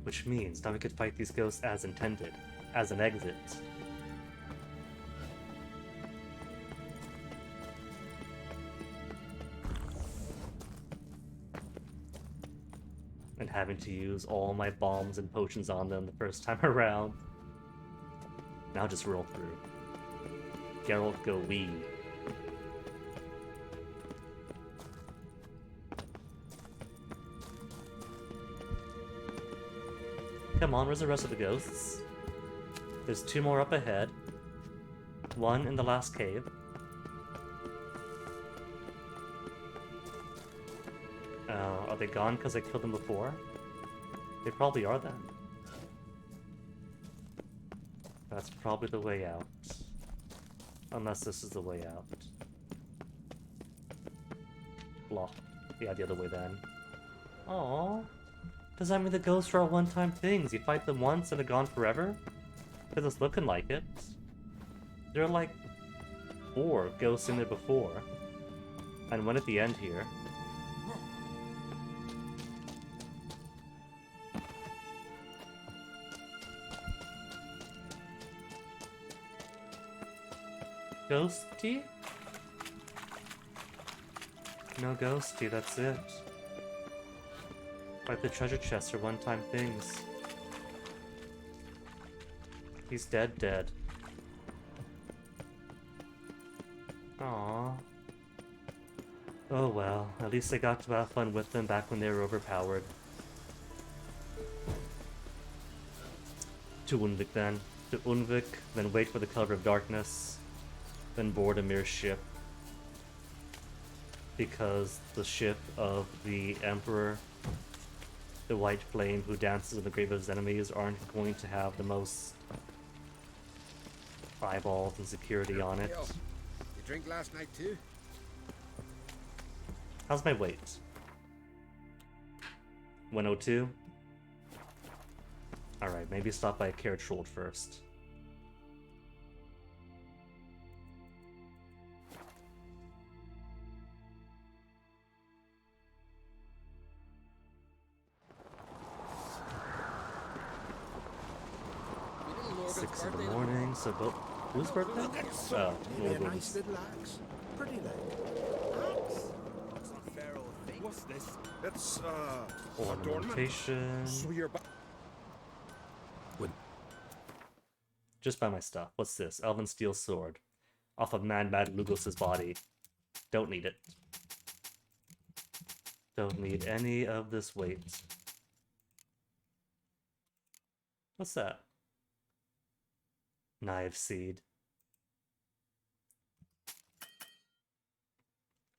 Which means now we could fight these ghosts as intended, as an exit. And having to use all my bombs and potions on them the first time around. Now just roll through. Geralt go wee. Come on, where's the rest of the ghosts? There's 2 more up ahead. 1 in the last cave. Are they gone because I killed them before? They probably are then. That's probably the way out. Unless this is the way out. Block. Yeah, the other way then. Aww. Does that mean the ghosts are all one-time things? You fight them once and they're gone forever? Because it's looking like it. There are like 4 ghosts in there before. And one at the end here. Ghosty? No ghosty, that's it. Like the treasure chests are one-time things. He's dead. Aww. Oh well, at least I got to have fun with them back when they were overpowered. To Unvik then. To Unvik, then wait for the cover of darkness. Then board Amir's ship. Because the ship of the Emperor, the White Flame who dances in the grave of his enemies, aren't going to have the most eyeballs and security on it. You drink last night too? How's my weight? 102? Alright, maybe stop by a Carrot Trold first. Six in the morning, so go. Whose birthday? Oh, Lord Gordon's. little axe. Pretty late. Axe? That's not fair old thing. What's this? It's, Ornamentation. Just buy my stuff. What's this? Elven Steel Sword. Off of Mad Lugos's body. Don't need it. Don't need any of this weight. What's that? Knife Seed.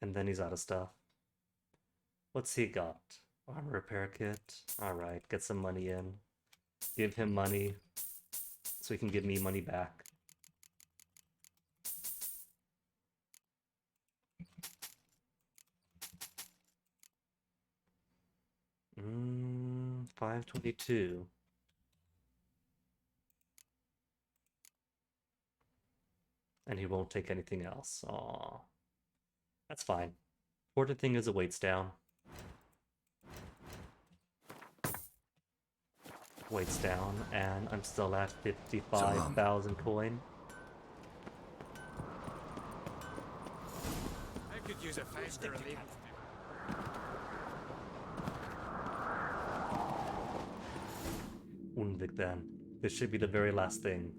And then he's out of stuff. What's he got? Armor repair kit. Alright, get some money in. Give him money. So he can give me money back. $522. And he won't take anything else. Aww. That's fine. Important thing is the weight's down. Weight's down, and I'm still at 55,000 coin. I could use a faster relief. Unvik then. This should be the very last thing.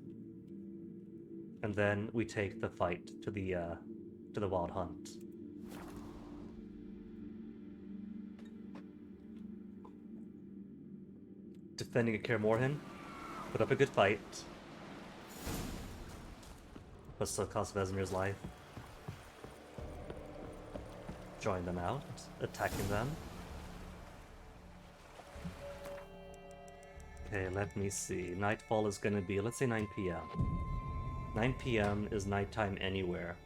And then we take the fight to the Wild Hunt. Defending a Kaer Morhen. Put up a good fight. But still cost Vesemir's life. Join them out. Attacking them. Okay, let me see. Nightfall is gonna be, let's say 9 p.m. 9 p.m. is nighttime anywhere.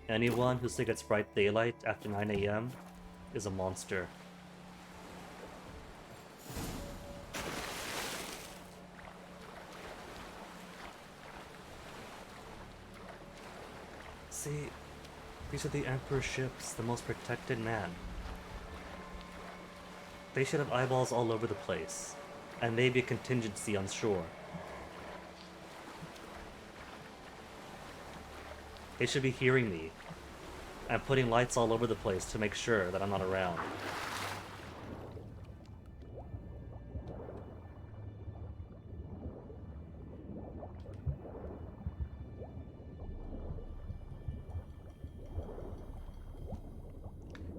Anyone who still gets bright daylight after 9 a.m. is a monster. See, these are the Emperor's ships, the most protected man. They should have eyeballs all over the place, and maybe a contingency on shore. They should be hearing me, and putting lights all over the place to make sure that I'm not around.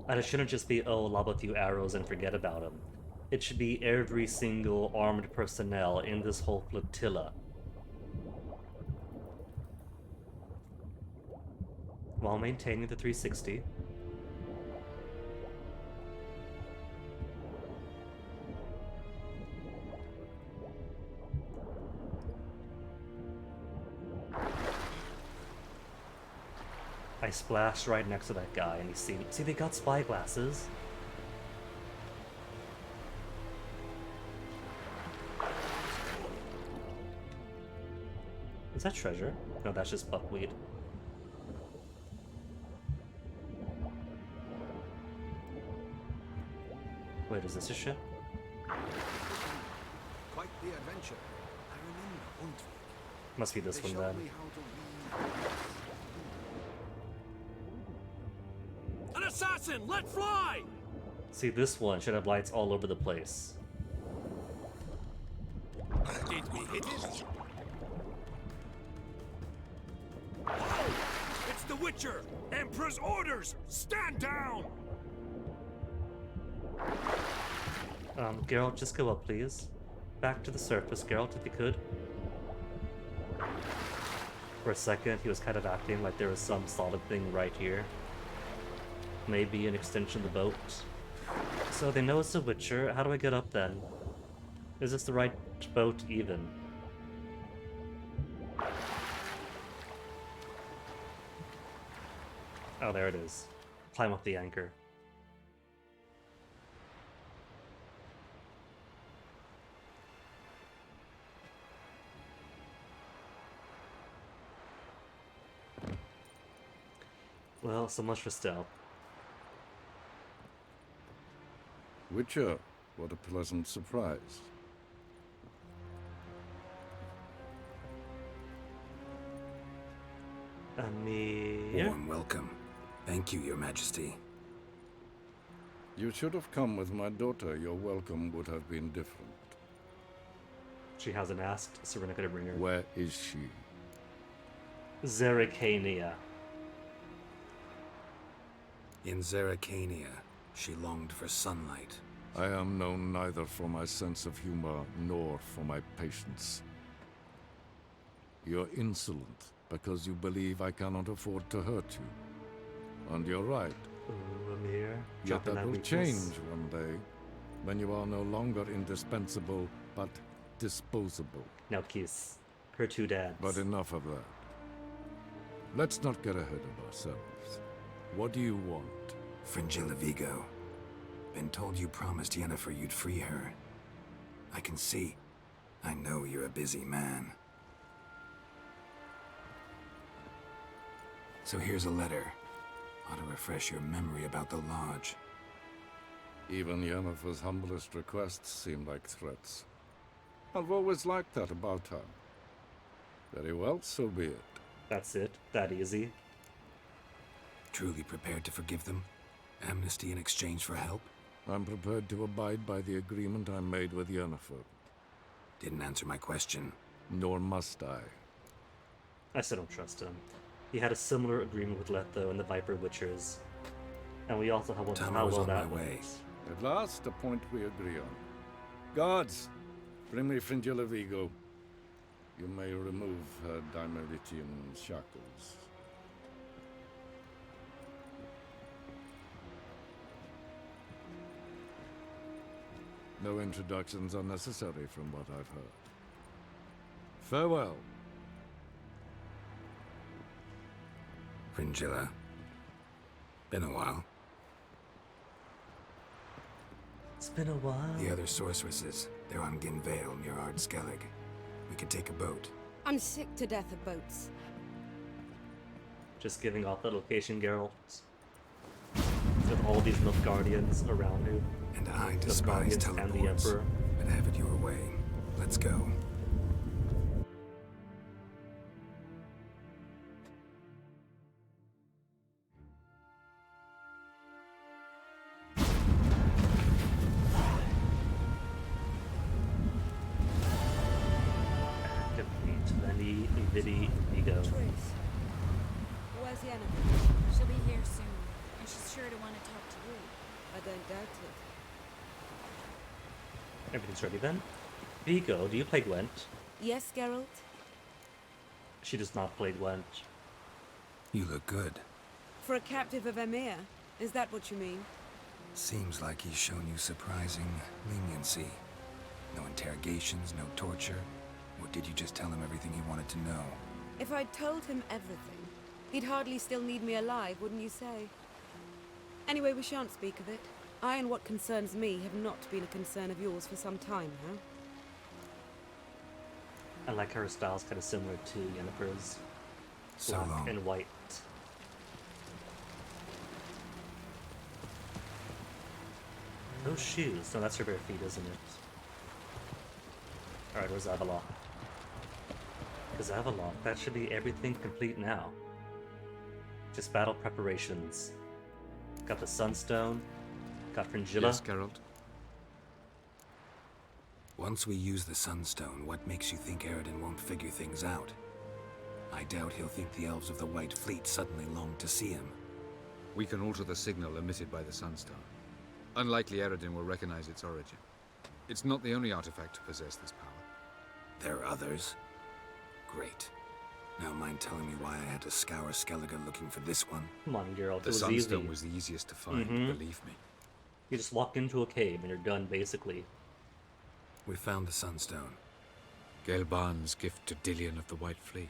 And it shouldn't just be, oh, lob a few arrows and forget about him. It should be every single armed personnel in this whole flotilla. While maintaining the 360. I splashed right next to that guy and he see they got spy glasses. Is that treasure? No, that's just buckwheat. Wait, is this a ship? Quite the adventure. I remember Untwick. Must be this They one showed then. me how to read. An assassin! Let fly! See, this one should have lights all over the place. Did we hit it? It's the Witcher! Emperor's orders! Stand down! Geralt, just go up, please. Back to the surface, Geralt, if you could. For a second, he was kind of acting like there was some solid thing right here. Maybe an extension of the boat. So they know it's the Witcher. How do I get up then? Is this the right boat even? Oh, there it is. Climb up the anchor. Well, so much for stealth. Witcher, what a pleasant surprise. Amir? Warm welcome. Thank you, Your Majesty. You should have come with my daughter. Your welcome would have been different. She hasn't asked, so we're not gonna bring her. Where is she? Zerrikania. In Zerrikania, she longed for sunlight. I am known neither for my sense of humor nor for my patience. You're insolent because you believe I cannot afford to hurt you. And you're right. Ooh, Amir. Yet dropping that will weakness. change one day, when you are no longer indispensable, but disposable. Now kiss her two dads. But enough of that. Let's not get ahead of ourselves. What do you want? Fringilla Vigo. Been told you promised Yennefer you'd free her. I can see. I know you're a busy man. So here's a letter. Ought to refresh your memory about the Lodge. Even Yennefer's humblest requests seem like threats. I've always liked that about her. Very well, so be it. That's it. That easy. Truly prepared to forgive them? Amnesty in exchange for help? I'm prepared to abide by the agreement I made with Yennefer. Didn't answer my question. Nor must I. I still don't trust him. He had a similar agreement with Letho and the Viper Witchers. And we also have one Time how I was well on that my way. went. At last, a point we agree on. Guards, bring me Fringilla Vigo. You may remove her Dimeritian shackles. No introductions are necessary from what I've heard. Farewell. Fringilla. Been a while. It's been a while. The other sorceresses, they're on Ginvale near Ard Skellig. We could take a boat. I'm sick to death of boats. Just giving off the location, Geralt. With all these Nilfgaardians around you. And I The despise Nilfgaardians and the teleports. Emperor. But have it your way. Let's go. Activate Lenny, Vidi, Vigo. Where's Yennefer? She'll be here soon, and she's sure to want to talk to you. I don't doubt it. Everything's ready then. Vigo, do you play Gwent? Yes, Geralt? She does not play Gwent. You look good. For a captive of Emir, is that what you mean? Seems like he's shown you surprising leniency. No interrogations, no torture. Or did you just tell him everything he wanted to know? If I'd told him everything, he'd hardly still need me alive, wouldn't you say? Anyway, we shan't speak of it. I and what concerns me have not been a concern of yours for some time now. I like her style's kind of similar to Yennefer's. So Black long. and white. No shoes. No, that's her bare feet, isn't it? Alright, where's Avallac'h? Because Avallac'h, that should be everything complete now. Just battle preparations. Got the Sunstone. Got Fringilla. Yes, Geralt. Once we use the Sunstone, what makes you think Eredin won't figure things out? I doubt he'll think the elves of the White Fleet suddenly long to see him. We can alter the signal emitted by the Sunstone. Unlikely Eredin will recognize its origin. It's not the only artifact to possess this power. There are others? Great. Now mind telling me why I had to scour Skellige looking for this one? Come on, Geralt. The it was Sunstone easy. was the easiest to find, believe me. You just walk into a cave and you're done, basically. We found the Sunstone. Gelban's gift to Dillion of the White Fleet.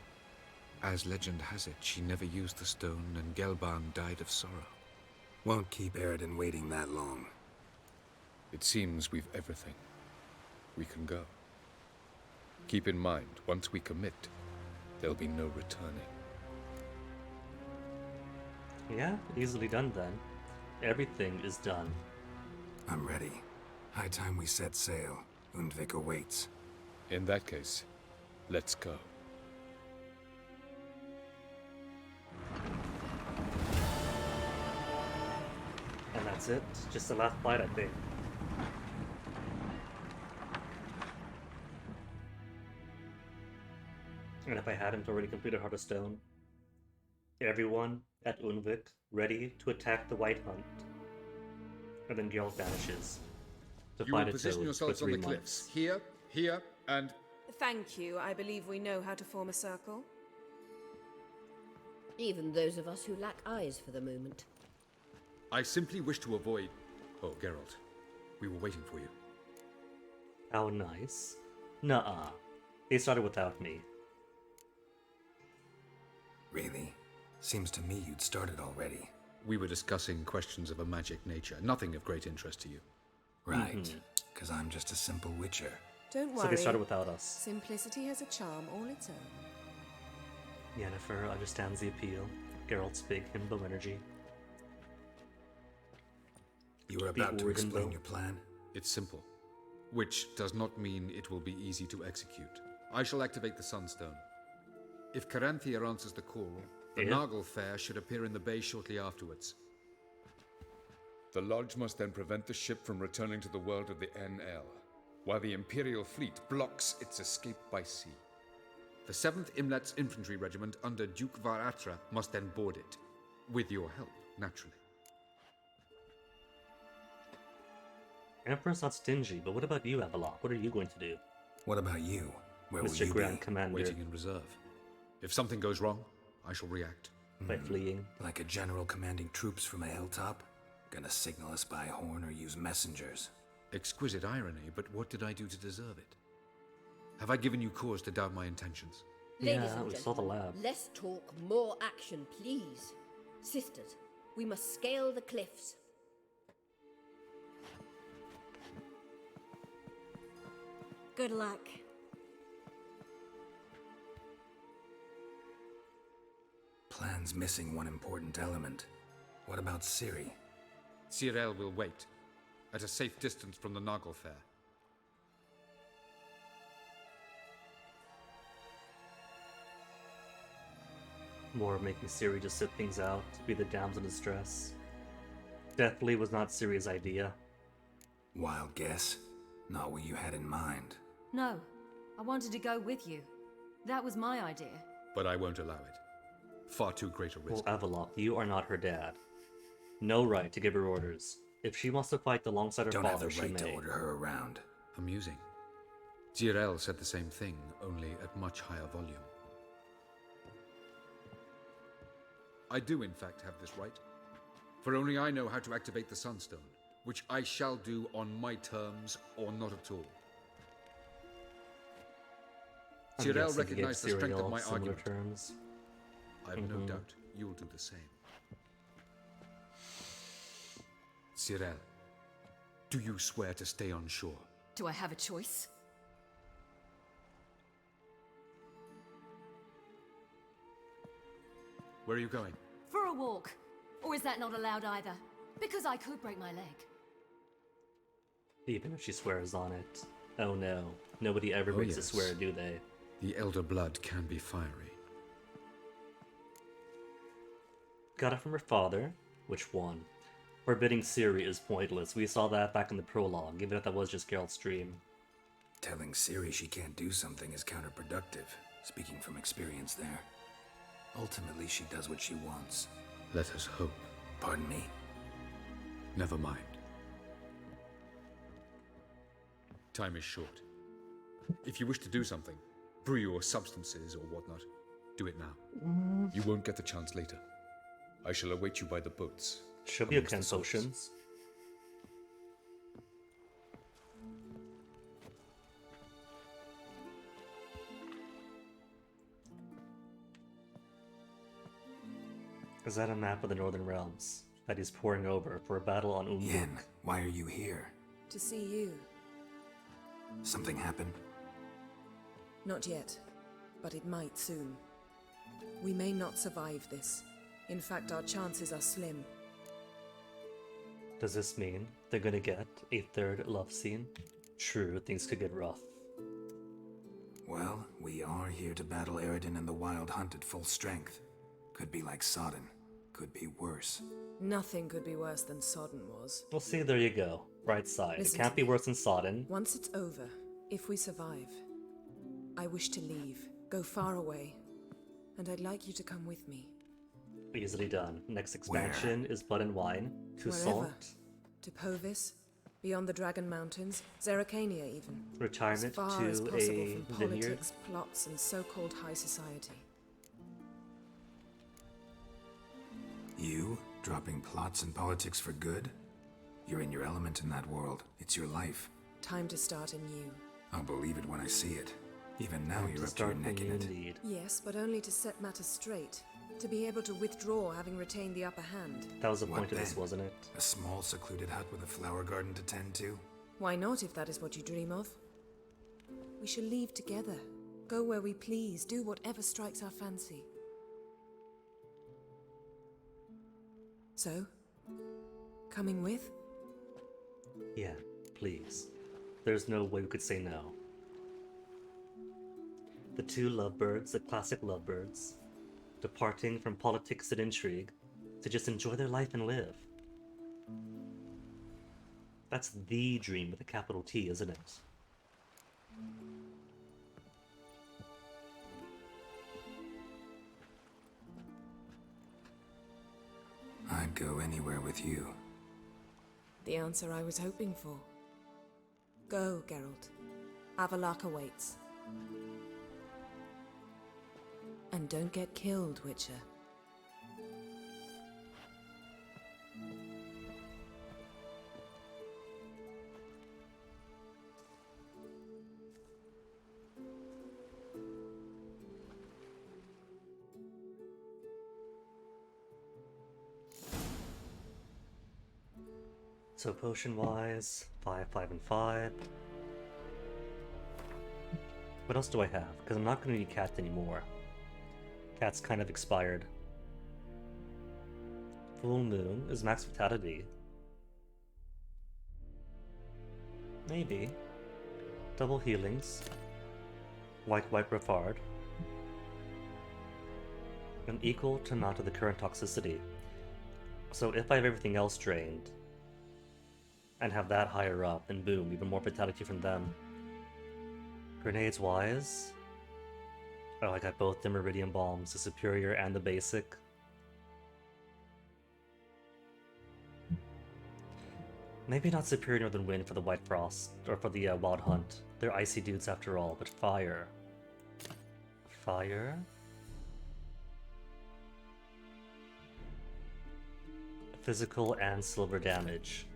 As legend has it, she never used the stone and Gelban died of sorrow. Won't keep Eredin waiting that long. It seems we've everything. We can go. Keep in mind, once we commit, there'll be no returning. Yeah, easily done then. Everything is done. I'm ready. High time we set sail. Undvik awaits. In that case, let's go. And that's it. Just the last fight, I think. And if I hadn't already completed Heart of Stone, everyone at Undvik ready to attack the White Hunt. And then Geralt vanishes. To You fight will a position toad yourselves for on 3 the months. cliffs. Here, here, and... Thank you. I believe we know how to form a circle. Even those of us who lack eyes for the moment. I simply wish to avoid... Oh, Geralt. We were waiting for you. How nice. Nuh-uh. They started without me. Really? Seems to me you'd started already. We were discussing questions of a magic nature, nothing of great interest to you. Right. Because I'm just a simple witcher. Don't worry. So they started without us. Simplicity has a charm all its own. Yennefer understands the appeal. Geralt's big himbo energy. You were about to explain your plan? It's simple. Which does not mean it will be easy to execute. I shall activate the Sunstone. If Caranthia answers the call, the Nargle Fair should appear in the bay shortly afterwards. The Lodge must then prevent the ship from returning to the world of the NL, while the Imperial fleet blocks its escape by sea. The 7th Imlet's Infantry Regiment under Duke Varatra must then board it. With your help, naturally. Emperor's not stingy, but what about you, Avallac'h? What are you going to do? What about you? Where will Mr. you Grand be? Commander. Waiting in reserve. If something goes wrong, I shall react. By fleeing. Like a general commanding troops from a hilltop? Gonna signal us by horn or use messengers? Exquisite irony, but what did I do to deserve it? Have I given you cause to doubt my intentions? Ladies Yeah, and we saw the gentlemen, lab. less talk, more action, please. Sisters, we must scale the cliffs. Good luck. Plan's missing one important element. What about Ciri? Cyril will wait, at a safe distance from the Nargle Fair. More making Ciri just sit things out, be the damsel in distress. Deathly was not Ciri's idea. Wild guess? Not what you had in mind. No, I wanted to go with you. That was my idea. But I won't allow it. Far too great a risk. Well, Avallac'h, you are not her dad. No right to give her orders. If she wants to fight alongside her Don't father, have the she right may. to order her around. Amusing. Zirel said the same thing, only at much higher volume. I do in fact have this right, for only I know how to activate the Sunstone, which I shall do on my terms or not at all. I'm Zirel guessing you gave recognized the strength of Ciriel my similar argument. terms. I have no doubt you'll do the same. Zirel, do you swear to stay on shore? Do I have a choice? Where are you going? For a walk. Or is that not allowed either? Because I could break my leg. Even if she swears on it. Oh no. Nobody ever Oh, breaks a yes. swear, do they? The Elder Blood can be fiery. Got it from her father. Which one? Forbidding Ciri is pointless. We saw that back in the prologue, even if that was just Geralt's dream. Telling Ciri she can't do something is counterproductive, speaking from experience there. Ultimately, she does what she wants. Let us hope. Pardon me? Never mind. Time is short. If you wish to do something, brew your substances or whatnot, do it now. You won't get the chance later. I shall await you by the boats. Should be amongst okay the souls. potions. Is that a map of the Northern Realms that he's poring over for a battle on Umbuk? Yen, why are you here? To see you. Something happened? Not yet, but it might soon. We may not survive this. In fact, our chances are slim. Does this mean they're gonna get a third love scene? True, things could get rough. Well, we are here to battle Eredin and the Wild Hunt at full strength. Could be like Sodden. Could be worse. Nothing could be worse than Sodden was. Well, see, there you go. Right side. Listen It can't to be me. worse than Sodden. Once it's over, if we survive, I wish to leave, go far away, and I'd like you to come with me. Easily done. Next expansion is Blood and Wine. To Wherever. Salt. To Povis, beyond the Dragon Mountains, Zerrikania even. Retirement as far to as possible a from vineyard. politics, plots, and so-called high society. You? Dropping plots and politics for good? You're in your element in that world. It's your life. Time to start anew. I'll believe it when I see it. Even now, you're To up to your start neck in the it. indeed. Yes, but only to set matters straight. To be able to withdraw having retained the upper hand. That was the What point of this, then? wasn't it? A small, secluded hut with a flower garden to tend to? Why not, if that is what you dream of? We shall leave together. Go where we please, do whatever strikes our fancy. So, coming with? Yeah, please. There's no way we could say no. The two lovebirds, the classic lovebirds, departing from politics and intrigue to just enjoy their life and live. That's the dream with a capital T, isn't it? I'd go anywhere with you. The answer I was hoping for. Go, Geralt. Avalok awaits. And don't get killed, Witcher. So potion-wise, 5, 5, and 5. What else do I have? Because I'm not going to need Cat anymore. Cat's kind of expired. Full Moon is max vitality. Maybe. Double healings. White Brevard. And equal to not to the current toxicity. So if I have everything else drained, and have that higher up, then boom, even more vitality from them. Grenades wise, oh, I got both the Meridian Bombs, the superior and the basic. Maybe not Superior Northern Wind for the White Frost, or for the Wild Hunt. They're icy dudes after all, but fire. Fire? Physical and silver damage.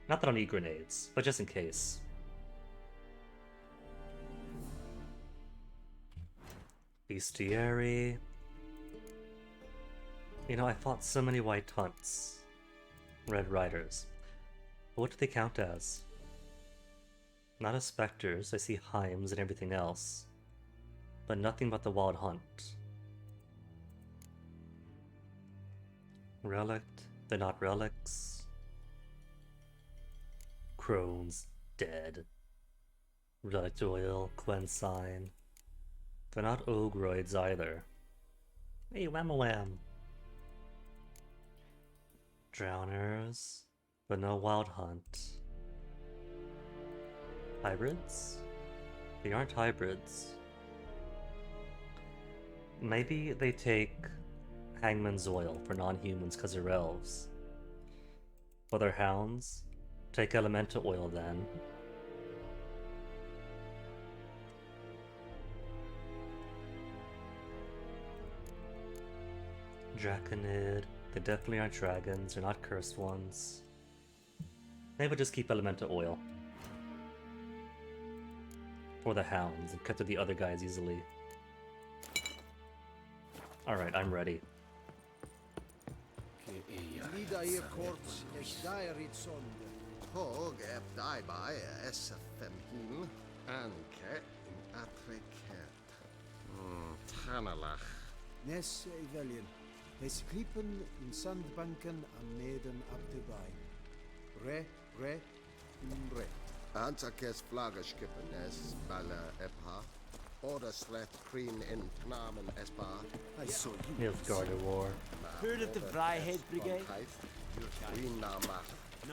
Not that I need grenades, but just in case. Bestiary. You know, I fought so many White Hunts. Red Riders. But what do they count as? Not as specters, I see Heims and everything else. But nothing but the Wild Hunt. Relict, they're not relics. Crone's dead. Relict Oil, Quensign. They're not Ogroids either. Hey, wham-a-wham. Drowners, but no Wild Hunt. Hybrids? They aren't hybrids. Maybe they take Hangman's Oil for non-humans because they're elves. For their hounds, take Elemental Oil then. Draconid. They definitely aren't dragons, they're not cursed ones. Maybe we'll just keep Elemental Oil. For the hounds, and cut through the other guys easily. Alright, I'm ready. Lidair korts Eshdaerid sonde. Hog ep daibai SFMhin anke in atreket. Tanalach. Nes Evelien. Es klippen in Sandbanken am Neden abdebei. Re, re. Antakes Flagerskippen es Bala Epha. Oder Slet Kreen in Knamen Espa. I saw you. Nilfgaard War. Heard of the Vryheid Brigade?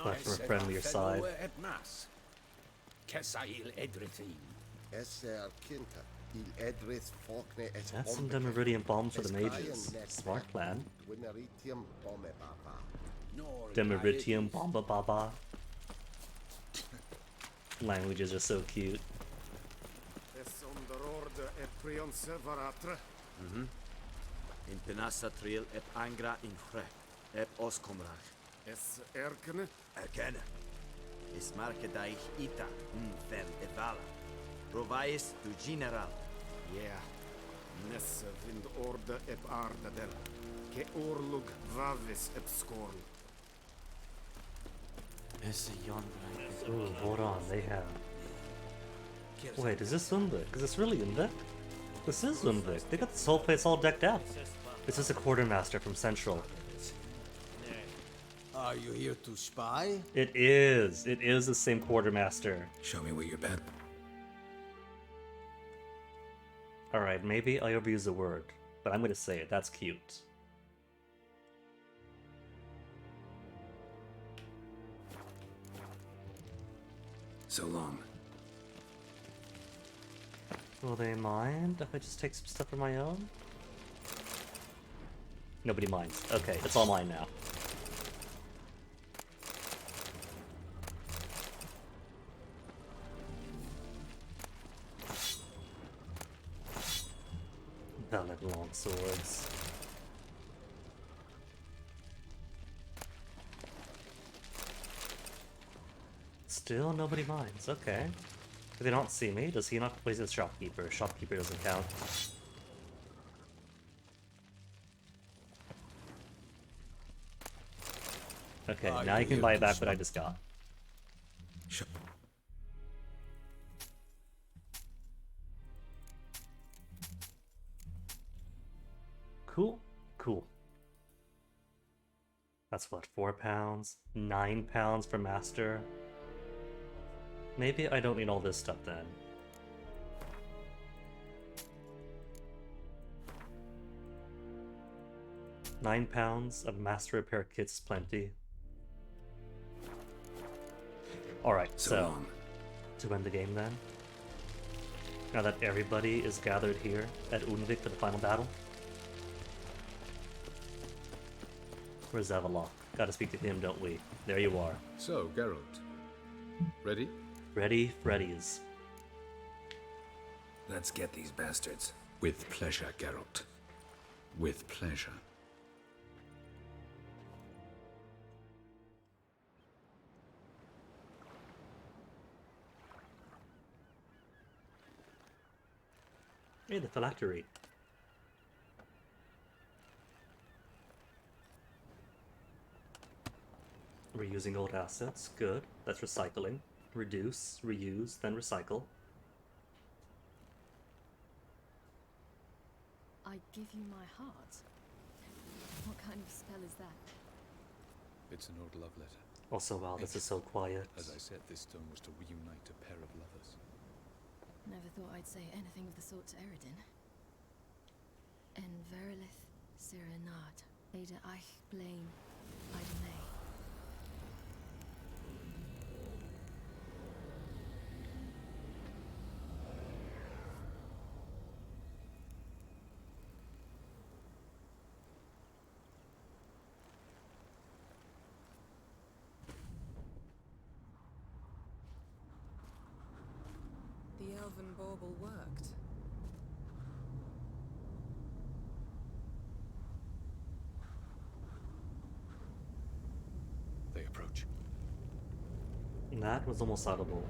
Left from a friendlier side. Kesail Edrithine. Esser Kinta. Il Edrith Faulkner et That's some Demiridium bombs for the mages. Smart plan. Demiridium Bomba Baba. Languages are so cute. In Penassa Triel ep Angra in Fre, ep Oskomrach. Es erkenne? Erkenne. Es marke daich ita, vel evala. Provais du general. Yeah. Nesse vind orde ep ardader. Ke orlug vavis ep skorl. Esse yondra. Ooh, hold on, they have... Wait, is this Undvik? Is this really Undvik? This is Undvik. They got this whole place all decked out. This is a quartermaster from Central. Are you here to spy? It is. It is the same quartermaster. Show me what you're bad. Alright, maybe I overuse the word, but I'm gonna say it. That's cute. So long. Will they mind if I just take some stuff of my own? Nobody minds. Okay, it's all mine now. Valid long swords. Still nobody minds. Okay. If they don't see me, does he not play as shopkeeper? Shopkeeper doesn't count. Okay, now you can buy back what I just got. Cool, cool. That's what, 4 pounds? 9 pounds for master? Maybe I don't need all this stuff then. £9 of master repair kits is plenty. Alright, so to end the game then, now that everybody is gathered here at Undvik for the final battle, where's Avalok? Gotta speak to him, don't we? There you are. So, Geralt. Ready? Ready, Freddy's. Let's get these bastards. With pleasure, Geralt. With pleasure. Hey, the phylactery. Reusing old assets, good. That's recycling. Reduce, reuse, then recycle. I give you my heart. What kind of spell is that? It's an old love letter. Also, wow, this is so quiet. As I said, this stone was to reunite a pair of lovers. Never thought I'd say anything of the sort to Eredin. En verilith Serenad, Ada Eich Blaine, Ida May. The elven bauble worked. They approach. That was almost audible.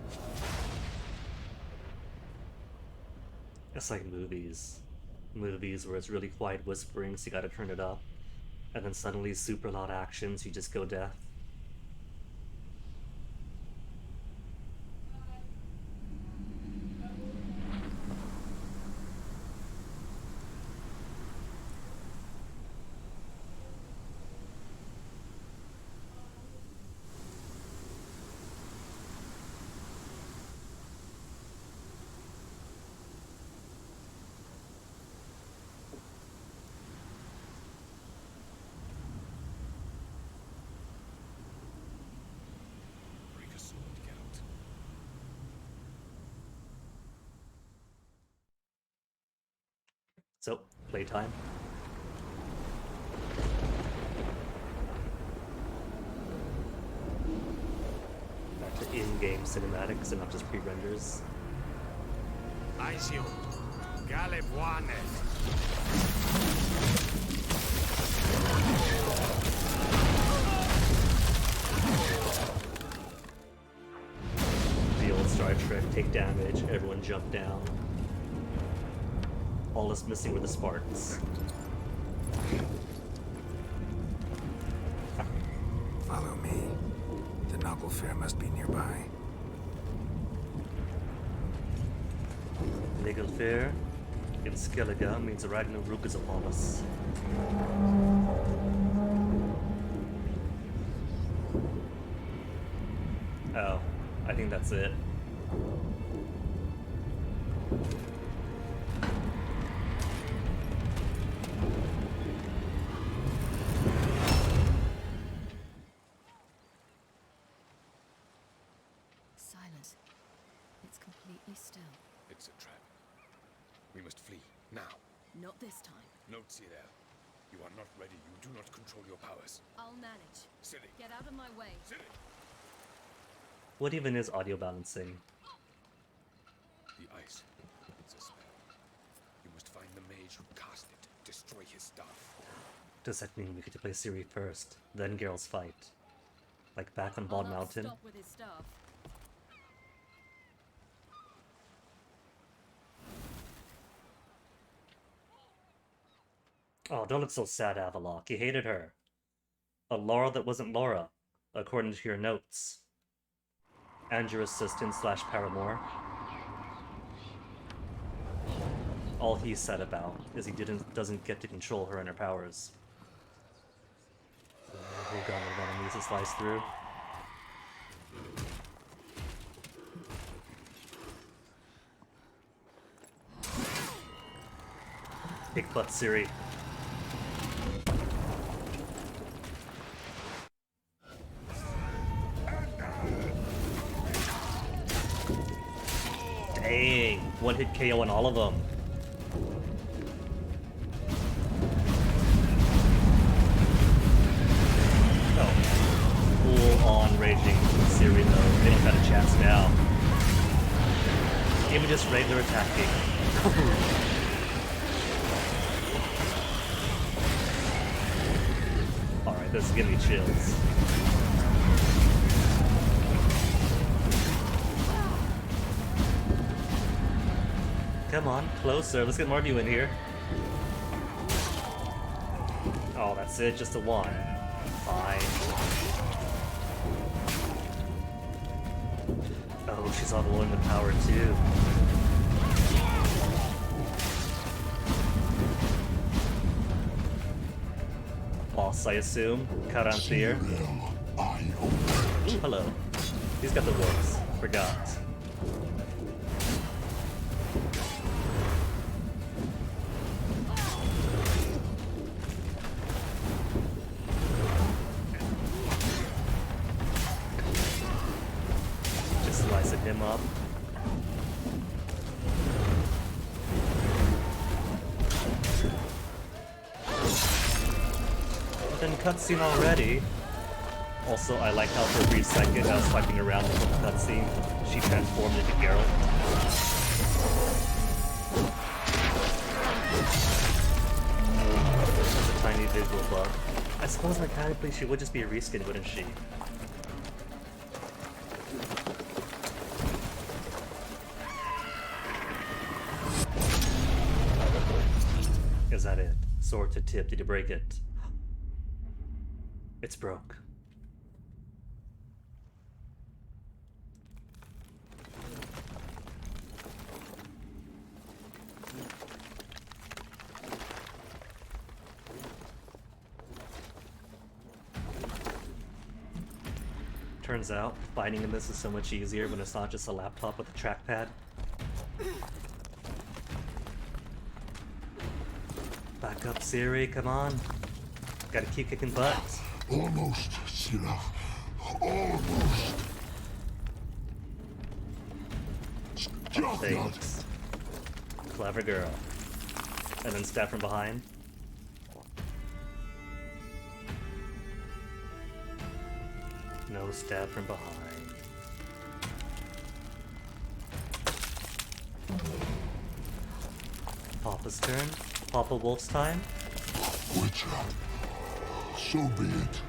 It's like movies. Movies where it's really quiet whispering, so you gotta turn it up. And then suddenly super loud actions, you just go deaf. Break a sword, Geralt. So, playtime. Back to in-game cinematics and not just pre-renders. Aizio, Galebuane. The old Star Trek, take damage, everyone jump down. All that's missing were the sparks. Follow me. The noble fair must be nearby. Legal fair in Skellige means the Ragnarok is upon us. Oh, I think that's it. Silence. It's completely still. It's a trap. We must flee, now. Not this time. Note, Cyril. You are not ready. You do not control your powers. I'll manage. Ciri. Get out of my way. Ciri. What even is audio balancing? The ice. It's a spell. You must find the mage who cast it. Destroy his stuff. Does that mean we get to play Ciri first, then Geralt's fight? Like back on Bald I'll not Mountain? Stop with his staff. Oh, don't look so sad, Avallac'h. You hated her. A Laura that wasn't Laura, according to your notes. And your assistant slash paramour. All he said about is he doesn't get to control her and her powers. Who got it on enemies to slice through? Big butt Ciri. Dang, one hit KO on all of them. Full on raging Ciri though. They don't got a chance now. Even just regular attacking. Alright, this is giving me chills. Come on, closer. Let's get more of you in here. Oh, that's it. Just a one. Fine. Oh, she's unwilling the power too. Boss, I assume. Karanthir. Hello. He's got the wolves. Forgot. Him up. But then cutscene already. Also, I like how for a brief second I was swiping around with the cutscene. She transformed into Geralt. That's a tiny visual bug. I suppose mechanically she would just be a reskin, wouldn't she? Is that it? Sword to tip. Did you break it? It's broke. Turns out, fighting in this is so much easier when it's not just a laptop with a trackpad. Back up, Ciri, come on. Gotta keep kicking butt. Almost, Scylla. Almost. Thanks. Clever girl. And then stab from behind. No stab from behind. Papa's turn. Papa Wolf's time. Witcher, so be it.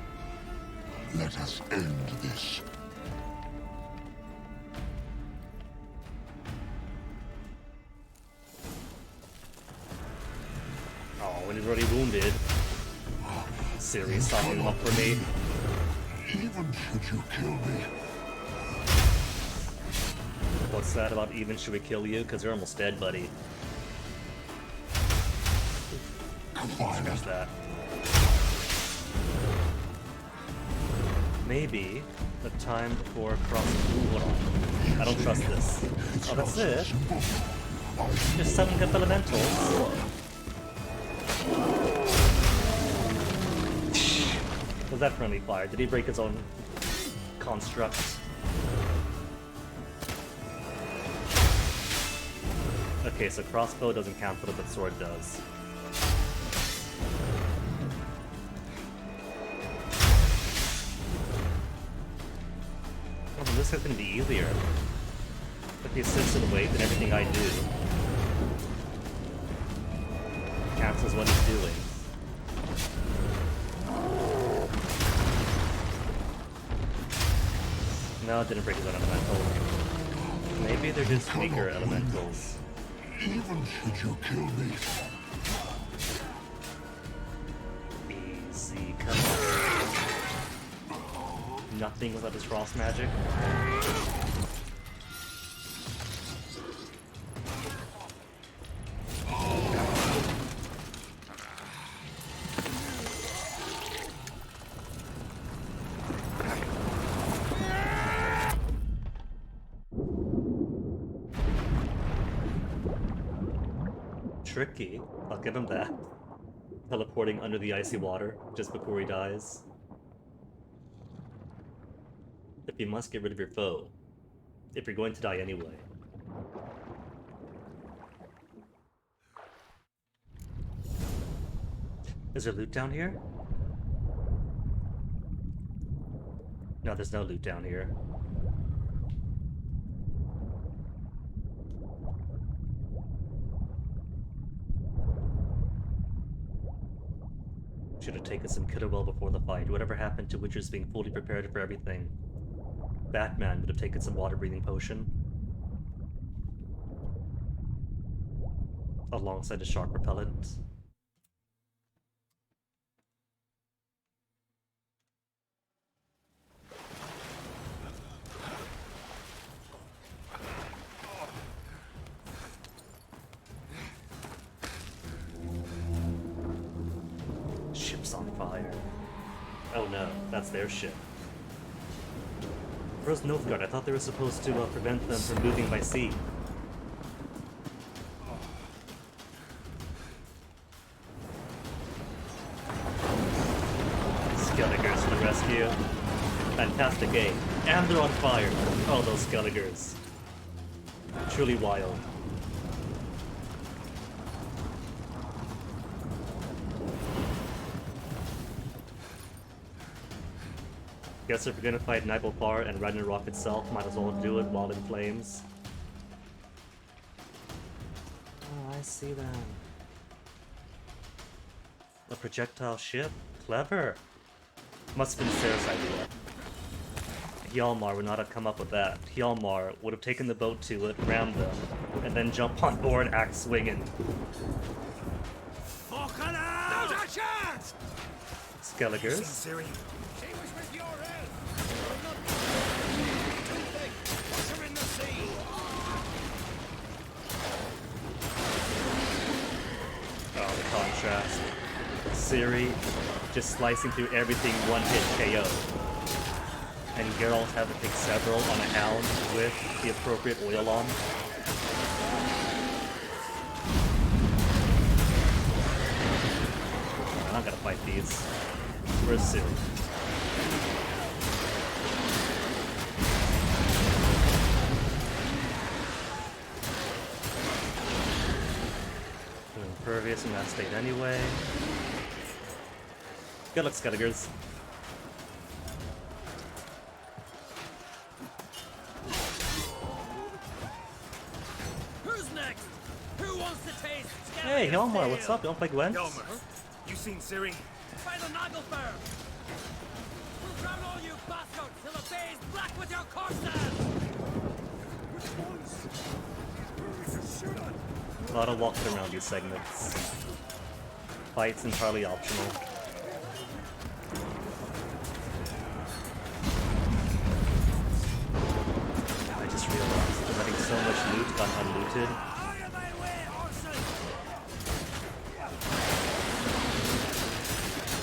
Let us end this. Oh, when he's already wounded. Ciri stopping him up for me. Even should you kill me. What's that about even should we kill you? Because you're almost dead, buddy. Scratch that. Maybe the time for cross. Ooh, hold on. I don't trust this. Oh, that's it? Just 7 good elementals. Was that friendly fire? Did he break his own construct? Okay, so crossbow doesn't count for it, but sword does. Oh, this is gonna be easier. If he sits and waits, then everything I do cancels what he's doing. No, it didn't break his own elemental. Maybe they're just weaker elementals. Even should you kill me. Easy, come on. Nothing without his frost magic. Tricky. I'll give him that. Teleporting under the icy water just before he dies. If you must get rid of your foe. If you're going to die anyway. Is there loot down here? there's no loot down here. Should have taken some Kitterwell before the fight. Whatever happened to Witchers being fully prepared for everything? Batman would have taken some water-breathing potion. Alongside the shark repellent. Ship's on fire. Oh no, that's their ship. Where's Nilfgaard? I thought they were supposed to prevent them from moving by sea. Skelligers to the rescue. Fantastic game. And they're on fire. Oh, those Skelligers. Truly wild. Guess if we're gonna fight Naglfar and Ragnarok itself, might as well do it while in flames. Oh, I see them. A projectile ship? Clever! Must have been Sarah's idea. Hjalmar would not have come up with that. Hjalmar would have taken the boat to it, rammed them, and then jumped on board axe swinging. Skelligers. Oh, the contrast. Ciri just slicing through everything one-hit KO. And Geralt having to pick several on a hound with the appropriate oil on. I'm not gonna fight these. Where's Ciri? Impervious in that state anyway. Good luck, Skelligers. Who's next? Who wants to taste Hey, Hjalmar, what's up? You don't play Gwent? Hjalmar, you seen Ciri? By the Naglfar! We'll drown all you bastards till the bay is black with your corpses! Which ones? A lot of walking around these segments. Fights entirely optional. I just realized I'm letting so much loot gone unlooted.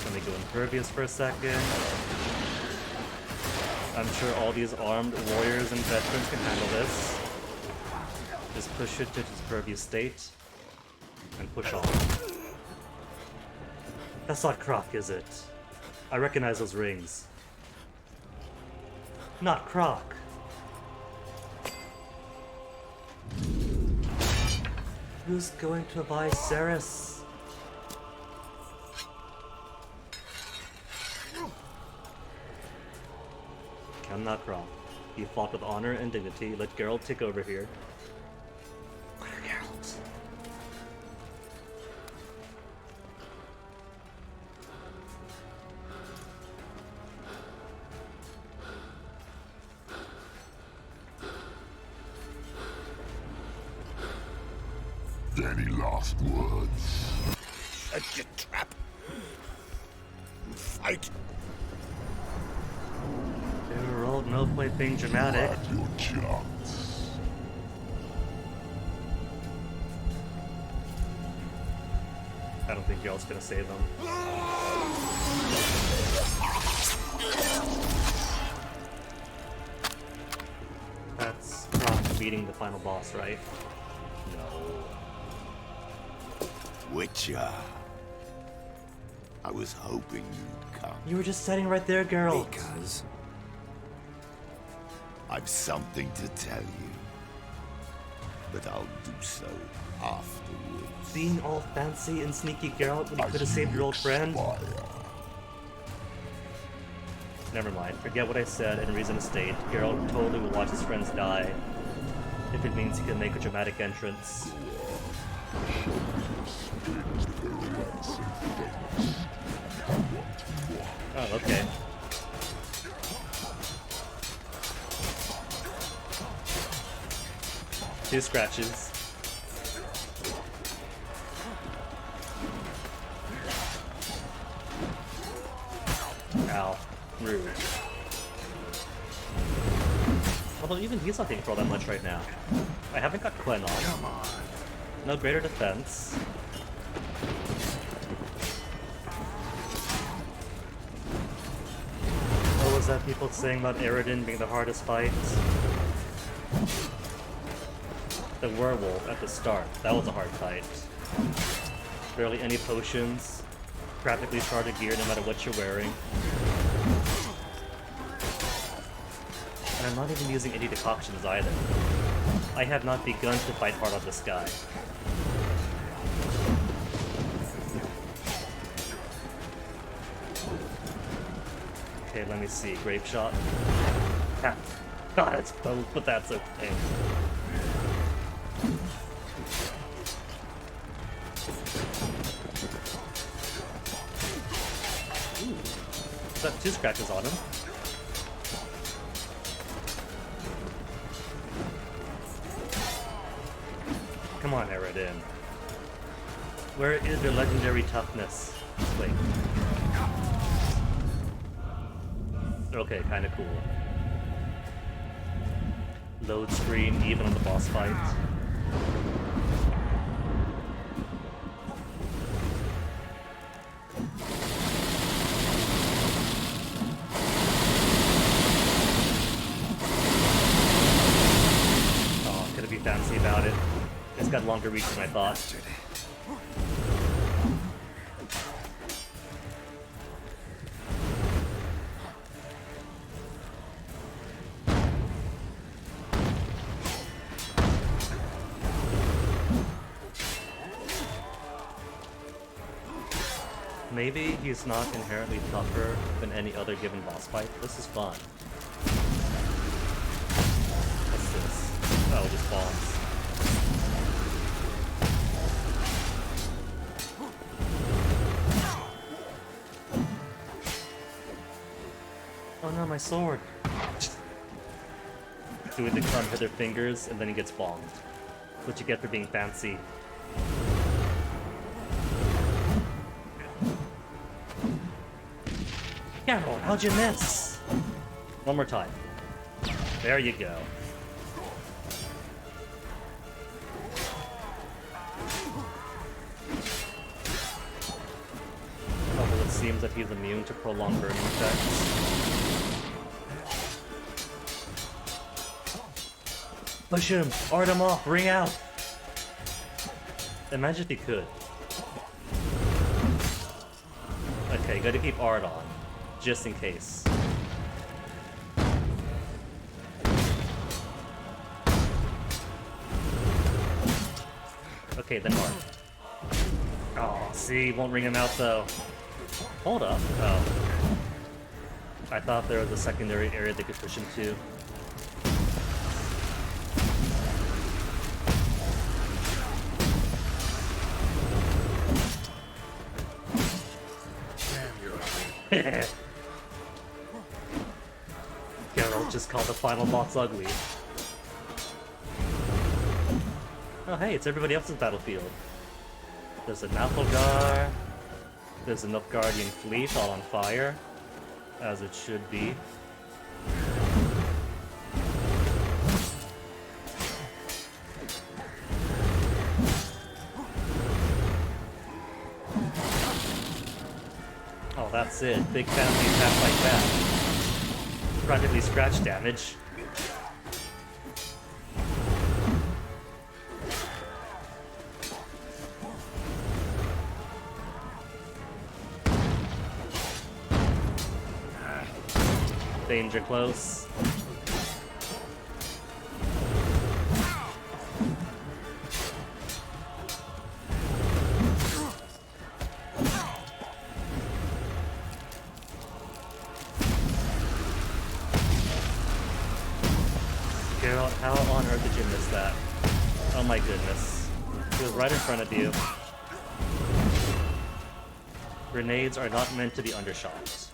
Let me go impervious for a second. I'm sure all these armed warriors and veterans can handle this. Just push it to its pervious state, and push on. That's not Croc, is it? I recognize those rings. Not Croc. Who's going to buy Ceres? I'm not Croc. He fought with honor and dignity. Let Geralt take over here. Any last words? Shut your trap. Fight. They rolled no point being dramatic. Your chance. I don't think Geralt's gonna save them. That's Croc beating the final boss, right? No. Witcher. I was hoping you'd come. You were just sitting right there, Geralt. Because I've something to tell you. But I'll do so afterwards. Being all fancy and sneaky, Geralt, when you could have saved your old friend. Never mind. Forget what I said in Reason Estate. Geralt totally will watch his friends die. If it means he can make a dramatic entrance. Oh, okay. Two scratches. Ow. Rude. Although even he's not taking for all that much right now. I haven't got Quen on. Come on. No greater defense. What was that people saying about Eredin being the hardest fight? The werewolf at the start. That was a hard fight. Barely any potions. Practically started gear no matter what you're wearing. And I'm not even using any decoctions either. I have not begun to fight hard on this guy. Okay, let me see. Grape shot. Ha. God, it's both, but that's okay. Ooh. Got 2 scratches on him. Come on, Eredin. Where is your legendary toughness? Wait. Okay, kinda cool. Load screen even on the boss fight. Oh, gonna be fancy about it. It's got longer reach than I thought. Maybe he's not inherently tougher than any other given boss fight. This is fun. What's this? Oh, just bombs. Oh no, my sword! Doing the gun with their fingers, and then he gets bombed. What you get for being fancy. Carol, how'd you miss? One more time. There you go. Oh, well, it seems that he's immune to prolonged burning effects. Push him! Art him off! Ring out! Imagine if he could. Okay, gotta keep Art on. Just in case. Okay, then Art. Oh, see, won't ring him out though. Hold up. Oh. I thought there was a secondary area they could push him to. Geralt just called the final boss ugly. Oh hey, it's everybody else's battlefield. There's a Nafalgar. There's a Nilfgaardian fleet all on fire. As it should be. Oh, that's it. Big fancy attack like that. Practically scratch damage. Danger close. Geralt, how on earth did you miss that? Oh my goodness. He was right in front of you. Grenades are not meant to be undershot.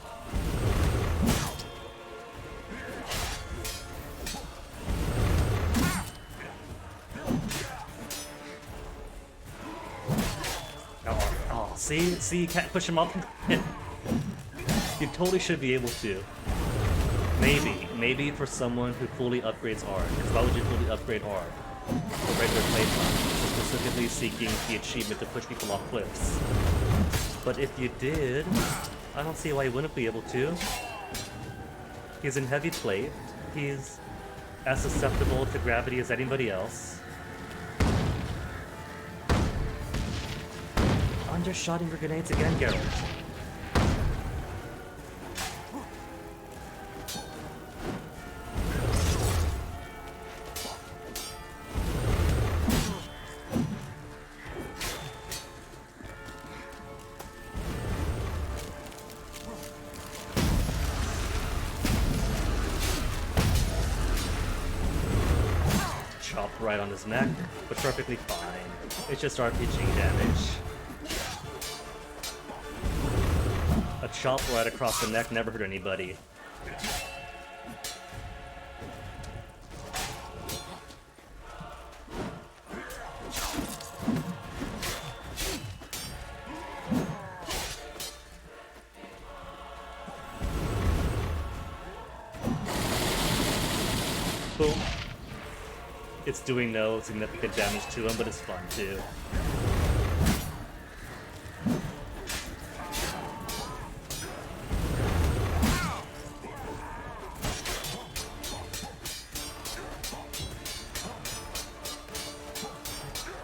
Oh, see, you can't push him up. You totally should be able to. Maybe for someone who fully upgrades ARG. Because why would you fully upgrade ARG? For regular playtime, specifically seeking the achievement to push people off cliffs. But if you did, I don't see why you wouldn't be able to. He's in heavy plate. He's as susceptible to gravity as anybody else. Undershotting your grenades again, Geralt. Right on his neck, but perfectly fine. It's just RPG damage. A chop right across the neck never hurt anybody. Boom. It's doing no significant damage to him, but it's fun too.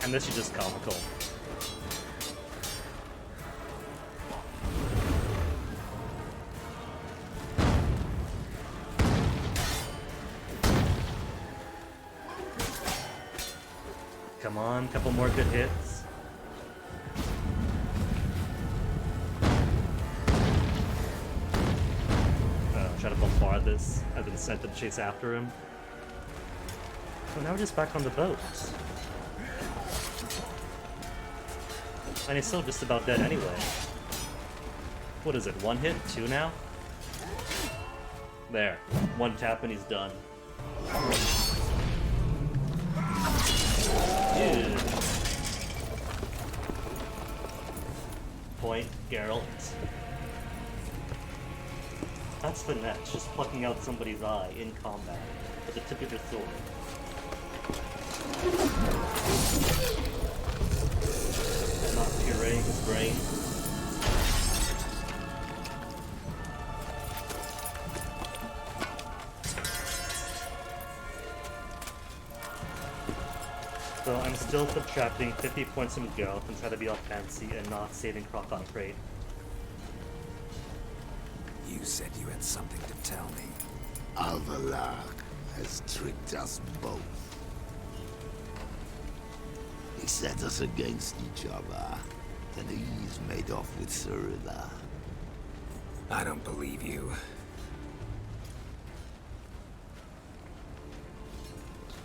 And this is just comical. Come on, couple more good hits. Try to bombard this. I've been sent to chase after him. So now we're just back on the boat. And he's still just about dead anyway. What is it, 1 hit? 2 now? There. 1 tap and he's done. Dude. Point, Geralt. That's finesse, just plucking out somebody's eye in combat with the tip of your sword. Not pureeing his brain. So I'm still subtracting 50 points from Geralt and try to be all fancy and not saving Croc on crate. You said you had something to tell me. Avalar has tricked us both. He set us against each other, and he's made off with Cirilla. I don't believe you.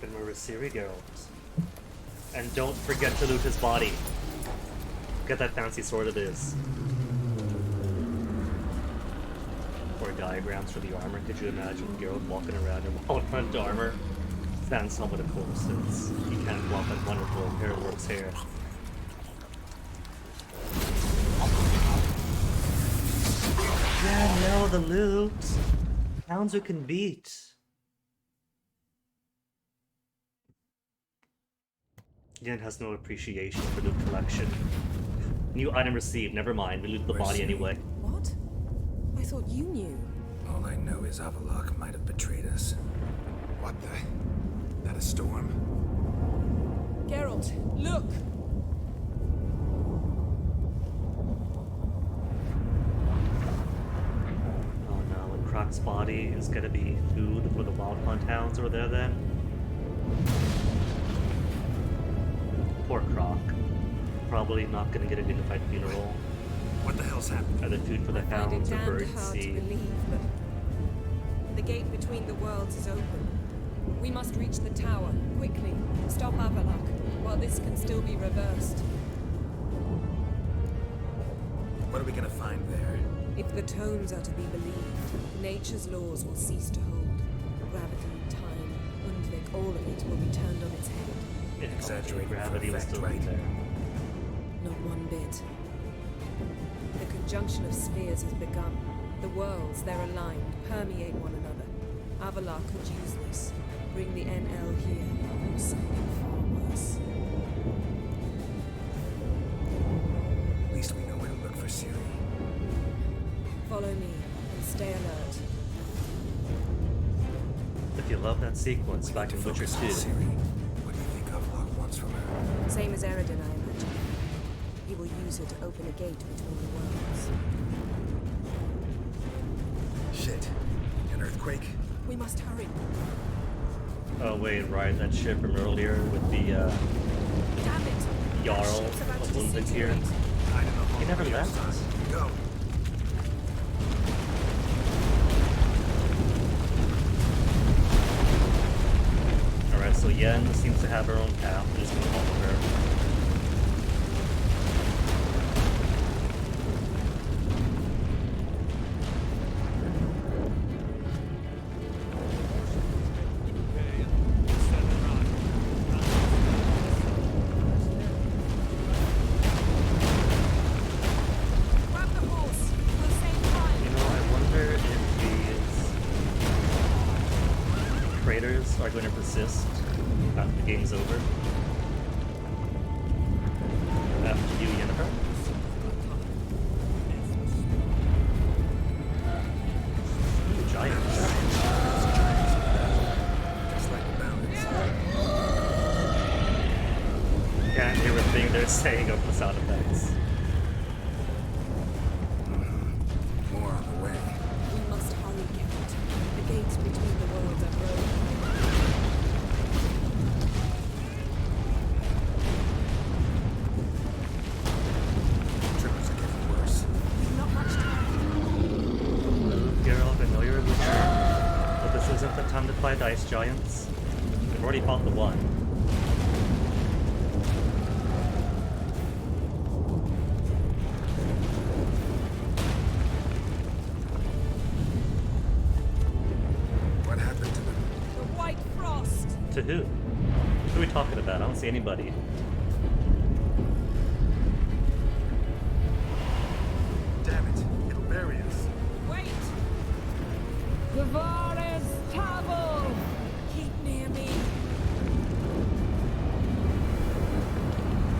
Remember Ciri, Geralt. And don't forget to loot his body. Get that fancy sword of his. Or diagrams for the armor. Could you imagine Geralt walking around in wall-front armor? Sans helmet, of course, since he can't walk that wonderful Hairworks hair. Yeah, no, the loot. Hounds who can beat. Yen has no appreciation for loot collection. New item received, never mind, we loot the body anyway. What? I thought you knew. All I know is Avallac'h might have betrayed us. What the? That a storm? Geralt, look! Oh no, and Croc's body is gonna be food for the Wild Hunt hounds over there then? Poor Croc. Probably not gonna get a dignified funeral. What the hell's happening? Either food for the hounds or buried hard to seed. believe, but the gate between the worlds is open. We must reach the tower, quickly. Stop Avalok, while this can still be reversed. What are we gonna find there? If the tomes are to be believed, nature's laws will cease to hold. Gravity, time, Undvik, all of it will be turned on its head. Exaggerating gravity for will effect, still be right? there. Not one bit. The conjunction of spheres has begun. The worlds, they're aligned, permeate one another. Avalok could use this. Bring the NL here, or something far worse. At least we know where to look for Ciri. Follow me, and stay alert. If you love that sequence back in Witcher 2, What do you think Avalok wants from her? Same as Eredin, I imagine. He will use her to open a gate between the worlds. Shit. An earthquake? We must hurry. oh wait, right, that ship from earlier with the Damn it! Jarl That ship's about of to Undvik here. disintegrate. He never left. Go. Alright, so Yen seems to have her own path. We're just gonna follow her. Grab the horse. We'll save time. You know, I wonder if these craters are going to persist after the game's over. After you, Yennefer? Ooh, giants. Just like the mountains. Can't hear a thing they're saying over the sound effects. More on the way. We must hurry, Geralt. The gates between the worlds are broken. Trippers are getting worse. We've not much time. Geralt, I know you're a witcher, but this isn't the time to fight ice giants. We've already fought the one. What happened to them? The White Frost. To who? Who are we talking about? I don't see anybody. Damn it. It'll bury us. Wait! Gavares Tabel! Keep near me.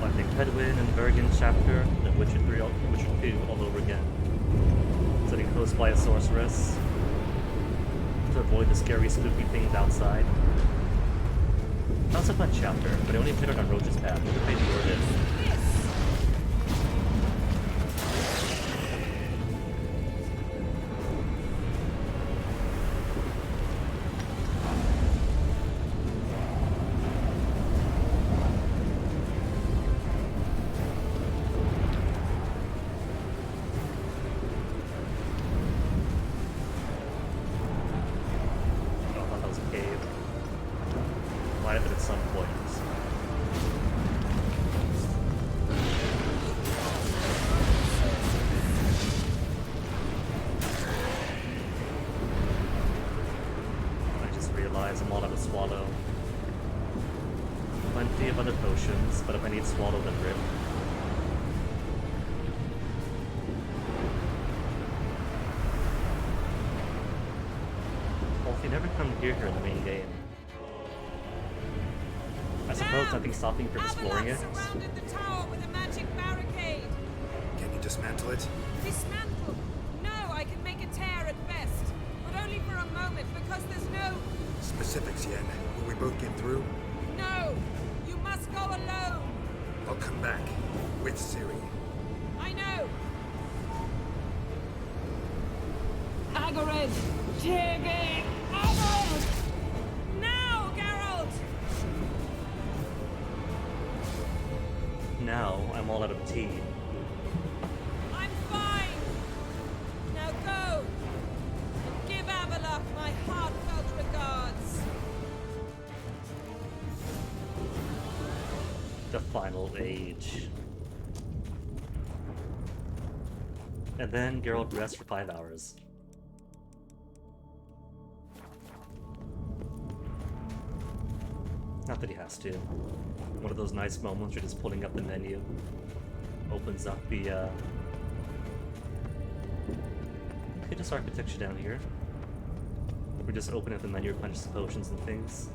Like Hedwyn and Bergen chapter, then Witcher 3, Witcher 2 all over again. Sitting close by a sorceress to avoid the scary, spooky things outside. That was a fun chapter, but it only appeared on Roach's path. What did they do with it? Oh, I thought that was a cave. Might have been at some point. I just realized I'm all out of Swallow. Plenty of other potions, but if I need Swallow, then rip. Well, if you never come here in the main game, I suppose nothing's stopping you from exploring it. Surrounded the tower with a magic barricade. Can you dismantle it? Dismantle? No, I can make a tear at best. But only for a moment, because there's no... Specifics, Yen. Will we both get through? No! You must go alone! I'll come back. With Ciri. I know! Agared! Tiggy! Agared! Now, Geralt! Now, I'm all out of tea. I'm fine! Now go! And give Avalok my heartfelt regards! The final age. And then Geralt rests for 5 hours. Not that he has to. One of those nice moments you're just pulling up the menu. Opens up the okay, just architecture down here. We just open up the menu, punch some potions and things.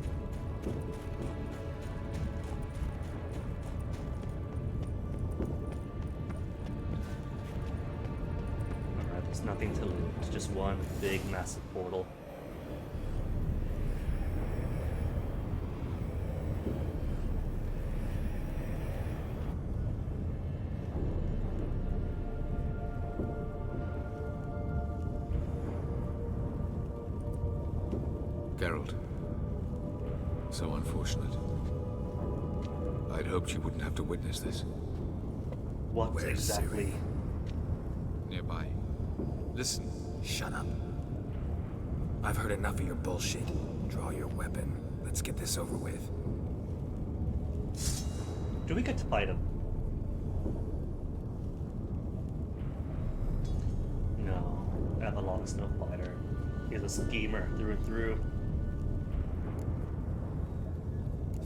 Alright, there's nothing to loot. It's just one big massive portal. Geralt. So unfortunate. I'd hoped you wouldn't have to witness this. What Where's exactly? Ciri? Nearby. Listen. Shut up. I've heard enough of your bullshit. Draw your weapon. Let's get this over with. Do we get to fight him? No. Avalon's no fighter. He's a schemer through and through.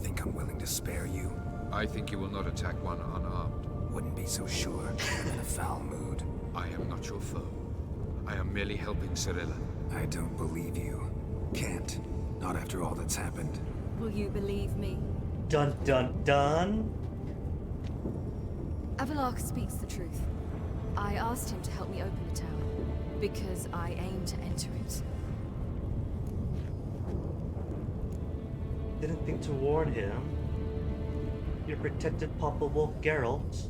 Think I'm willing to spare you? I think you will not attack one unarmed. Wouldn't be so sure. I'm in a foul mood. I am not your foe. I am merely helping Cirilla. I don't believe you. Can't. Not after all that's happened. Will you believe me? Dun dun dun! Avalok speaks the truth. I asked him to help me open the tower, because I aim to enter it. Didn't think to warn him. Your protected Papa Wolf Geralt.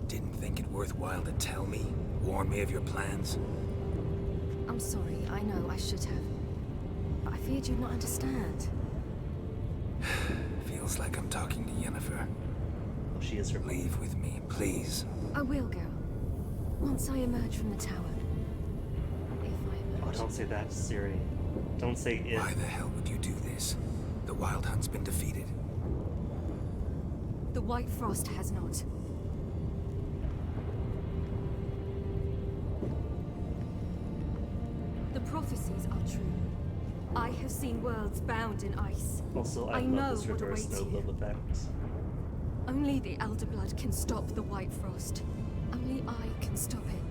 Didn't think it worthwhile to tell me? Warn me of your plans? I'm sorry, I know I should have. But I feared you'd not understand. Feels like I'm talking to Yennefer. Oh, she is her. Leave with me, please. I will go. Once I emerge from the tower. If I Oh, emerge. don't say that, Ciri. Don't say if. Why the hell would you do this? The Wild Hunt's been defeated. The White Frost has not. The prophecies are true. I have seen worlds bound in ice. Also, I know love this what reverse awaits snow you. globe effect. Only the Elder Blood can stop the White Frost. Only I can stop it.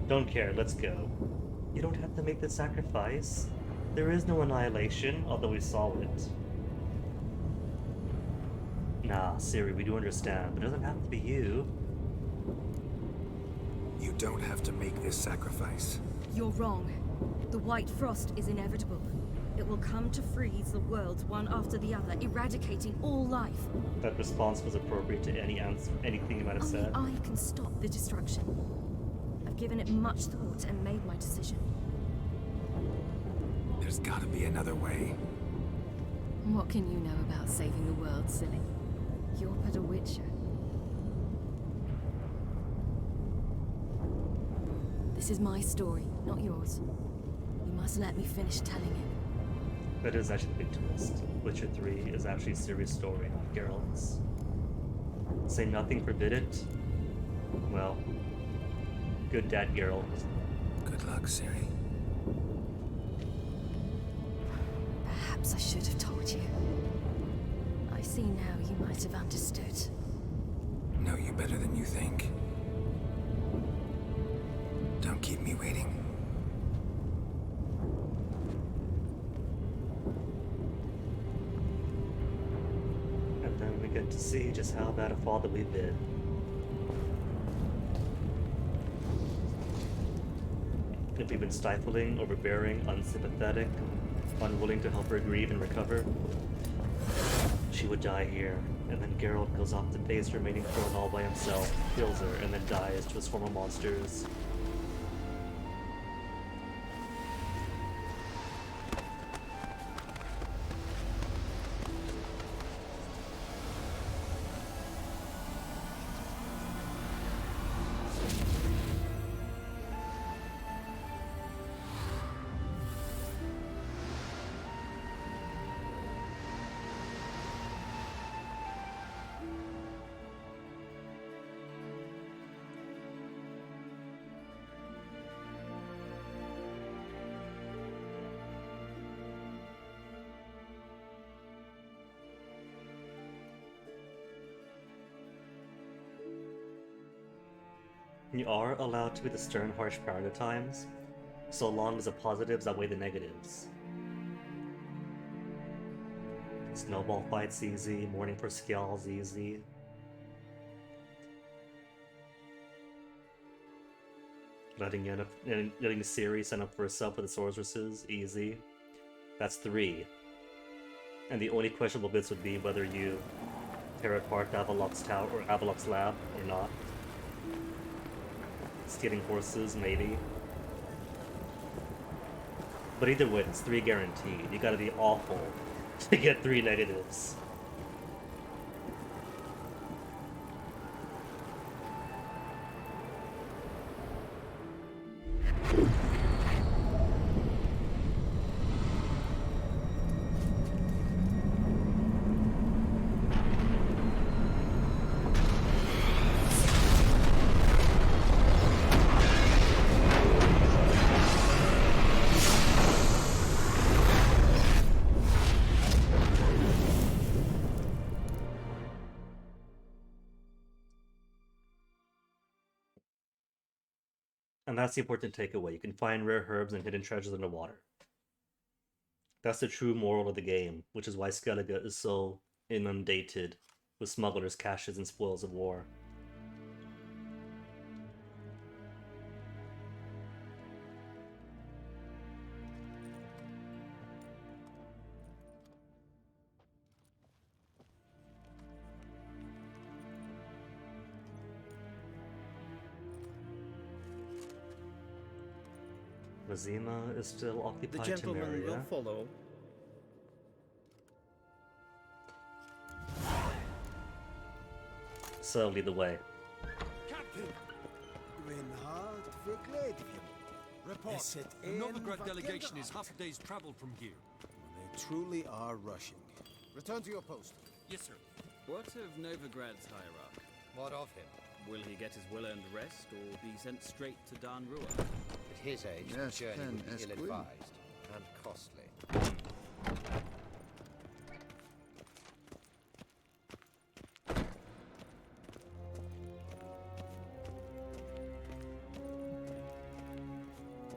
Don't care, let's go. You don't have to make the sacrifice. There is no annihilation, although we saw it. Nah, Ciri, we do understand, but it doesn't have to be you. You don't have to make this sacrifice. You're wrong. The White Frost is inevitable. It will come to freeze the worlds one after the other, eradicating all life. That response was appropriate to any answer, anything you might have Only said. I can stop the destruction. I've given it much thought and made my decision. There's gotta be another way. What can you know about saving the world, silly? You're but a witcher. This is my story, not yours. You must let me finish telling it. That is actually the big twist. Witcher 3 is actually Ciri's story, not Geralt's. Say nothing, forbid it. Well, good dad Geralt. Good luck, Ciri. Perhaps I should have told you. I see now you might have understood. Know you better than you think. Don't keep me waiting. And then we get to see just how bad a father we've been. If we've been stifling, overbearing, unsympathetic, unwilling to help her grieve and recover, she would die here. And then Geralt goes off to face the remaining throne all by himself, kills her, and then dies to his former monsters. You are allowed to be the stern, harsh parent at times, so long as the positives outweigh the negatives. Snowball fight's easy, Mourning for Skjald's easy. Letting Ciri sign up for a sub for the sorceresses, easy. That's 3. And the only questionable bits would be whether you tear apart Avaloq's tower or Avaloq's lab or not. Stealing horses, maybe. But either way, it's 3 guaranteed. You gotta be awful to get 3 negatives. And that's the important takeaway. You can find rare herbs and hidden treasures underwater. That's the true moral of the game, which is why Skellige is so inundated with smugglers' caches and spoils of war. Vizima is still occupied. The gentleman will follow. So lead the way. Captain! Reinhard Vigledvium. Report. The Novigrad delegation is half a day's travel from here. They truly are rushing. Return to your post. Yes, sir. What of Novigrad's hierarch? What of him? Will he get his well-earned rest, or be sent straight to Dan Rua? At his age, the journey would be ill-advised and costly.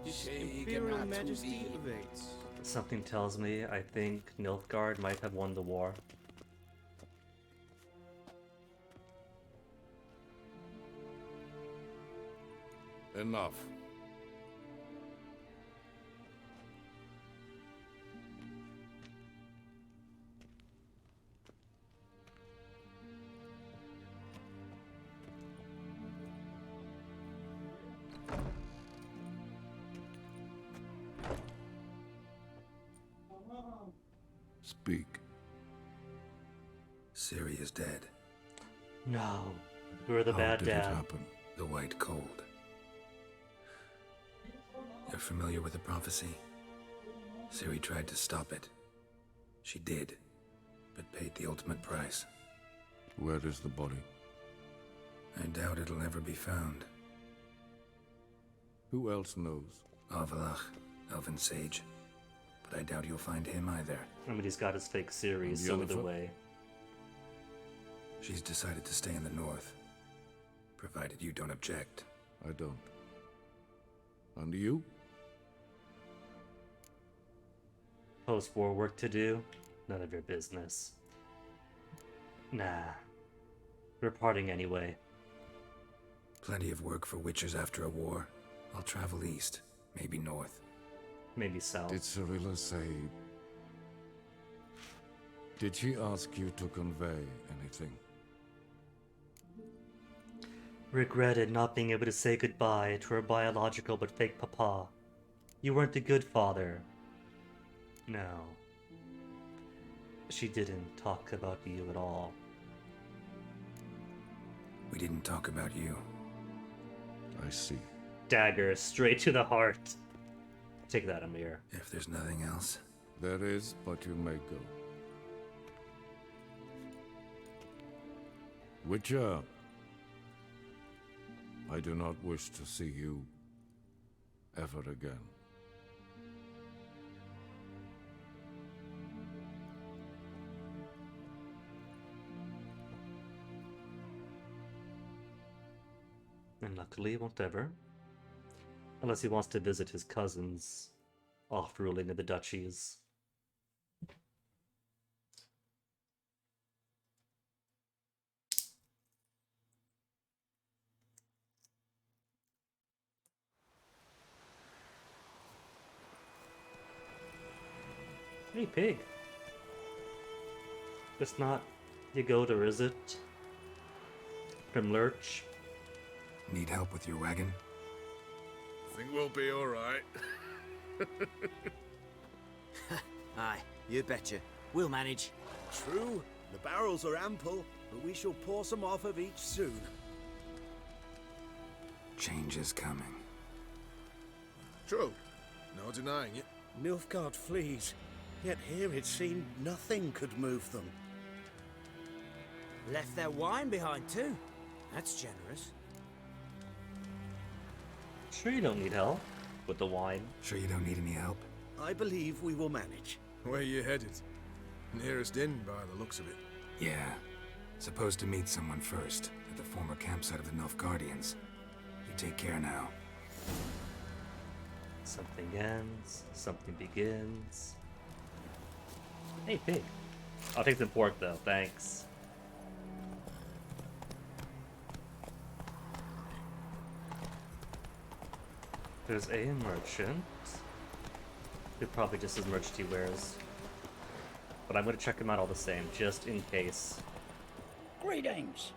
His Imperial Majesty awaits. Something tells me I think Nilfgaard might have won the war. Enough. Speak. Ciri is dead. No. You're the How bad did it dad. happen? The White Cold. You're familiar with the prophecy? Ciri tried to stop it. She did, but paid the ultimate price. Where is the body? I doubt it'll ever be found. Who else knows? Avalach, Elven Sage. But I doubt you'll find him either. I mean, he's got his fake series, And so Yennefer? either way. She's decided to stay in the north. Provided you don't object. I don't. And you? Post-war work to do? None of your business. Nah. We're parting anyway. Plenty of work for witchers after a war. I'll travel east, maybe north. Maybe south. Did Cirilla say... Did she ask you to convey anything? Regretted not being able to say goodbye to her biological but fake papa. You weren't a good father. No. She didn't talk about you at all. We didn't talk about you. I see. Dagger straight to the heart. Take that, Amir. If there's nothing else. There is, but you may go. Witcher, I do not wish to see you ever again. And luckily, won't ever. Unless he wants to visit his cousins off ruling in the duchies. Hey, pig. It's not Yagoda, is it? From Lurch. Need help with your wagon? Think we'll be alright. Aye, you betcha. We'll manage. True, the barrels are ample, but we shall pour some off of each soon. Change is coming. True. No denying it. Nilfgaard flees, yet here it seemed nothing could move them. Left their wine behind too. That's generous. Sure you don't need help with the wine. Sure you don't need any help? I believe we will manage. Where you headed? Nearest inn by the looks of it. Yeah. Supposed to meet someone first, at the former campsite of the Nilfgaardians. You take care now. Something ends, something begins. Hey, pig. I'll take some pork, though. Thanks. There's a merchant. Who probably just as merchant he wears. But I'm going to check him out all the same, just in case. Greetings.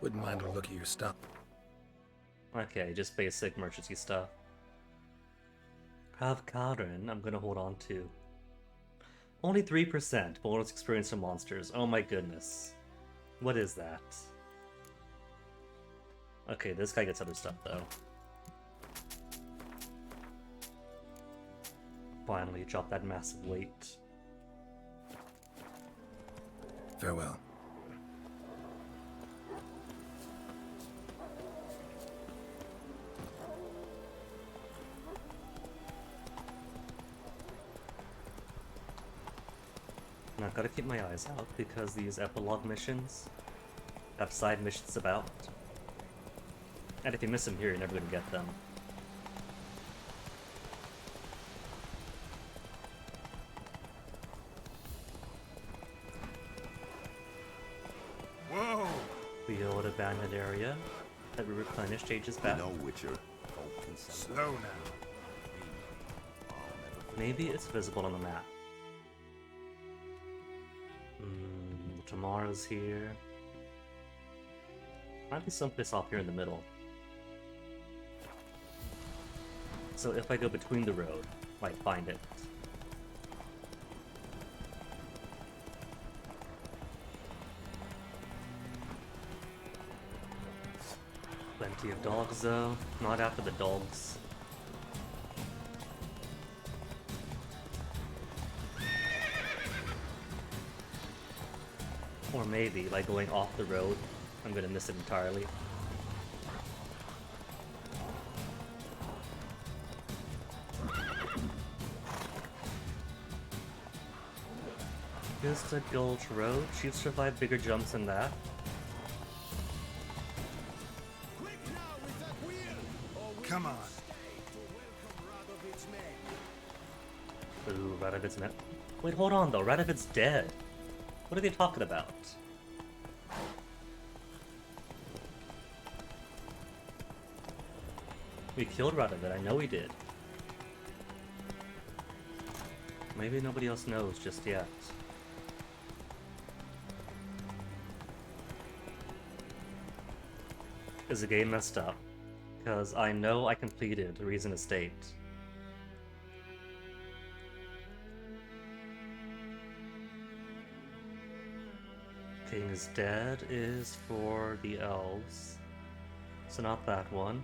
Wouldn't mind a look at your stuff. Okay, just basic merchanty stuff. Kavkarin, I'm going to hold on to. Only 3% bonus experience from monsters. Oh my goodness. What is that? Okay, this guy gets other stuff though. Finally, drop that massive weight. Farewell. Now I've got to keep my eyes out because these epilogue missions have side missions about. And if you miss them here, you're never going to get them. Whoa! The old abandoned area that we replenished ages back. No, Witcher. Slow now. Maybe it's visible on the map. Tomorrow's here. Might be someplace off here in the middle. So if I go between the road, might find it. Plenty of dogs though. Not after the dogs. Or maybe, like going off the road, I'm gonna miss it entirely. Just a Gulch Road. She'd survive bigger jumps than that. Come on. Ooh, Radovid's met. Wait, hold on though. Radovid's dead. What are they talking about? We killed Radovid, I know we did. Maybe nobody else knows just yet. Is the game messed up? Because I know I completed Reason Estate. King is Dead is for the elves. So not that one.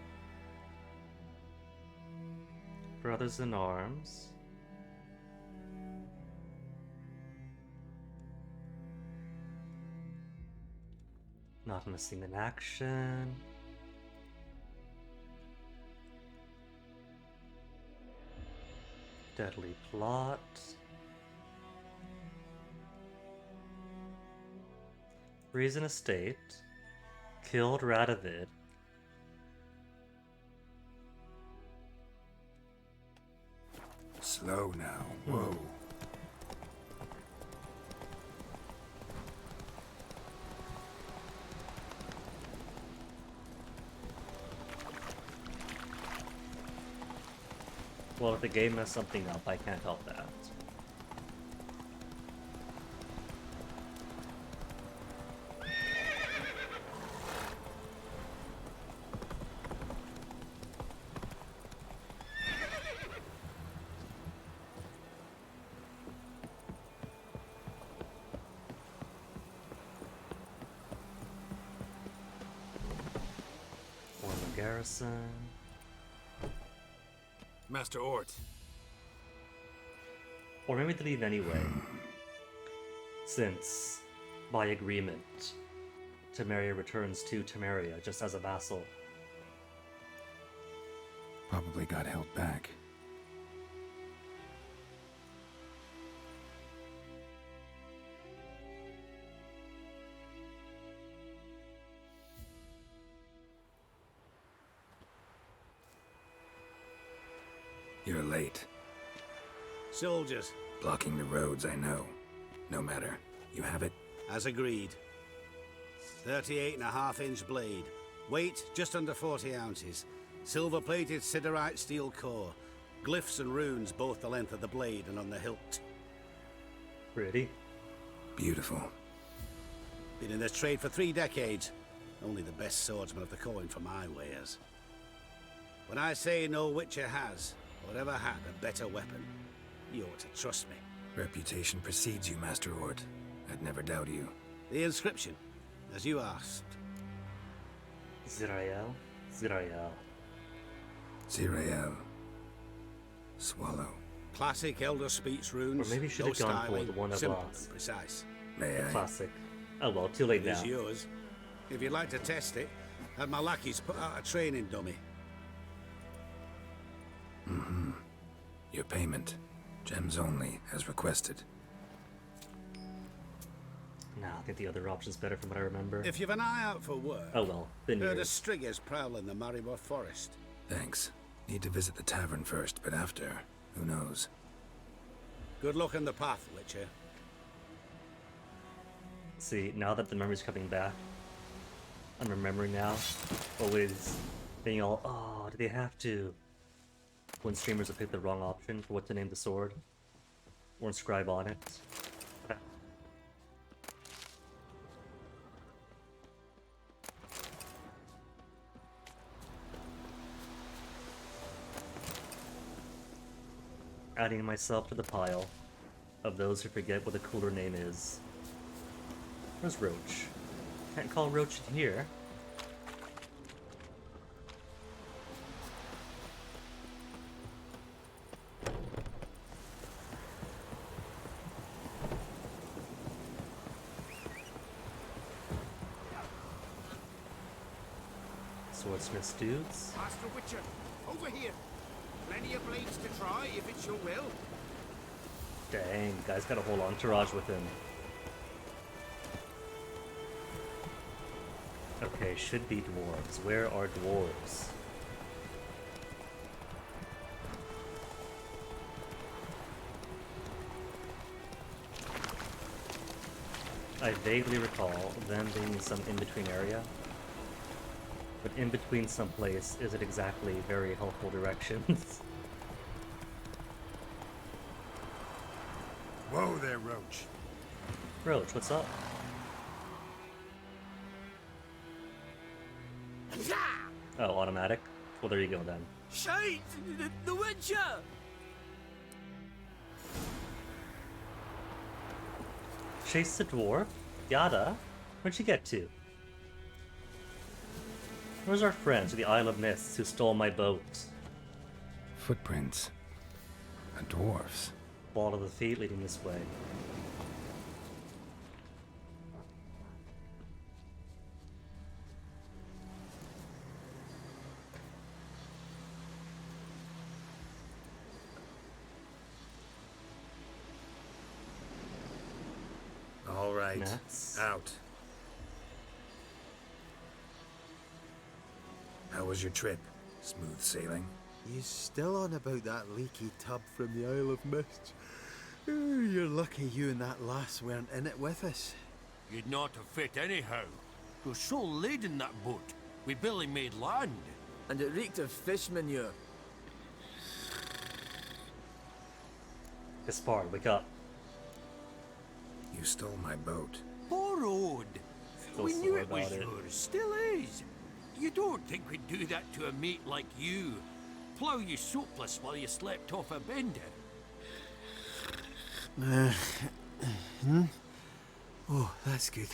Brothers in Arms. Not Missing in Action. Deadly Plot. Reason Estate. Killed Radovid. Slow now. Whoa. Well, if the game messed something up, I can't help that. Form a garrison. Master Ort. Or maybe to leave anyway. Since, by agreement, Temeria returns to Temeria just as a vassal. Probably got held back. You're late. Soldiers. Blocking the roads, I know. No matter. You have it? As agreed. 38.5-inch blade. Weight just under 40 ounces. Silver-plated siderite steel core. Glyphs and runes both the length of the blade and on the hilt. Pretty. Beautiful. Been in this trade for 3 decades. Only the best swordsman of the coin for my wares. When I say no Witcher has, or ever had, a better weapon, you ought to trust me. Reputation precedes you, Master Ort. I'd never doubt you. The inscription, as you asked. Zirael? Zirael. Zirael. Swallow. Classic Elder Speech runes. Or maybe you should have gone for the one of simple us. and precise. May I? Classic. Oh well, too late It now. is yours. If you'd like to test it, have my lackeys put out a training dummy. Mm-hmm. Your payment. Gems only, as requested. Nah, I think the other option's better from what I remember. If you've an eye out for work, Oh well, been heard of years. Striggers prowling the Maribor Forest. Thanks. Need to visit the tavern first, but after, who knows? Good luck on the path, Witcher. See, now that the memory's coming back, I'm remembering now. Always being all, oh, do they have to? When streamers have picked the wrong option for what to name the sword, or inscribe on it. Adding myself to the pile of those who forget what the cooler name is. Where's Roach? Can't call Roach in here. Swordsmith's dudes. Master Witcher, over here. Plenty of blades to try, if it's your will. Dang, guy's got a whole entourage with him. Okay, should be dwarves. Where are dwarves? I vaguely recall them being in some in-between area. But in between someplace isn't exactly very helpful directions. Whoa there, Roach. Roach, what's up? Oh, automatic? Well, there you go then. Shite! The Witcher! Chase the dwarf? Yada? Where'd you get to? Where's our friends at the Isle of Mists who stole my boat? Footprints. A dwarf's. Ball of the feet leading this way. All right, Nuts. out. How was your trip? Smooth sailing? You still on about that leaky tub from the Isle of Mist? Ooh, you're lucky you and that lass weren't in it with us. You'd not have fit anyhow. It was so laden, that boat. We barely made land. And it reeked of fish manure. Gaspard, wake up. You stole my boat. Borrowed. Still We knew sore it was about it. yours. Still is. You don't think we'd do that to a mate like you? Plough you soapless while you slept off a bender? Oh, that's good.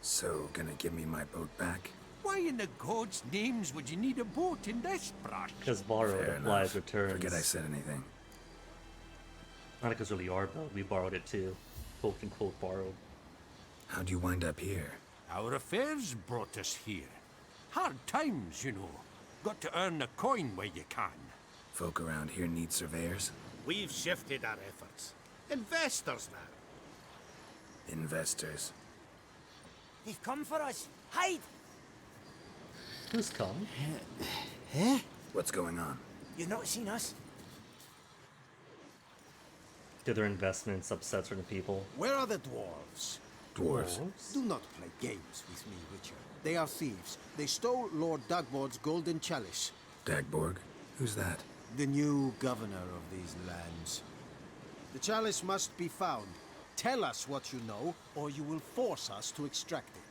So, gonna give me my boat back? Why in the gods' names would you need a boat in this brush? Because borrowed Fair applies enough. returns. Forget I said anything. Not because really our boat. We borrowed it too. Quote unquote borrowed. How'd you wind up here? Our affairs brought us here. Hard times, you know. Got to earn a coin where you can. Folk around here need surveyors? We've shifted our efforts. Investors now. Investors. They've come for us. Hide! Who's come? Eh? What's going on? You've not seen us? Do their investments upset certain people? Where are the dwarves? Dwarves? Do not play games with me, Witcher. They are thieves. They stole Lord Dagbor's golden chalice. Dagborg? Who's that? The new governor of these lands. The chalice must be found. Tell us what you know, or you will force us to extract it.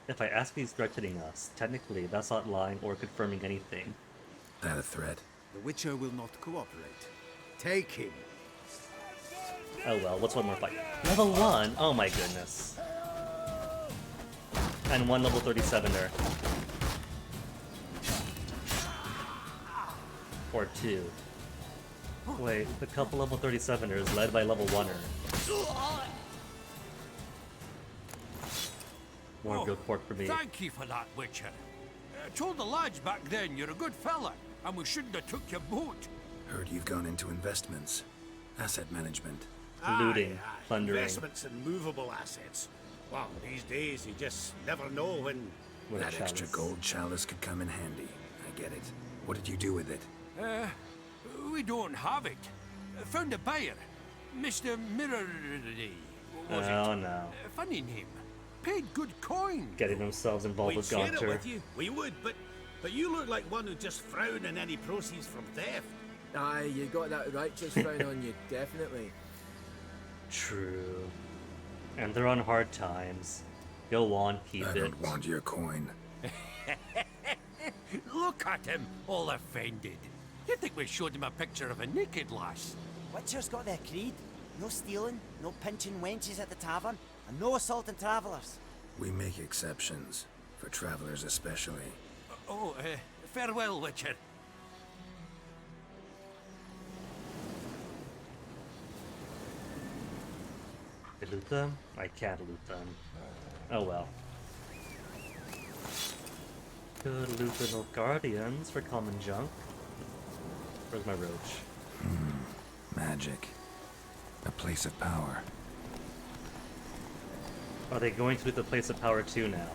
If I ask he's threatening us, technically that's not lying or confirming anything. That a threat? The Witcher will not cooperate. Take him. Oh well, what's one more fight? Level 1? Oh my goodness. And one level 37er. Or two. Wait, a couple level 37ers led by level 1er. More good pork for me. Thank you for that, Witcher. Told the lads back then you're a good fella, and we shouldn't have took your boat. Heard you've gone into investments. Asset management. Looting, plundering. Investments in movable assets. Well, these days you just never know when... That extra gold chalice could come in handy. I get it. What did you do with it? We don't have it. Found a buyer. Mr. Mirrorly. Was Oh it? no. Funny name. Paid good coin. Getting themselves involved We'd with share it Gaunter. with you. We would, but you look like one who just frown on any proceeds from theft. Aye, you got that righteous frown on you, definitely. True. And they're on hard times. Go on, keep I it. don't want your coin. Look at him, all offended. You think we showed him a picture of a naked lass? Witcher's got their creed. No stealing, no pinching wenches at the tavern, and no assaulting travellers. We make exceptions. For travelers especially. Farewell, Witcher. Loot them? I can't loot them. Oh well. Could loot the Nilfgaardians for common junk. Where's my roach? Magic. A place of power. Are they going to loot the place of power too now?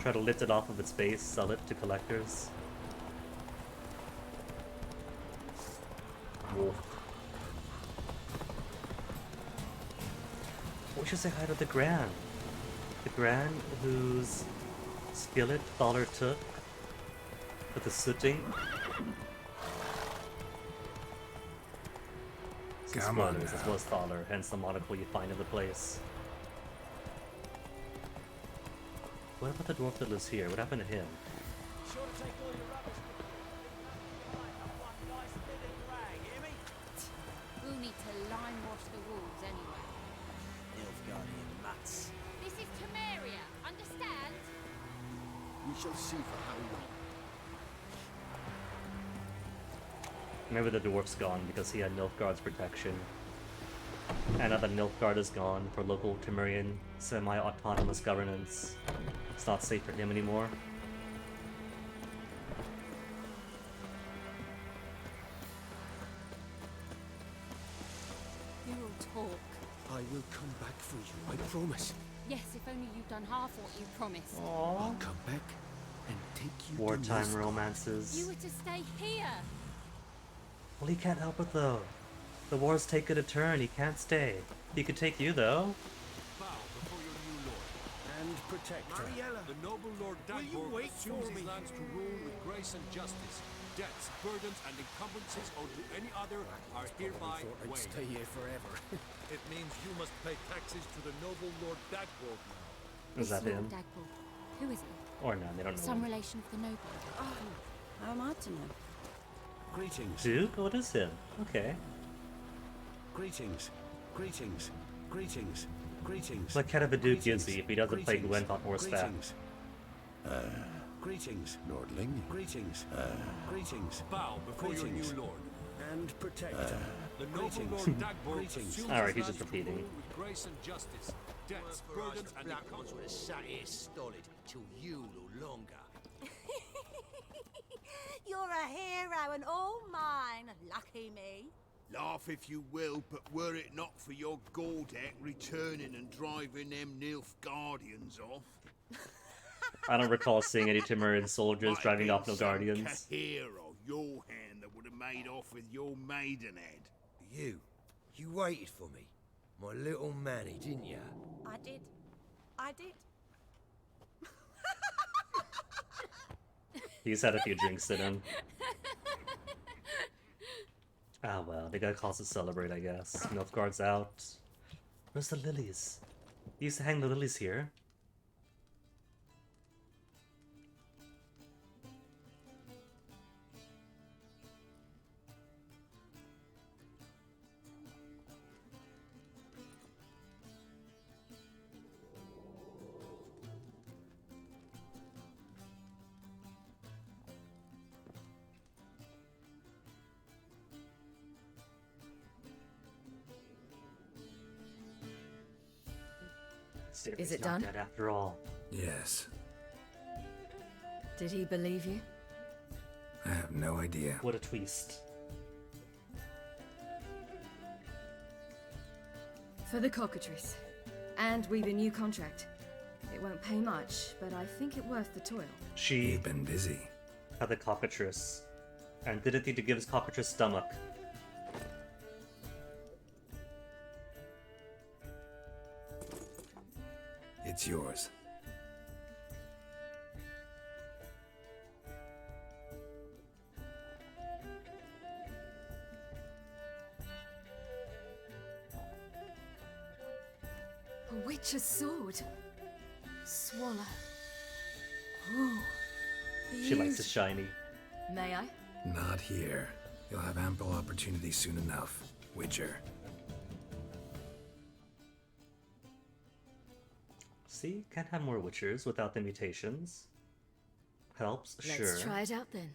Try to lift it off of its base, sell it to collectors. Wolf. We should say hi to the Gran. The Gran whose skillet Thaler took with the sooting. Some Come on spoilers, this now. was Thaler, hence the monocle you find in the place. What about the dwarf that lives here? What happened to him? We'll need to line wash the walls anyway. Nilfgaardian nuts. This is Temeria, understand? We shall see for how long. Maybe the dwarf's gone because he had Nilfgaard's protection. And now that Nilfgaard is gone for local Temerian semi-autonomous governance, it's not safe for him anymore. talk. I will come back for you, I promise. Yes, if only you'd done half what you promised. I'll come back and take you to Wartime Nilfgaard. romances. You were to stay here. Well, he can't help it though. The war's taken a turn. He can't stay. He could take you though. Bow before your new lord And protector. Mariella, The noble Lord will you Dagborg wait assumes for his me? lands to rule with grace and justice. Debts, burdens, and encumbrances owed to any other are hereby I'd waived. stay here forever. It means you must pay taxes to the noble Lord Dagborg now. Is that Lord him? Dagborg. Who is he? Or no, they don't know. Some relation of the noble. Oh, how am I to know? Greetings. Duke? What is him? Okay. Greetings. Greetings. Greetings. Greetings. What kind of a duke is he if he doesn't play Gwent on horseback? Greetings. Greetings. Nordling. Greetings. Greetings. Bow before your Greetings. new lord. And protector. The noble Greetings. Lord Dagborg Greetings. assumes Alright, his he's just lands to repeating. rule with grace and justice. Debts, burdens, and encumbrances. would have sat here stolid till you no longer. You're a hero and all mine. Lucky me. Laugh if you will, but were it not for your Gordek returning and driving them Nilfgaardians off, I don't recall seeing any Temerian soldiers might driving have off been Nilfgaardians. some Cahir or your hand that would have made off with your maidenhead. You waited for me, my little Manny, didn't you? I did. I did. He's had a few drinks in him. Ah well, they got cause to celebrate, I guess. Nilfgaard's out. Where's the lilies? He used to hang the lilies here. Is it not done? dead after all. Yes. Did he believe you? I have no idea. What a twist. For the cockatrice. And we've a new contract. It won't pay much, but I think it worth the toil. She You've been busy. had the cockatrice. And didn't need to give his cockatrice stomach. It's yours. A witch's sword. Swallow. Ooh. She likes it shiny. May I? Not here. You'll have ample opportunity soon enough, Witcher. See, can't have more witchers without the mutations. Helps, sure. Let's try it out then.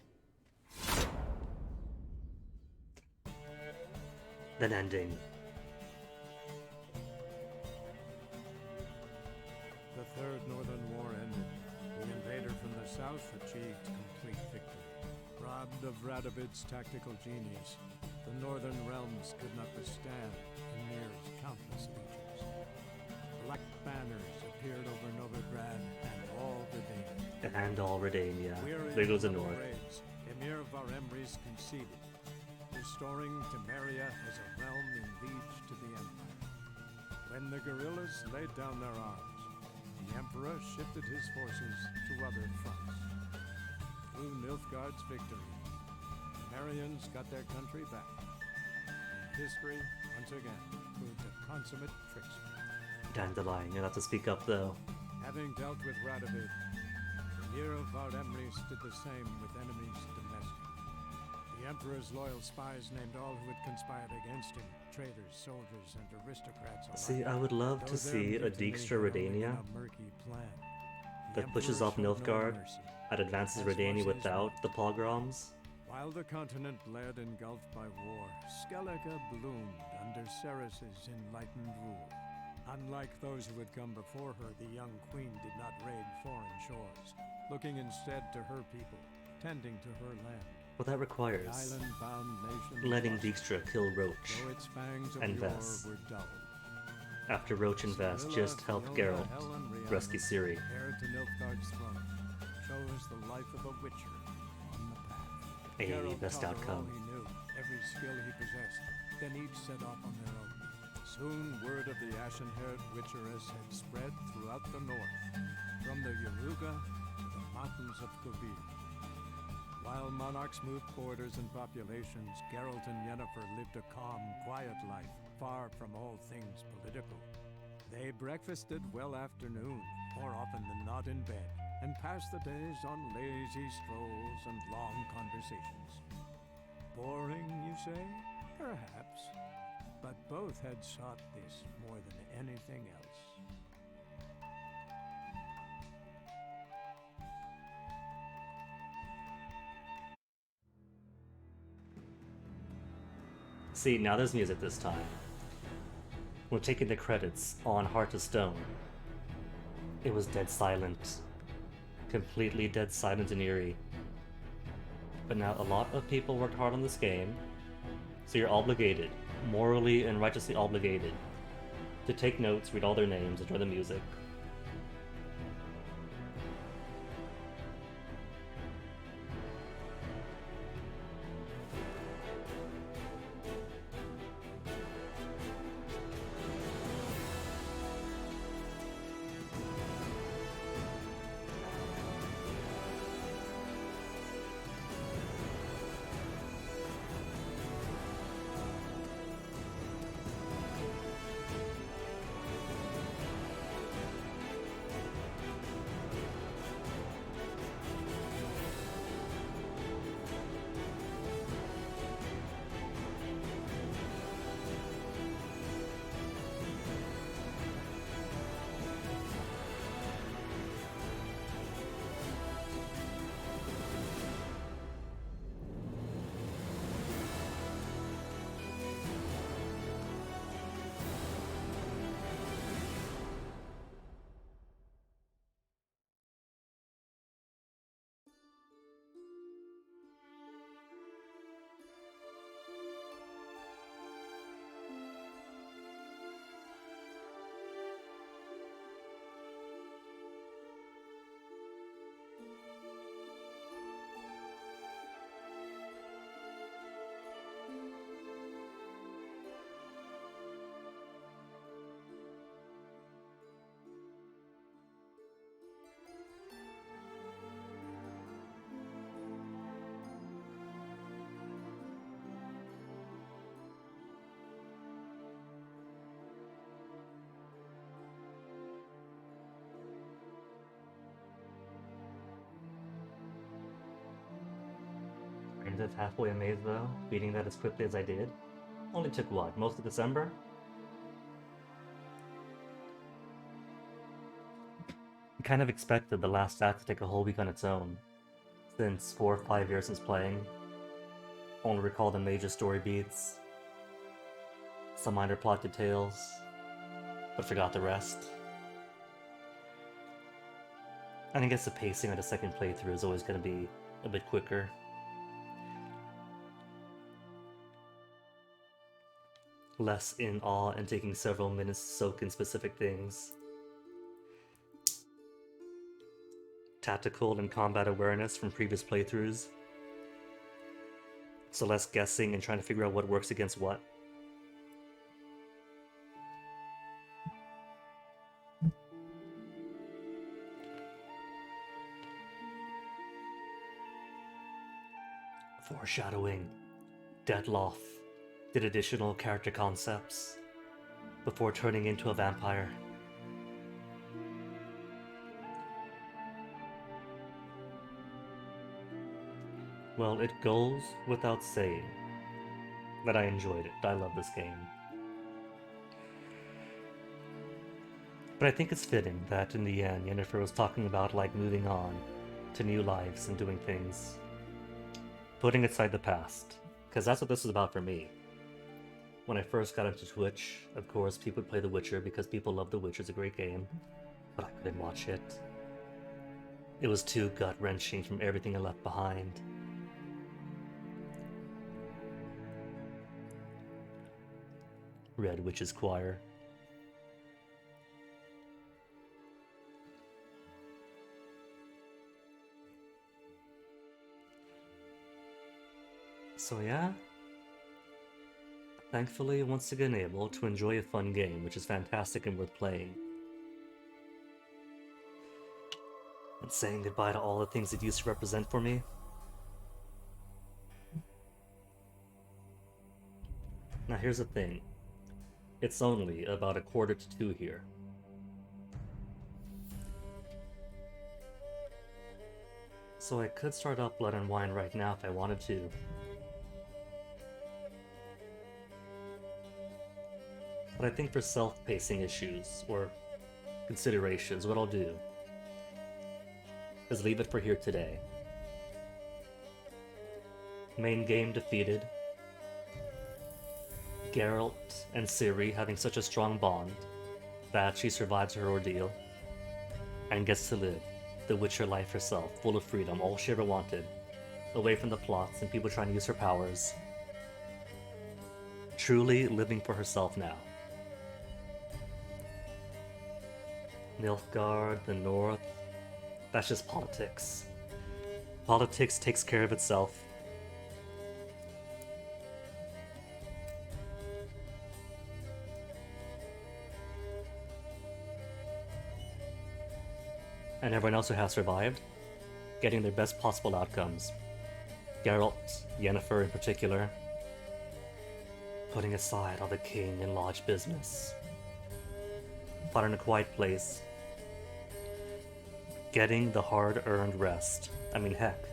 Then ending. The Third Northern War ended. The invader from the south achieved complete victory. Robbed of Radovid's tactical genius, the northern realms could not withstand Ymir's countless legions. Black banners appeared over Novigrad and all Redania. And all Redania. Weary There goes the of north. raids, Ymir Varemres conceded, restoring Temeria as a realm in liege to the Empire. When the guerrillas laid down their arms, the Emperor shifted his forces to other fronts. Through Nilfgaard's victory, the Temerians got their country back. And history, once again, proved a consummate trickster. Dandelion, you'll have to speak up though. Having dealt with Radovid, Ymir of Varemres did the same with enemies domestic. The Emperor's loyal spies named all who had conspired against him, traitors, soldiers, and aristocrats alike. See, I would love to Though their see a mutiny Dijkstra had only Redania been a murky plan, the that pushes Emperor off showed no Nilfgaard mercy, and advances as was Redania his without way. the pogroms. While the continent bled engulfed by war, Skellige bloomed under Ceres's enlightened rule. Unlike those who had come before her, the young queen did not raid foreign shores, looking instead to her people, tending to her land. Well, that requires island-bound nation letting prospered, Dijkstra kill Roach though its fangs of and yore Vess. were dulled. After Roach and Vess just helped Geralt rescue Ciri. Heir to Nilfgaard's throne, chose the life of a witcher on the path. A Geralt best taught her all outcome. he knew, every skill he possessed. Then each set off on their own. Soon word of the ashen-haired witcheress had spread throughout the north, from the Yaruga to the mountains of Kovir. While monarchs moved borders and populations, Geralt and Yennefer lived a calm, quiet life, far from all things political. They breakfasted well afternoon, more often than not in bed, and passed the days on lazy strolls and long conversations. Boring, you say? Perhaps. But both had sought this more than anything else. See, now there's music this time. When taking the credits on Heart of Stone, it was dead silent. Completely dead silent and eerie. But now a lot of people worked hard on this game, so you're obligated, morally and righteously obligated, to take notes, read all their names, enjoy the music. Ended halfway amazed though, beating that as quickly as I did. Only took what, most of December? I kind of expected the last act to take a whole week on its own, since 4 or 5 years since playing. Only recall the major story beats, some minor plot details, but forgot the rest. And I guess the pacing on the second playthrough is always going to be a bit quicker. Less in awe and taking several minutes to soak in specific things. Tactical and combat awareness from previous playthroughs. So less guessing and trying to figure out what works against what. Foreshadowing. Deadloff did additional character concepts before turning into a vampire. Well, it goes without saying that I enjoyed it. I love this game. But I think it's fitting that in the end, Yennefer was talking about like moving on to new lives and doing things. Putting aside the past. Because that's what this is about for me. When I first got into Twitch, of course, people would play The Witcher because people love The Witcher. It's a great game. But I couldn't watch it. It was too gut-wrenching from everything I left behind. Red Witch's Choir. So yeah, thankfully once again able to enjoy a fun game, which is fantastic and worth playing. And saying goodbye to all the things it used to represent for me. Now here's the thing. It's only about 1:45 here. So I could start up Blood and Wine right now if I wanted to. But I think for self-pacing issues, or considerations, what I'll do is leave it for here today. Main game defeated. Geralt and Ciri having such a strong bond that she survives her ordeal and gets to live the Witcher life herself, full of freedom, all she ever wanted, away from the plots and people trying to use her powers. Truly living for herself now. Nilfgaard, the North, that's just politics. Politics takes care of itself. And everyone else who has survived, getting their best possible outcomes. Geralt, Yennefer in particular, putting aside all the king and lodge business. Fought in a quiet place. Getting the hard-earned rest. I mean, heck,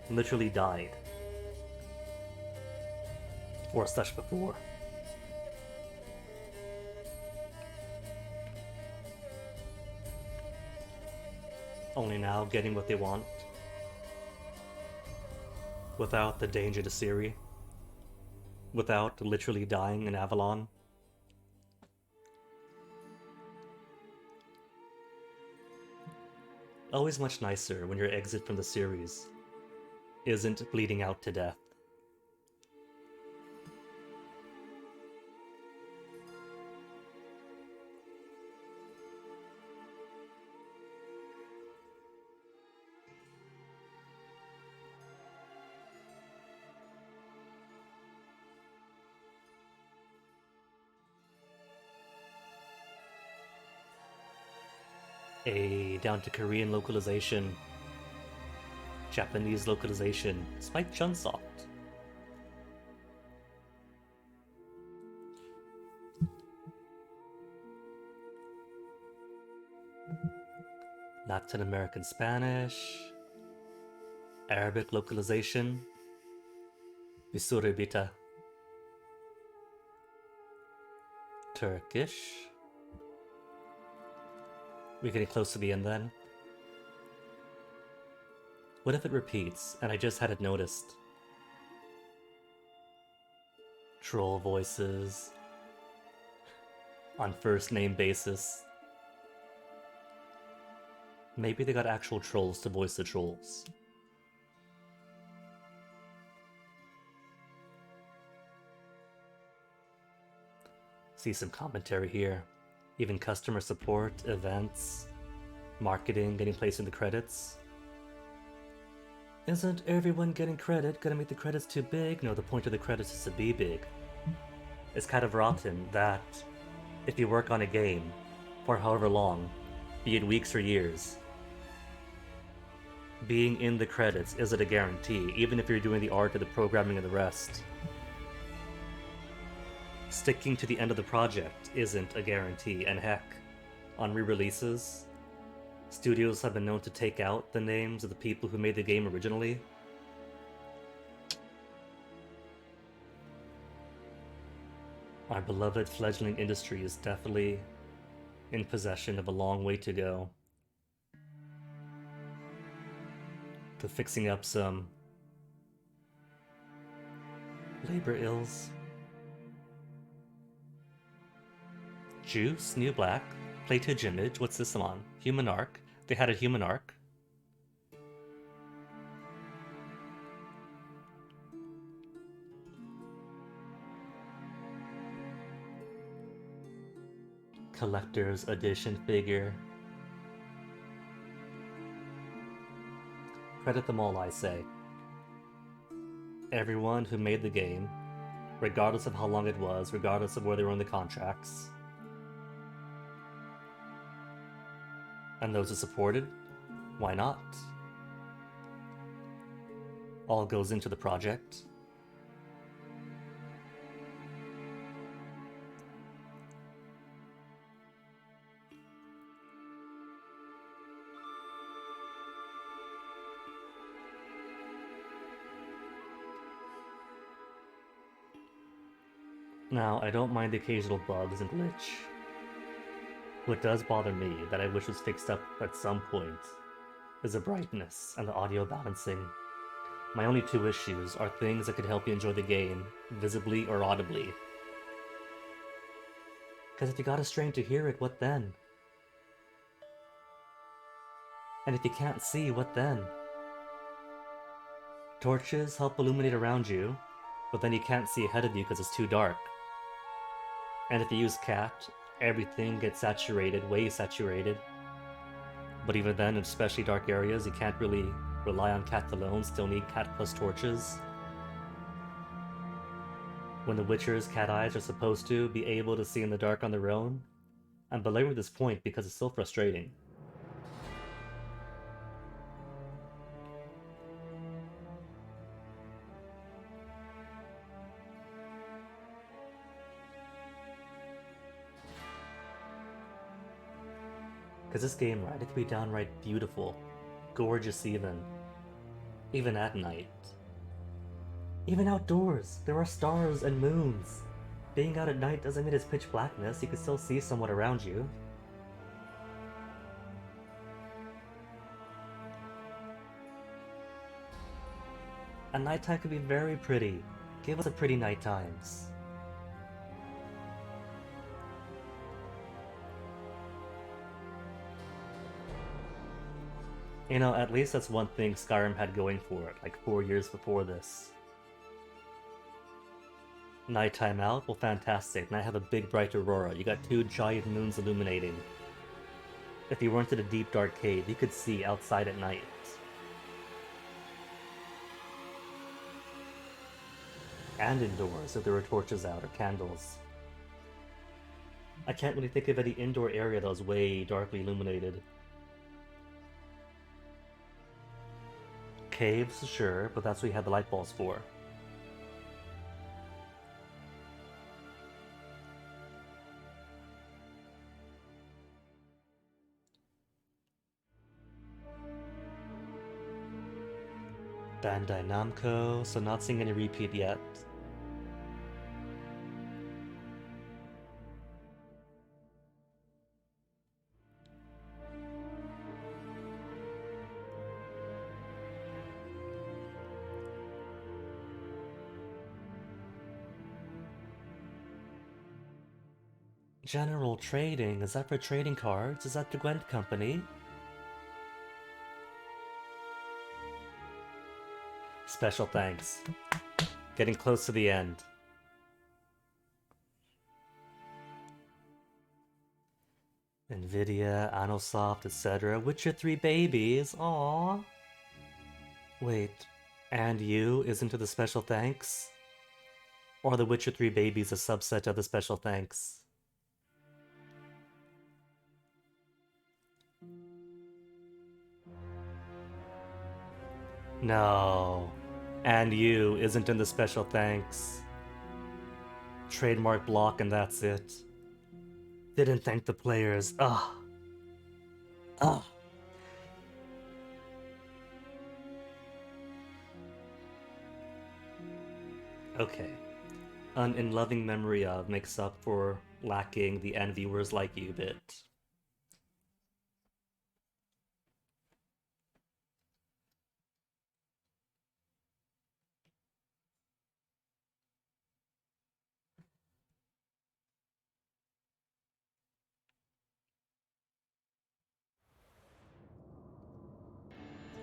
literally died. Or such before. Only now getting what they want. Without the danger to Ciri. Without literally dying in Avalon. Always much nicer when your exit from the series isn't bleeding out to death. Down to Korean localization, Japanese localization, Spike Chunsoft. Latin American Spanish, Arabic localization, Visuribita, Turkish. We're getting close to the end then. What if it repeats and I just hadn't noticed? Troll voices on first name basis. Maybe they got actual trolls to voice the trolls. See some commentary here. Even customer support, events, marketing, getting placed in the credits. Isn't everyone getting credit gonna make the credits too big? No, the point of the credits is to be big. It's kind of rotten that if you work on a game for however long, be it weeks or years, being in the credits isn't a guarantee, even if you're doing the art or the programming and the rest. Sticking to the end of the project isn't a guarantee, and heck, on re-releases, studios have been known to take out the names of the people who made the game originally. Our beloved fledgling industry is definitely in possession of a long way to go to fixing up some labor ills. Juice, New Black, Playtage Image, what's this one on? Human Arc. They had a Human Arc. collector's edition figure. Credit them all, I say. Everyone who made the game, regardless of how long it was, regardless of where they were in the contracts. And those who supported, why not? All goes into the project. Now, I don't mind the occasional bugs and glitch. What does bother me, that I wish was fixed up at some point, is the brightness and the audio balancing. My only two issues are things that could help you enjoy the game, visibly or audibly. Because if you got a strain to hear it, what then? And if you can't see, what then? Torches help illuminate around you, but then you can't see ahead of you because it's too dark. And if you use cat, everything gets saturated, way saturated. But even then, in especially dark areas, you can't really rely on cat alone, still need cat plus torches. When the Witcher's cat eyes are supposed to be able to see in the dark on their own. I'm belaboring this point because it's so frustrating. Because this game, right, it can be downright beautiful, gorgeous even at night. Even outdoors, there are stars and moons. Being out at night doesn't mean it's pitch blackness, you can still see somewhat around you. And nighttime can be very pretty. Give us a pretty night times. You know, at least that's one thing Skyrim had going for it, like 4 years before this. Nighttime out? Well, fantastic. Now I have a big bright aurora. You got 2 giant moons illuminating. If you weren't in a deep dark cave, you could see outside at night. And indoors, if there were torches out or candles. I can't really think of any indoor area that was way darkly illuminated. Caves, sure, but that's what you had the light bulbs for. Bandai Namco, so not seeing any repeat yet. General Trading, is that for trading cards? Is that the Gwent Company? Special thanks. Getting close to the end. Nvidia, Anosoft, etc. Witcher 3 babies, aww. Wait, and you isn't to the special thanks? Or the Witcher 3 babies a subset of the special thanks? No. And you isn't in the special thanks. Trademark block and that's it. Didn't thank the players. Ugh. Ugh. Okay. An in loving memory of makes up for lacking the end viewers like you bit.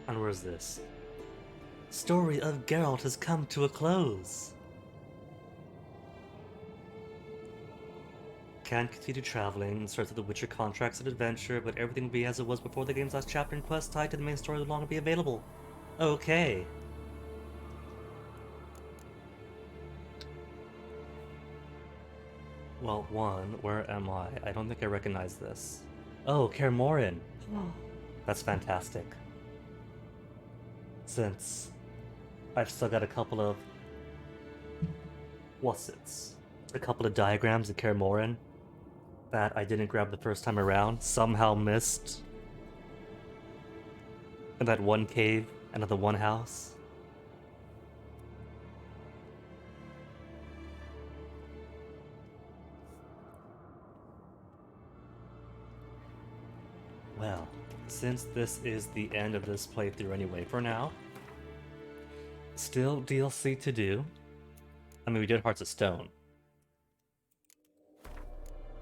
And where's this? Story of Geralt has come to a close. can continue traveling, start the Witcher contracts and adventure, but everything will be as it was before the game's last chapter and quest tied to the main story will no longer be available. Okay. Well, one, where am I? I don't think I recognize this. Oh, Kaer Morhen. That's fantastic. Since I've still got a couple of... a couple of diagrams of Kaer Morhen that I didn't grab the first time around, somehow missed. And that one cave and the one house. Well, since this is the end of this playthrough anyway for now, still DLC to do. I mean, we did Hearts of Stone.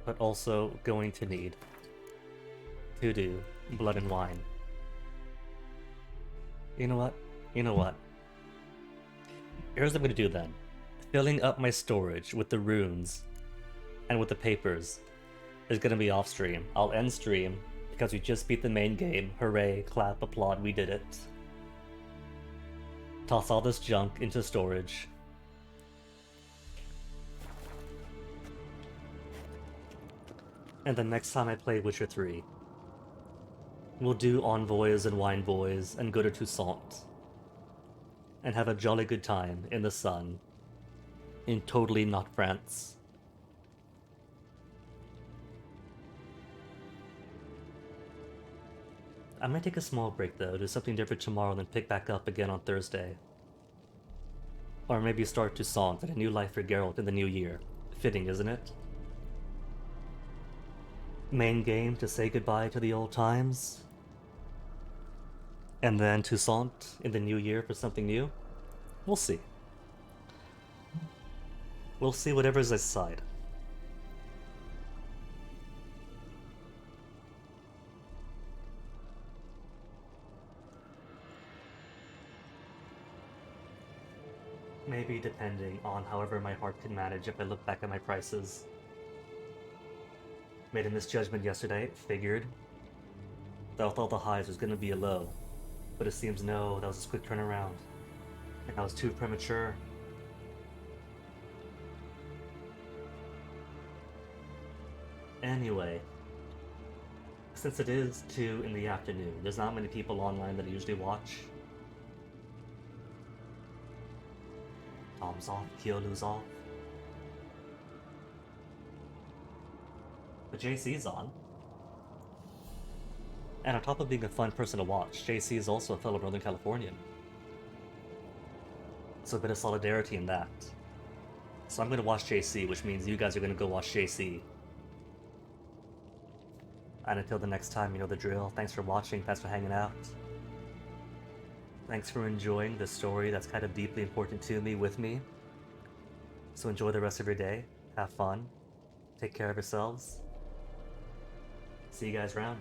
But also going to need to do Blood and Wine. You know what? Here's what I'm going to do then. Filling up my storage with the runes and with the papers is going to be off stream. I'll end stream because we just beat the main game. Hooray, clap, applaud, we did it. Toss all this junk into storage. And the next time I play Witcher 3, we'll do Envoys and Wine Boys and go to Toussaint. And have a jolly good time in the sun. In totally not France. I might take a small break though, do something different tomorrow and then pick back up again on Thursday. Or maybe start Toussaint and a new life for Geralt in the new year. Fitting, isn't it? Main game to say goodbye to the old times. And then Toussaint in the new year for something new. We'll see. We'll see whatever's I decide. Maybe depending on however my heart can manage if I look back at my prices. Made a misjudgment yesterday, figured that with all the highs was gonna be a low. But it seems no, that was a quick turnaround. And I was too premature. Anyway, since it is 2 in the afternoon, there's not many people online that I usually watch. Tom's off, Kyolu's off. But JC's on. And on top of being a fun person to watch, JC is also a fellow Northern Californian. So a bit of solidarity in that. So I'm going to watch JC, which means you guys are going to go watch JC. And until the next time, you know the drill. Thanks for watching, thanks for hanging out. Thanks for enjoying the story that's kind of deeply important to me with me. So enjoy the rest of your day, have fun, take care of yourselves. See you guys around.